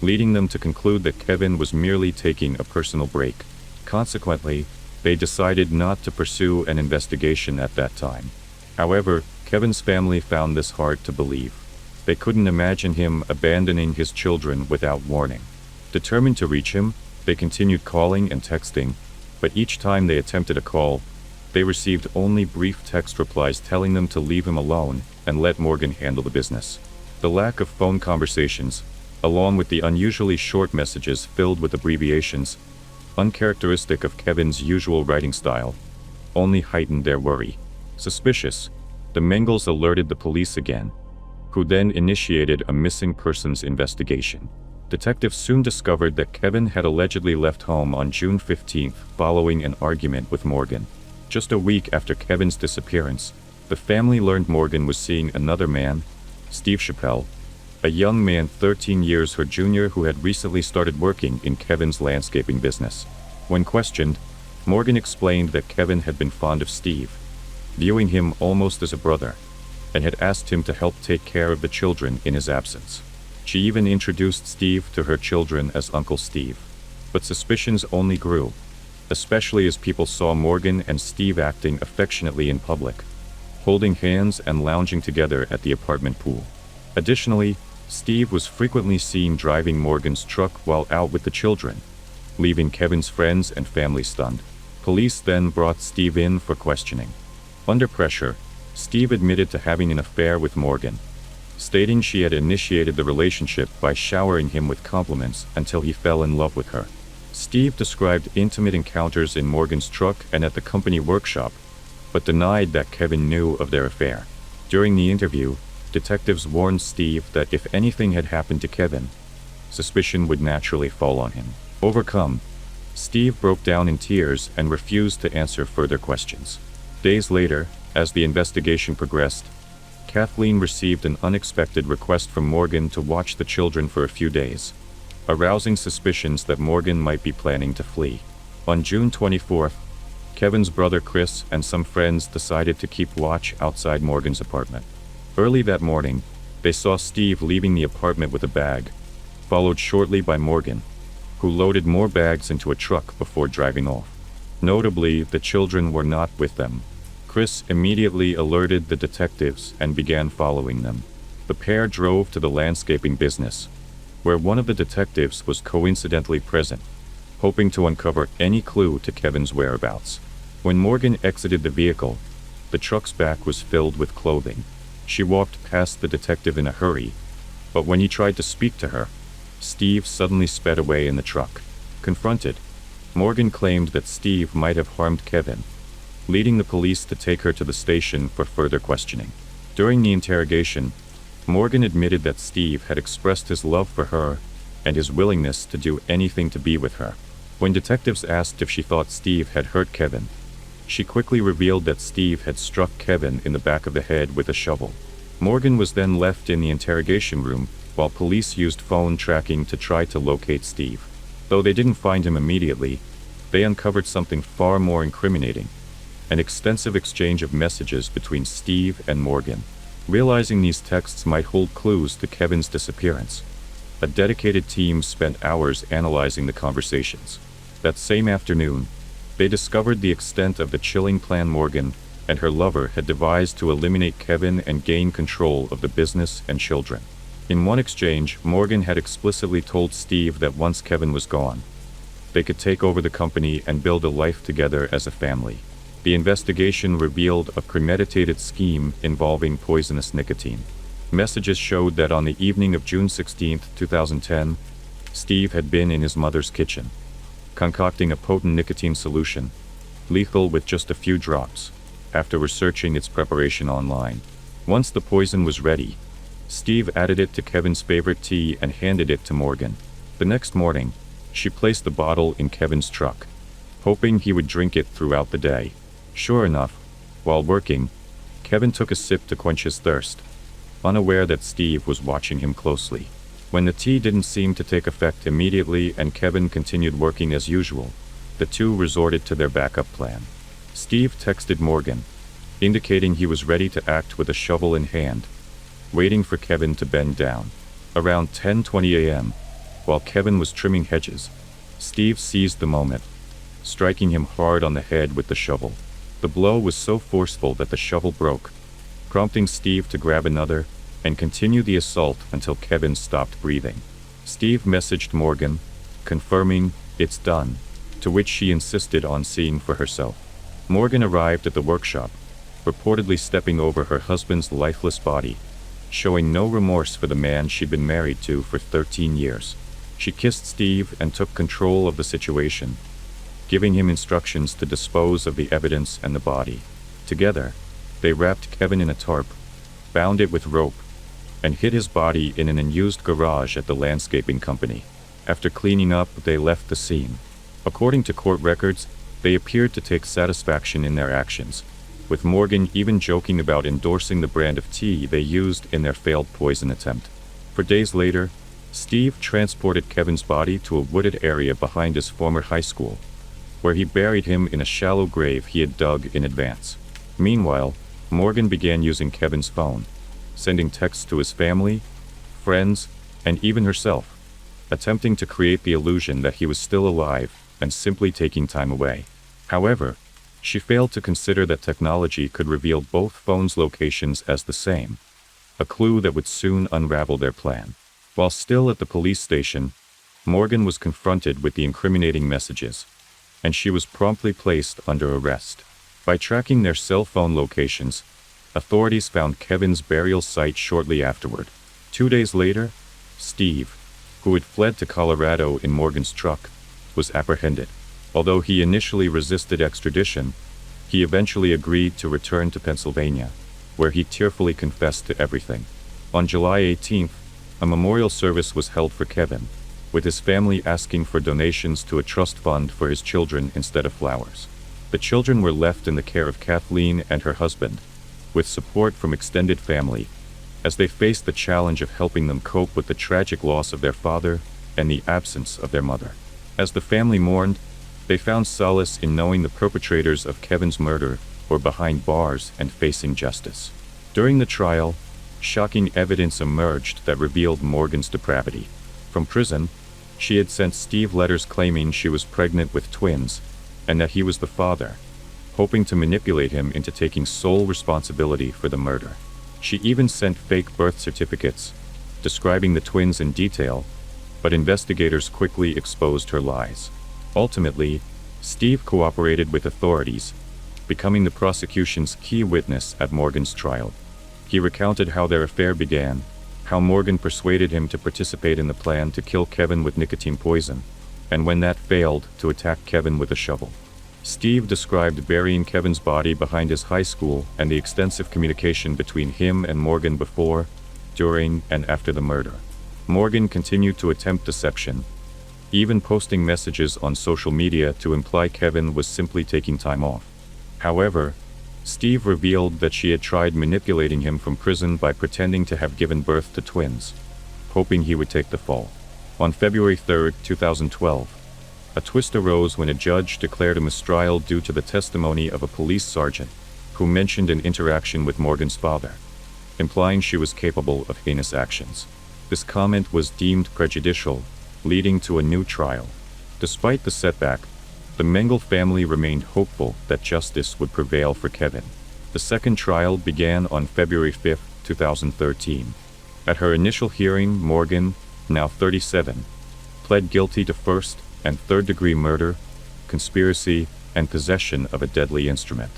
Speaker 1: leading them to conclude that Kevin was merely taking a personal break. Consequently, they decided not to pursue an investigation at that time. However, Kevin's family found this hard to believe. They couldn't imagine him abandoning his children without warning. Determined to reach him, they continued calling and texting, but each time they attempted a call, they received only brief text replies telling them to leave him alone and let Morgan handle the business. The lack of phone conversations, along with the unusually short messages filled with abbreviations, uncharacteristic of Kevin's usual writing style, only heightened their worry. Suspicious, the Mengels alerted the police again, who then initiated a missing persons investigation. Detectives soon discovered that Kevin had allegedly left home on June 15th following an argument with Morgan. Just a week after Kevin's disappearance, the family learned Morgan was seeing another man, Steve Chappelle, a young man 13 years her junior who had recently started working in Kevin's landscaping business. When questioned, Morgan explained that Kevin had been fond of Steve, viewing him almost as a brother, and had asked him to help take care of the children in his absence. She even introduced Steve to her children as Uncle Steve. But suspicions only grew, especially as people saw Morgan and Steve acting affectionately in public, holding hands and lounging together at the apartment pool. Additionally, Steve was frequently seen driving Morgan's truck while out with the children, leaving Kevin's friends and family stunned. Police then brought Steve in for questioning. Under pressure, Steve admitted to having an affair with Morgan, stating she had initiated the relationship by showering him with compliments until he fell in love with her. Steve described intimate encounters in Morgan's truck and at the company workshop, but denied that Kevin knew of their affair. During the interview, detectives warned Steve that if anything had happened to Kevin, suspicion would naturally fall on him. Overcome, Steve broke down in tears and refused to answer further questions. Days later, as the investigation progressed, Kathleen received an unexpected request from Morgan to watch the children for a few days, arousing suspicions that Morgan might be planning to flee. On June 24th, Kevin's brother Chris and some friends decided to keep watch outside Morgan's apartment. Early that morning, they saw Steve leaving the apartment with a bag, followed shortly by Morgan, who loaded more bags into a truck before driving off. Notably, the children were not with them. Chris immediately alerted the detectives and began following them. The pair drove to the landscaping business, where one of the detectives was coincidentally present, hoping to uncover any clue to Kevin's whereabouts. When Morgan exited the vehicle, the truck's back was filled with clothing. She walked past the detective in a hurry, but when he tried to speak to her, Steve suddenly sped away in the truck. Confronted, Morgan claimed that Steve might have harmed Kevin, leading the police to take her to the station for further questioning. During the interrogation, Morgan admitted that Steve had expressed his love for her and his willingness to do anything to be with her. When detectives asked if she thought Steve had hurt Kevin, she quickly revealed that Steve had struck Kevin in the back of the head with a shovel. Morgan was then left in the interrogation room while police used phone tracking to try to locate Steve. Though they didn't find him immediately, they uncovered something far more incriminating: an extensive exchange of messages between Steve and Morgan. Realizing these texts might hold clues to Kevin's disappearance, a dedicated team spent hours analyzing the conversations. That same afternoon, they discovered the extent of the chilling plan Morgan and her lover had devised to eliminate Kevin and gain control of the business and children. In one exchange, Morgan had explicitly told Steve that once Kevin was gone, they could take over the company and build a life together as a family. The investigation revealed a premeditated scheme involving poisonous nicotine. Messages showed that on the evening of June 16, 2010, Steve had been in his mother's kitchen, concocting a potent nicotine solution, lethal with just a few drops, after researching its preparation online. Once the poison was ready, Steve added it to Kevin's favorite tea and handed it to Morgan. The next morning, she placed the bottle in Kevin's truck, hoping he would drink it throughout the day. Sure enough, while working, Kevin took a sip to quench his thirst, unaware that Steve was watching him closely. When the tea didn't seem to take effect immediately and Kevin continued working as usual, the two resorted to their backup plan. Steve texted Morgan, indicating he was ready to act with a shovel in hand, waiting for Kevin to bend down. Around 10:20 a.m., while Kevin was trimming hedges, Steve seized the moment, striking him hard on the head with the shovel. The blow was so forceful that the shovel broke, prompting Steve to grab another and continue the assault until Kevin stopped breathing. Steve messaged Morgan, confirming, "It's done," to which she insisted on seeing for herself. Morgan arrived at the workshop, reportedly stepping over her husband's lifeless body, showing no remorse for the man she'd been married to for 13 years. She kissed Steve and took control of the situation, giving him instructions to dispose of the evidence and the body. Together, they wrapped Kevin in a tarp, bound it with rope, and hid his body in an unused garage at the landscaping company. After cleaning up, they left the scene. According to court records, they appeared to take satisfaction in their actions, with Morgan even joking about endorsing the brand of tea they used in their failed poison attempt. For days later, Steve transported Kevin's body to a wooded area behind his former high school, where he buried him in a shallow grave he had dug in advance. Meanwhile, Morgan began using Kevin's phone, sending texts to his family, friends, and even herself, attempting to create the illusion that he was still alive and simply taking time away. However, she failed to consider that technology could reveal both phones' locations as the same, a clue that would soon unravel their plan. While still at the police station, Morgan was confronted with the incriminating messages, and she was promptly placed under arrest. By tracking their cell phone locations, authorities found Kevin's burial site shortly afterward. 2 days later, Steve, who had fled to Colorado in Morgan's truck, was apprehended. Although he initially resisted extradition, he eventually agreed to return to Pennsylvania, where he tearfully confessed to everything. On July 18th, a memorial service was held for Kevin, with his family asking for donations to a trust fund for his children instead of flowers. The children were left in the care of Kathleen and her husband, with support from extended family, as they faced the challenge of helping them cope with the tragic loss of their father and the absence of their mother. As the family mourned, they found solace in knowing the perpetrators of Kevin's murder were behind bars and facing justice. During the trial, shocking evidence emerged that revealed Morgan's depravity. From prison, she had sent Steve letters claiming she was pregnant with twins and that he was the father, hoping to manipulate him into taking sole responsibility for the murder. She even sent fake birth certificates, describing the twins in detail, but investigators quickly exposed her lies. Ultimately, Steve cooperated with authorities, becoming the prosecution's key witness at Morgan's trial. He recounted how their affair began, how Morgan persuaded him to participate in the plan to kill Kevin with nicotine poison, and when that failed, to attack Kevin with a shovel. Steve described burying Kevin's body behind his high school and the extensive communication between him and Morgan before, during, and after the murder. Morgan continued to attempt deception, even posting messages on social media to imply Kevin was simply taking time off. However, Steve revealed that she had tried manipulating him from prison by pretending to have given birth to twins, hoping he would take the fall. On February 3, 2012, a twist arose when a judge declared a mistrial due to the testimony of a police sergeant who mentioned an interaction with Morgan's father, implying she was capable of heinous actions. This comment was deemed prejudicial, leading to a new trial. Despite the setback, the Mengel family remained hopeful that justice would prevail for Kevin. The second trial began on February 5, 2013. At her initial hearing, Morgan, now 37, pled guilty to first and third-degree murder, conspiracy, and possession of a deadly instrument.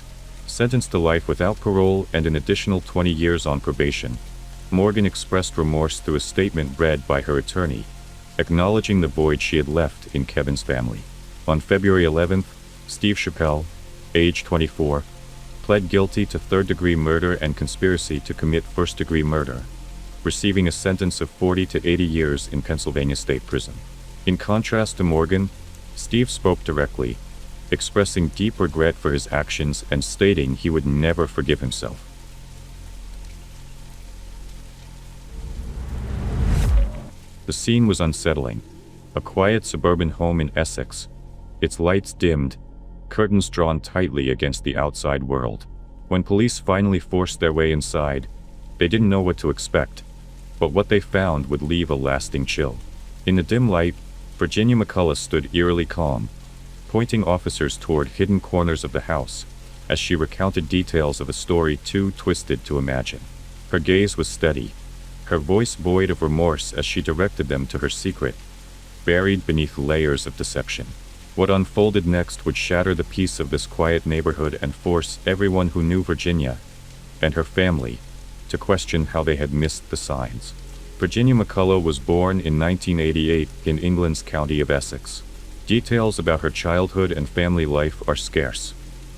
Speaker 1: Sentenced to life without parole and an additional 20 years on probation, Morgan expressed remorse through a statement read by her attorney, acknowledging the void she had left in Kevin's family. On February 11th, Steve Chappelle, age 24, pled guilty to third-degree murder and conspiracy to commit first-degree murder, receiving a sentence of 40 to 80 years in Pennsylvania State Prison. In contrast to Morgan, Steve spoke directly, expressing deep regret for his actions and stating he would never forgive himself. The scene was unsettling. A quiet suburban home in Essex, its lights dimmed, curtains drawn tightly against the outside world. When police finally forced their way inside, they didn't know what to expect, but what they found would leave a lasting chill. In the dim light, Virginia McCullough stood eerily calm, pointing officers toward hidden corners of the house, as she recounted details of a story too twisted to imagine. Her gaze was steady, her voice void of remorse as she directed them to her secret, buried beneath layers of deception. What unfolded next would shatter the peace of this quiet neighborhood and force everyone who knew Virginia and her family to question how they had missed the signs. Virginia McCullough was born in 1988 in England's county of Essex. Details about her childhood and family life are scarce,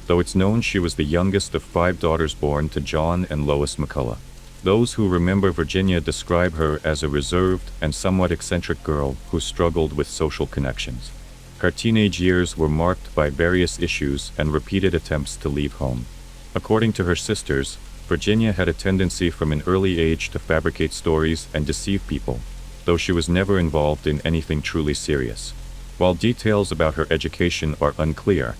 Speaker 1: though it's known she was the youngest of 5 daughters born to John and Lois McCullough. Those who remember Virginia describe her as a reserved and somewhat eccentric girl who struggled with social connections. Her teenage years were marked by various issues and repeated attempts to leave home. According to her sisters, Virginia had a tendency from an early age to fabricate stories and deceive people, though she was never involved in anything truly serious. While details about her education are unclear,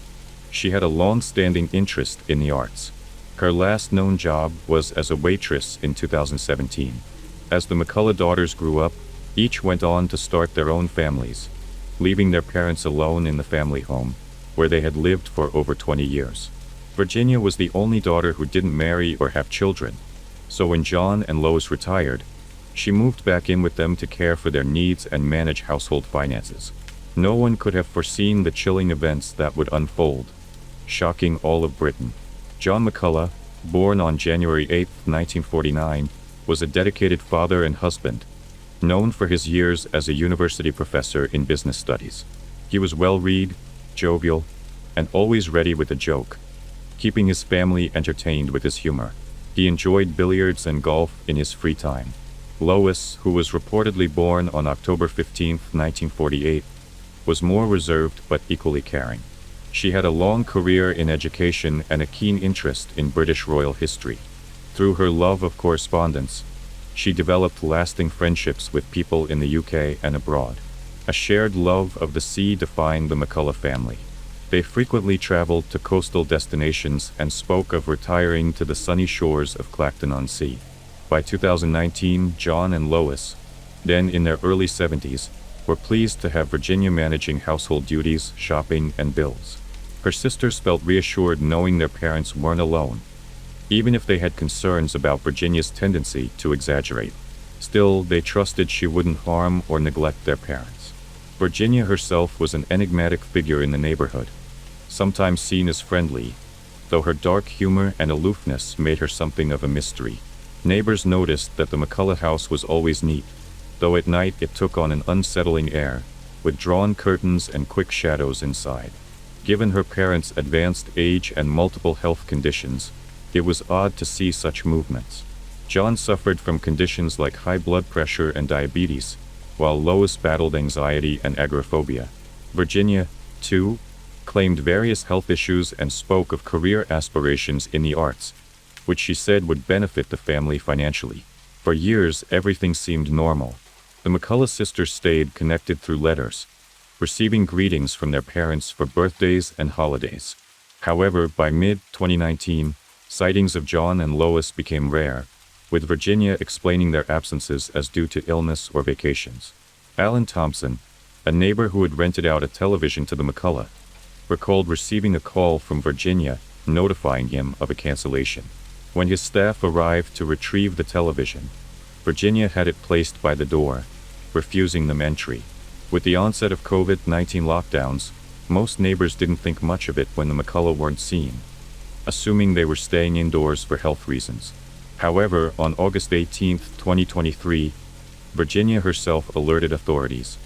Speaker 1: she had a long-standing interest in the arts. Her last known job was as a waitress in 2017. As the McCullough daughters grew up, each went on to start their own families, leaving their parents alone in the family home, where they had lived for over 20 years. Virginia was the only daughter who didn't marry or have children, so when John and Lois retired, she moved back in with them to care for their needs and manage household finances. No one could have foreseen the chilling events that would unfold, shocking all of Britain. John McCullough, born on January 8, 1949, was a dedicated father and husband, known for his years as a university professor in business studies. He was well-read, jovial, and always ready with a joke, keeping his family entertained with his humor. He enjoyed billiards and golf in his free time. Lois, who was reportedly born on October 15, 1948, was more reserved but equally caring. She had a long career in education and a keen interest in British royal history. Through her love of correspondence, she developed lasting friendships with people in the UK and abroad. A shared love of the sea defined the McCullough family. They frequently traveled to coastal destinations and spoke of retiring to the sunny shores of Clacton-on-Sea. By 2019, John and Lois, then in their early 70s, were pleased to have Virginia managing household duties, shopping, and bills. Her sisters felt reassured knowing their parents weren't alone, even if they had concerns about Virginia's tendency to exaggerate. Still, they trusted she wouldn't harm or neglect their parents. Virginia herself was an enigmatic figure in the neighborhood, sometimes seen as friendly, though her dark humor and aloofness made her something of a mystery. Neighbors noticed that the McCullough house was always neat, though at night it took on an unsettling air, with drawn curtains and quick shadows inside. Given her parents' advanced age and multiple health conditions, it was odd to see such movements. John suffered from conditions like high blood pressure and diabetes, while Lois battled anxiety and agoraphobia. Virginia, too, claimed various health issues and spoke of career aspirations in the arts, which she said would benefit the family financially. For years, everything seemed normal. The McCullough sisters stayed connected through letters, receiving greetings from their parents for birthdays and holidays. However, by mid-2019, sightings of John and Lois became rare, with Virginia explaining their absences as due to illness or vacations. Alan Thompson, a neighbor who had rented out a television to the McCullough, recalled receiving a call from Virginia notifying him of a cancellation. When his staff arrived to retrieve the television, Virginia had it placed by the door, refusing them entry. With the onset of COVID-19 lockdowns, most neighbors didn't think much of it when the McCullough weren't seen, assuming they were staying indoors for health reasons. However, on August 18, 2023, Virginia herself alerted authorities,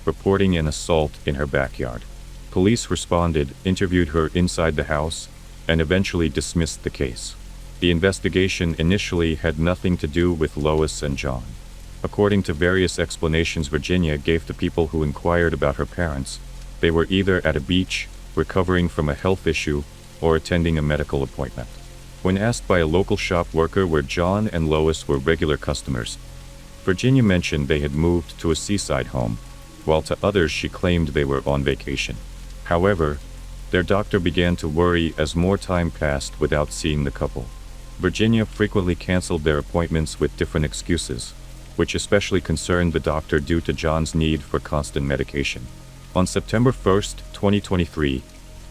Speaker 1: reporting an assault in her backyard. Police responded, interviewed her inside the house, and eventually dismissed the case. The investigation initially had nothing to do with Lois and John. According to various explanations Virginia gave to people who inquired about her parents, they were either at a beach, recovering from a health issue, or attending a medical appointment. When asked by a local shop worker where John and Lois were regular customers, Virginia mentioned they had moved to a seaside home, while to others she claimed they were on vacation. However, Their doctor began to worry as more time passed without seeing the couple. Virginia frequently canceled their appointments with different excuses, which especially concerned the doctor due to John's need for constant medication. On September 1st, 2023,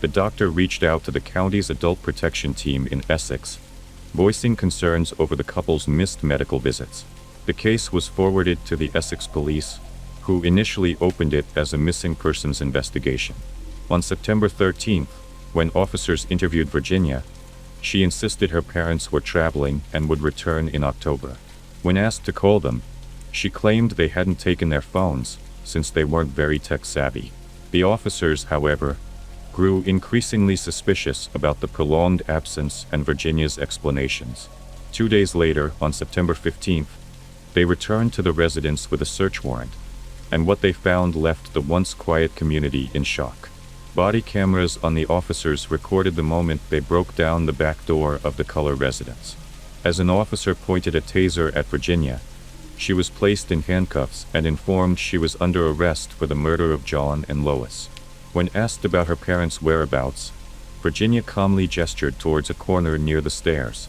Speaker 1: the doctor reached out to the county's adult protection team in Essex, voicing concerns over the couple's missed medical visits. The case was forwarded to the Essex police, who initially opened it as a missing persons investigation. On September 13th, when officers interviewed Virginia, she insisted her parents were traveling and would return in October. When asked to call them, she claimed they hadn't taken their phones, since they weren't very tech-savvy. The officers, however, grew increasingly suspicious about the prolonged absence and Virginia's explanations. 2 days later, on September 15th, they returned to the residence with a search warrant, and what they found left the once quiet community in shock. Body cameras on the officers recorded the moment they broke down the back door of the Color residence. As an officer pointed a taser at Virginia, she was placed in handcuffs and informed she was under arrest for the murder of John and Lois. When asked about her parents' whereabouts, Virginia calmly gestured towards a corner near the stairs,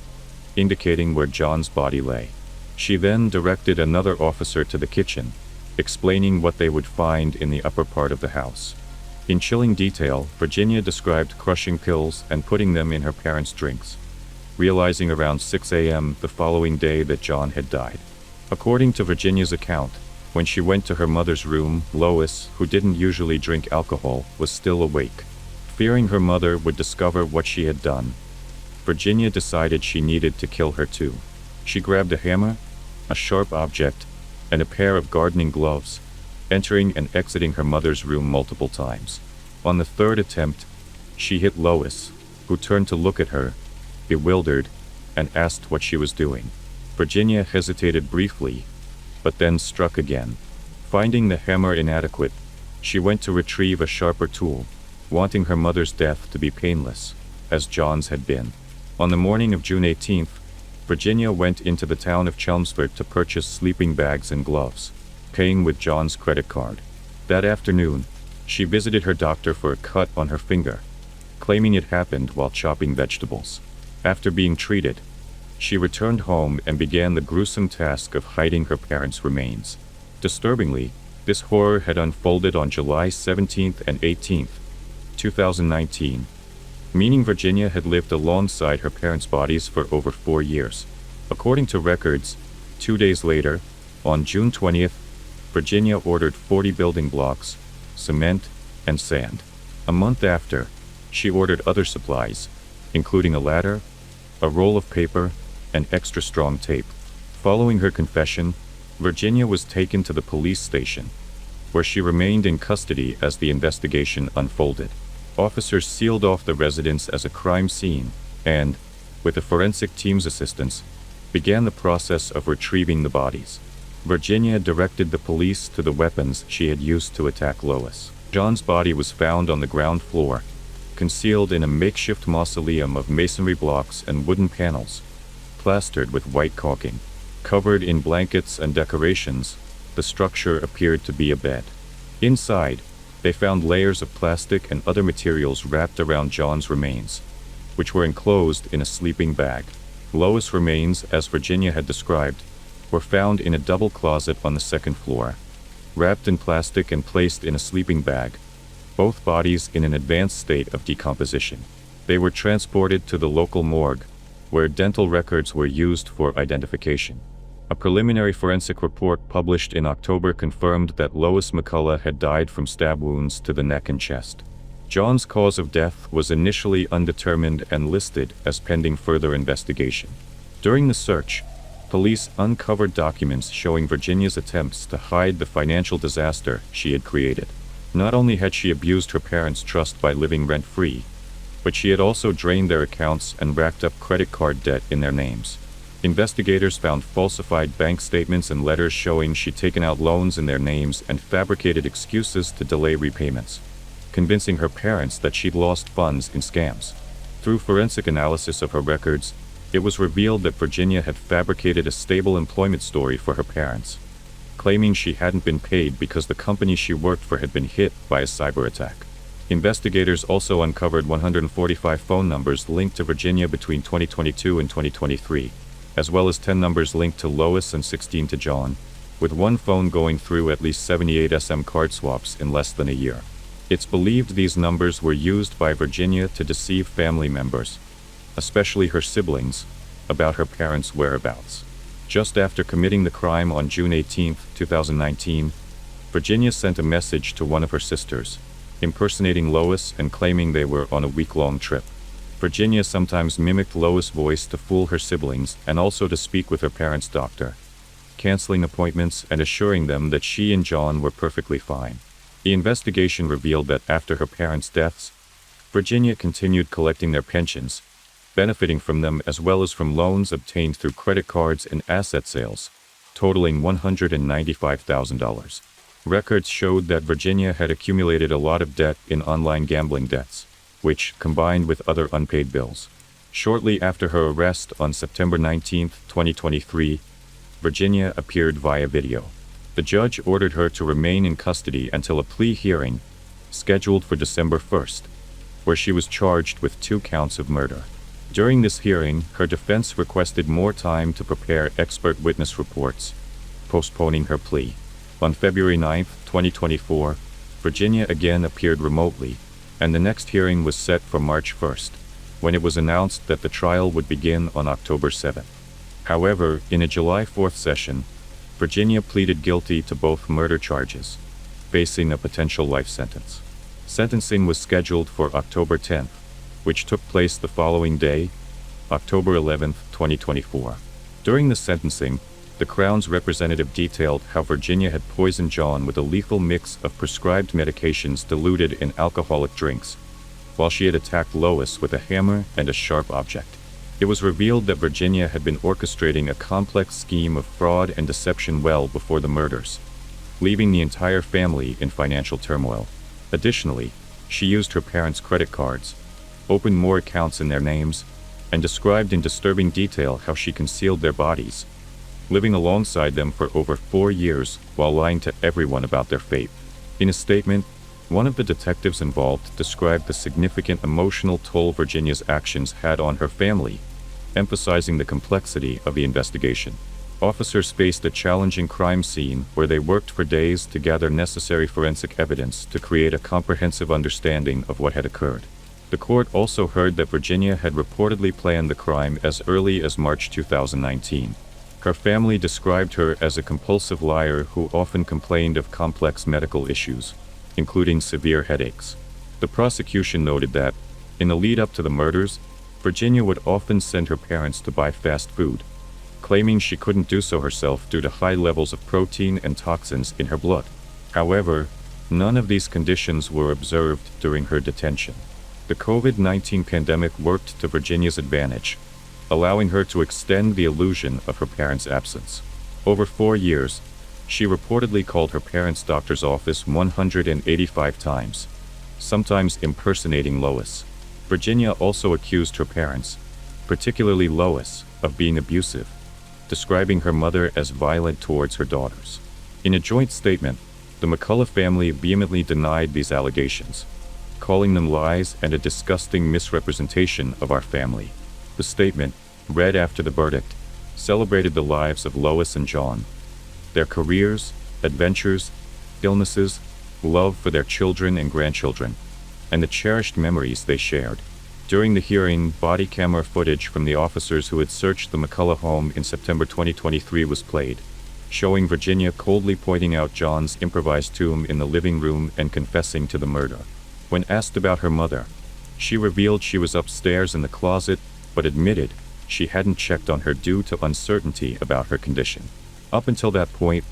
Speaker 1: indicating where John's body lay. She then directed another officer to the kitchen, explaining what they would find in the upper part of the house. In chilling detail, Virginia described crushing pills and putting them in her parents' drinks, realizing around 6 a.m. the following day that John had died. According to Virginia's account, when she went to her mother's room, Lois, who didn't usually drink alcohol, was still awake. Fearing her mother would discover what she had done, Virginia decided she needed to kill her too. She grabbed a hammer, a sharp object, and a pair of gardening gloves, entering and exiting her mother's room multiple times. On the third attempt, she hit Lois, who turned to look at her, bewildered, and asked what she was doing. Virginia hesitated briefly, but then struck again. Finding the hammer inadequate, she went to retrieve a sharper tool, wanting her mother's death to be painless, as John's had been. On the morning of June 18th, Virginia went into the town of Chelmsford to purchase sleeping bags and gloves, paying with John's credit card. That afternoon, she visited her doctor for a cut on her finger, claiming it happened while chopping vegetables. After being treated, she returned home and began the gruesome task of hiding her parents' remains. Disturbingly, this horror had unfolded on July 17th and 18th, 2019, meaning Virginia had lived alongside her parents' bodies for over 4 years. According to records, 2 days later, on June 20th, Virginia ordered 40 building blocks, cement, and sand. A month after, she ordered other supplies, including a ladder, a roll of paper, and extra strong tape. Following her confession, Virginia was taken to the police station, where she remained in custody as the investigation unfolded. Officers sealed off the residence as a crime scene and, with the forensic team's assistance, began the process of retrieving the bodies. Virginia directed the police to the weapons she had used to attack Lois. John's body was found on the ground floor, concealed in a makeshift mausoleum of masonry blocks and wooden panels, plastered with white caulking. Covered in blankets and decorations, the structure appeared to be a bed. Inside, they found layers of plastic and other materials wrapped around John's remains, which were enclosed in a sleeping bag. Lois' remains, as Virginia had described, were found in a double closet on the second floor, wrapped in plastic and placed in a sleeping bag, both bodies in an advanced state of decomposition. They were transported to the local morgue, where dental records were used for identification. A preliminary forensic report published in October confirmed that Lois McCullough had died from stab wounds to the neck and chest. John's cause of death was initially undetermined and listed as pending further investigation. During the search, police uncovered documents showing Virginia's attempts to hide the financial disaster she had created. Not only had she abused her parents' trust by living rent-free, but she had also drained their accounts and racked up credit card debt in their names. Investigators found falsified bank statements and letters showing she'd taken out loans in their names and fabricated excuses to delay repayments, convincing her parents that she'd lost funds in scams. Through forensic analysis of her records, it was revealed that Virginia had fabricated a stable employment story for her parents, claiming she hadn't been paid because the company she worked for had been hit by a cyber attack. Investigators also uncovered 145 phone numbers linked to Virginia between 2022 and 2023, as well as 10 numbers linked to Lois and 16 to John, with one phone going through at least 78 SM card swaps in less than a year. It's believed these numbers were used by Virginia to deceive family members, especially her siblings, about her parents' whereabouts. Just after committing the crime on June 18, 2019, Virginia sent a message to one of her sisters, impersonating Lois and claiming they were on a week-long trip. Virginia sometimes mimicked Lois' voice to fool her siblings and also to speak with her parents' doctor, canceling appointments and assuring them that she and John were perfectly fine. The investigation revealed that after her parents' deaths, Virginia continued collecting their pensions, benefiting from them as well as from loans obtained through credit cards and asset sales, totaling $195,000. Records showed that Virginia had accumulated a lot of debt in online gambling debts, which, combined with other unpaid bills. Shortly after her arrest on September 19, 2023, Virginia appeared via video. The judge ordered her to remain in custody until a plea hearing, scheduled for December 1st, where she was charged with 2 counts of murder. During this hearing, her defense requested more time to prepare expert witness reports, postponing her plea. On February 9, 2024, Virginia again appeared remotely, and the next hearing was set for March 1st, when it was announced that the trial would begin on October 7. However, in a July 4th session, Virginia pleaded guilty to both murder charges, facing a potential life sentence. Sentencing was scheduled for October 10th, which took place the following day, October 11, 2024. During the sentencing, the Crown's representative detailed how Virginia had poisoned John with a lethal mix of prescribed medications diluted in alcoholic drinks, while she had attacked Lois with a hammer and a sharp object. It was revealed that Virginia had been orchestrating a complex scheme of fraud and deception well before the murders, leaving the entire family in financial turmoil. Additionally, she used her parents' credit cards, opened more accounts in their names, and described in disturbing detail how she concealed their bodies, living alongside them for over 4 years while lying to everyone about their fate. In a statement, one of the detectives involved described the significant emotional toll Virginia's actions had on her family, emphasizing the complexity of the investigation. Officers faced a challenging crime scene where they worked for days to gather necessary forensic evidence to create a comprehensive understanding of what had occurred. The court also heard that Virginia had reportedly planned the crime as early as March 2019. Her family described her as a compulsive liar who often complained of complex medical issues, including severe headaches. The prosecution noted that, in the lead-up to the murders, Virginia would often send her parents to buy fast food, claiming she couldn't do so herself due to high levels of protein and toxins in her blood. However, none of these conditions were observed during her detention. The COVID-19 pandemic worked to Virginia's advantage, allowing her to extend the illusion of her parents' absence. Over 4 years, she reportedly called her parents' doctor's office 185 times, sometimes impersonating Lois. Virginia also accused her parents, particularly Lois, of being abusive, describing her mother as violent towards her daughters. In a joint statement, the McCullough family vehemently denied these allegations, calling them lies and a disgusting misrepresentation of our family. The statement, read after the verdict, celebrated the lives of Lois and John, their careers, adventures, illnesses, love for their children and grandchildren, and the cherished memories they shared. During the hearing, body camera footage from the officers who had searched the McCullough home in September 2023 was played, showing Virginia coldly pointing out John's improvised tomb in the living room and confessing to the murder. When asked about her mother, she revealed she was upstairs in the closet, but admitted she hadn't checked on her due to uncertainty about her condition. Up until that point,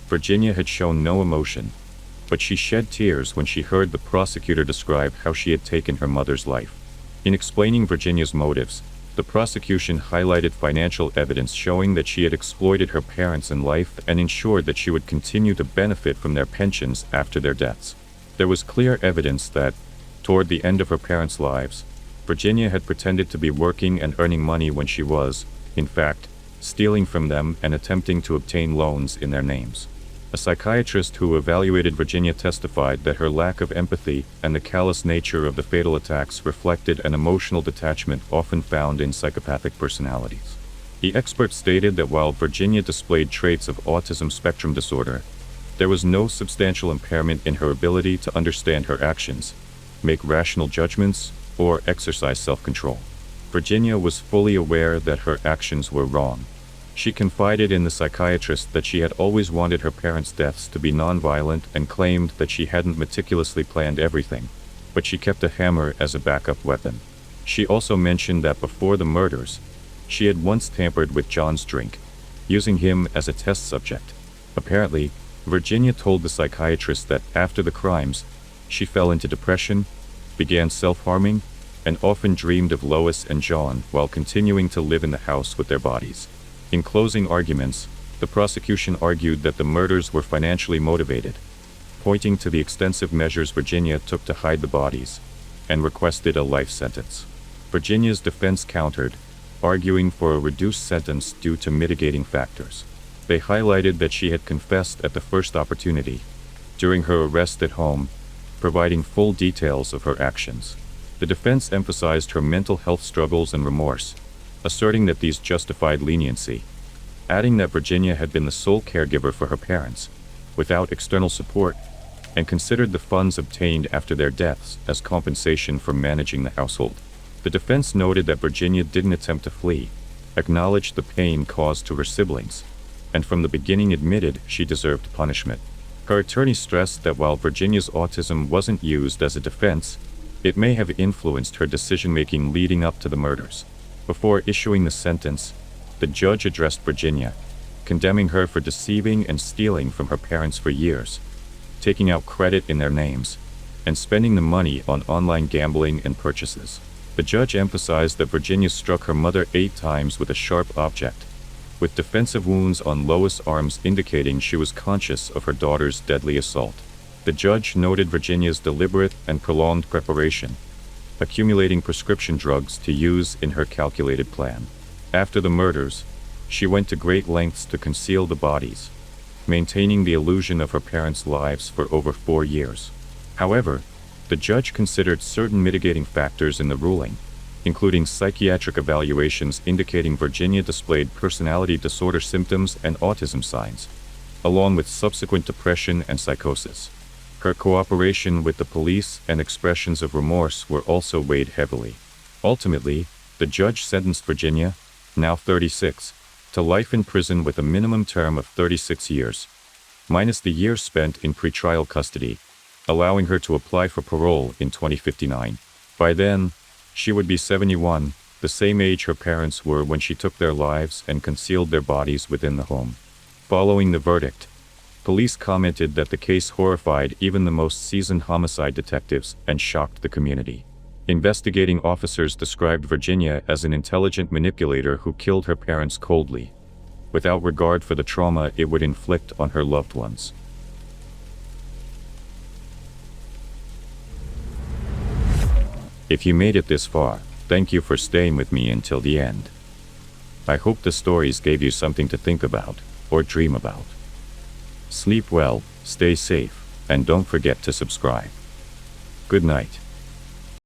Speaker 1: Virginia had shown no emotion, but she shed tears when she heard the prosecutor describe how she had taken her mother's life. In explaining Virginia's motives, the prosecution highlighted financial evidence showing that she had exploited her parents in life and ensured that she would continue to benefit from their pensions after their deaths. There was clear evidence that, toward the end of her parents' lives, Virginia had pretended to be working and earning money when she was, in fact, stealing from them and attempting to obtain loans in their names. A psychiatrist who evaluated Virginia testified that her lack of empathy and the callous nature of the fatal attacks reflected an emotional detachment often found in psychopathic personalities. The expert stated that while Virginia displayed traits of autism spectrum disorder, there was no substantial impairment in her ability to understand her actions, make rational judgments, or exercise self-control. Virginia was fully aware that her actions were wrong. She confided in the psychiatrist that she had always wanted her parents' deaths to be non-violent and claimed that she hadn't meticulously planned everything, but she kept a hammer as a backup weapon. She also mentioned that before the murders, she had once tampered with John's drink, using him as a test subject. Apparently, Virginia told the psychiatrist that after the crimes, she fell into depression, began self-harming, and often dreamed of Lois and John while continuing to live in the house with their bodies. In closing arguments, the prosecution argued that the murders were financially motivated, pointing to the extensive measures Virginia took to hide the bodies, and requested a life sentence. Virginia's defense countered, arguing for a reduced sentence due to mitigating factors. They highlighted that she had confessed at the first opportunity, during her arrest at home, providing full details of her actions. The defense emphasized her mental health struggles and remorse, asserting that these justified leniency, adding that Virginia had been the sole caregiver for her parents, without external support, and considered the funds obtained after their deaths as compensation for managing the household. The defense noted that Virginia didn't attempt to flee, acknowledged the pain caused to her siblings, and from the beginning admitted she deserved punishment. Her attorney stressed that while Virginia's autism wasn't used as a defense, it may have influenced her decision-making leading up to the murders. Before issuing the sentence, the judge addressed Virginia, condemning her for deceiving and stealing from her parents for years, taking out credit in their names, and spending the money on online gambling and purchases. The judge emphasized that Virginia struck her mother 8 times with a sharp object, with defensive wounds on Lois' arms indicating she was conscious of her daughter's deadly assault. The judge noted Virginia's deliberate and prolonged preparation, accumulating prescription drugs to use in her calculated plan. After the murders, she went to great lengths to conceal the bodies, maintaining the illusion of her parents' lives for over 4 years. However, the judge considered certain mitigating factors in the ruling, including psychiatric evaluations indicating Virginia displayed personality disorder symptoms and autism signs, along with subsequent depression and psychosis. Her cooperation with the police and expressions of remorse were also weighed heavily. Ultimately, the judge sentenced Virginia, now 36, to life in prison with a minimum term of 36 years, minus the years spent in pretrial custody, allowing her to apply for parole in 2059. By then, she would be 71, the same age her parents were when she took their lives and concealed their bodies within the home. Following the verdict, police commented that the case horrified even the most seasoned homicide detectives and shocked the community. Investigating officers described Virginia as an intelligent manipulator who killed her parents coldly, without regard for the trauma it would inflict on her loved ones. If you made it this far, thank you for staying with me until the end. I hope the stories gave you something to think about, or dream about. Sleep well, stay safe, and don't forget to subscribe. Good night.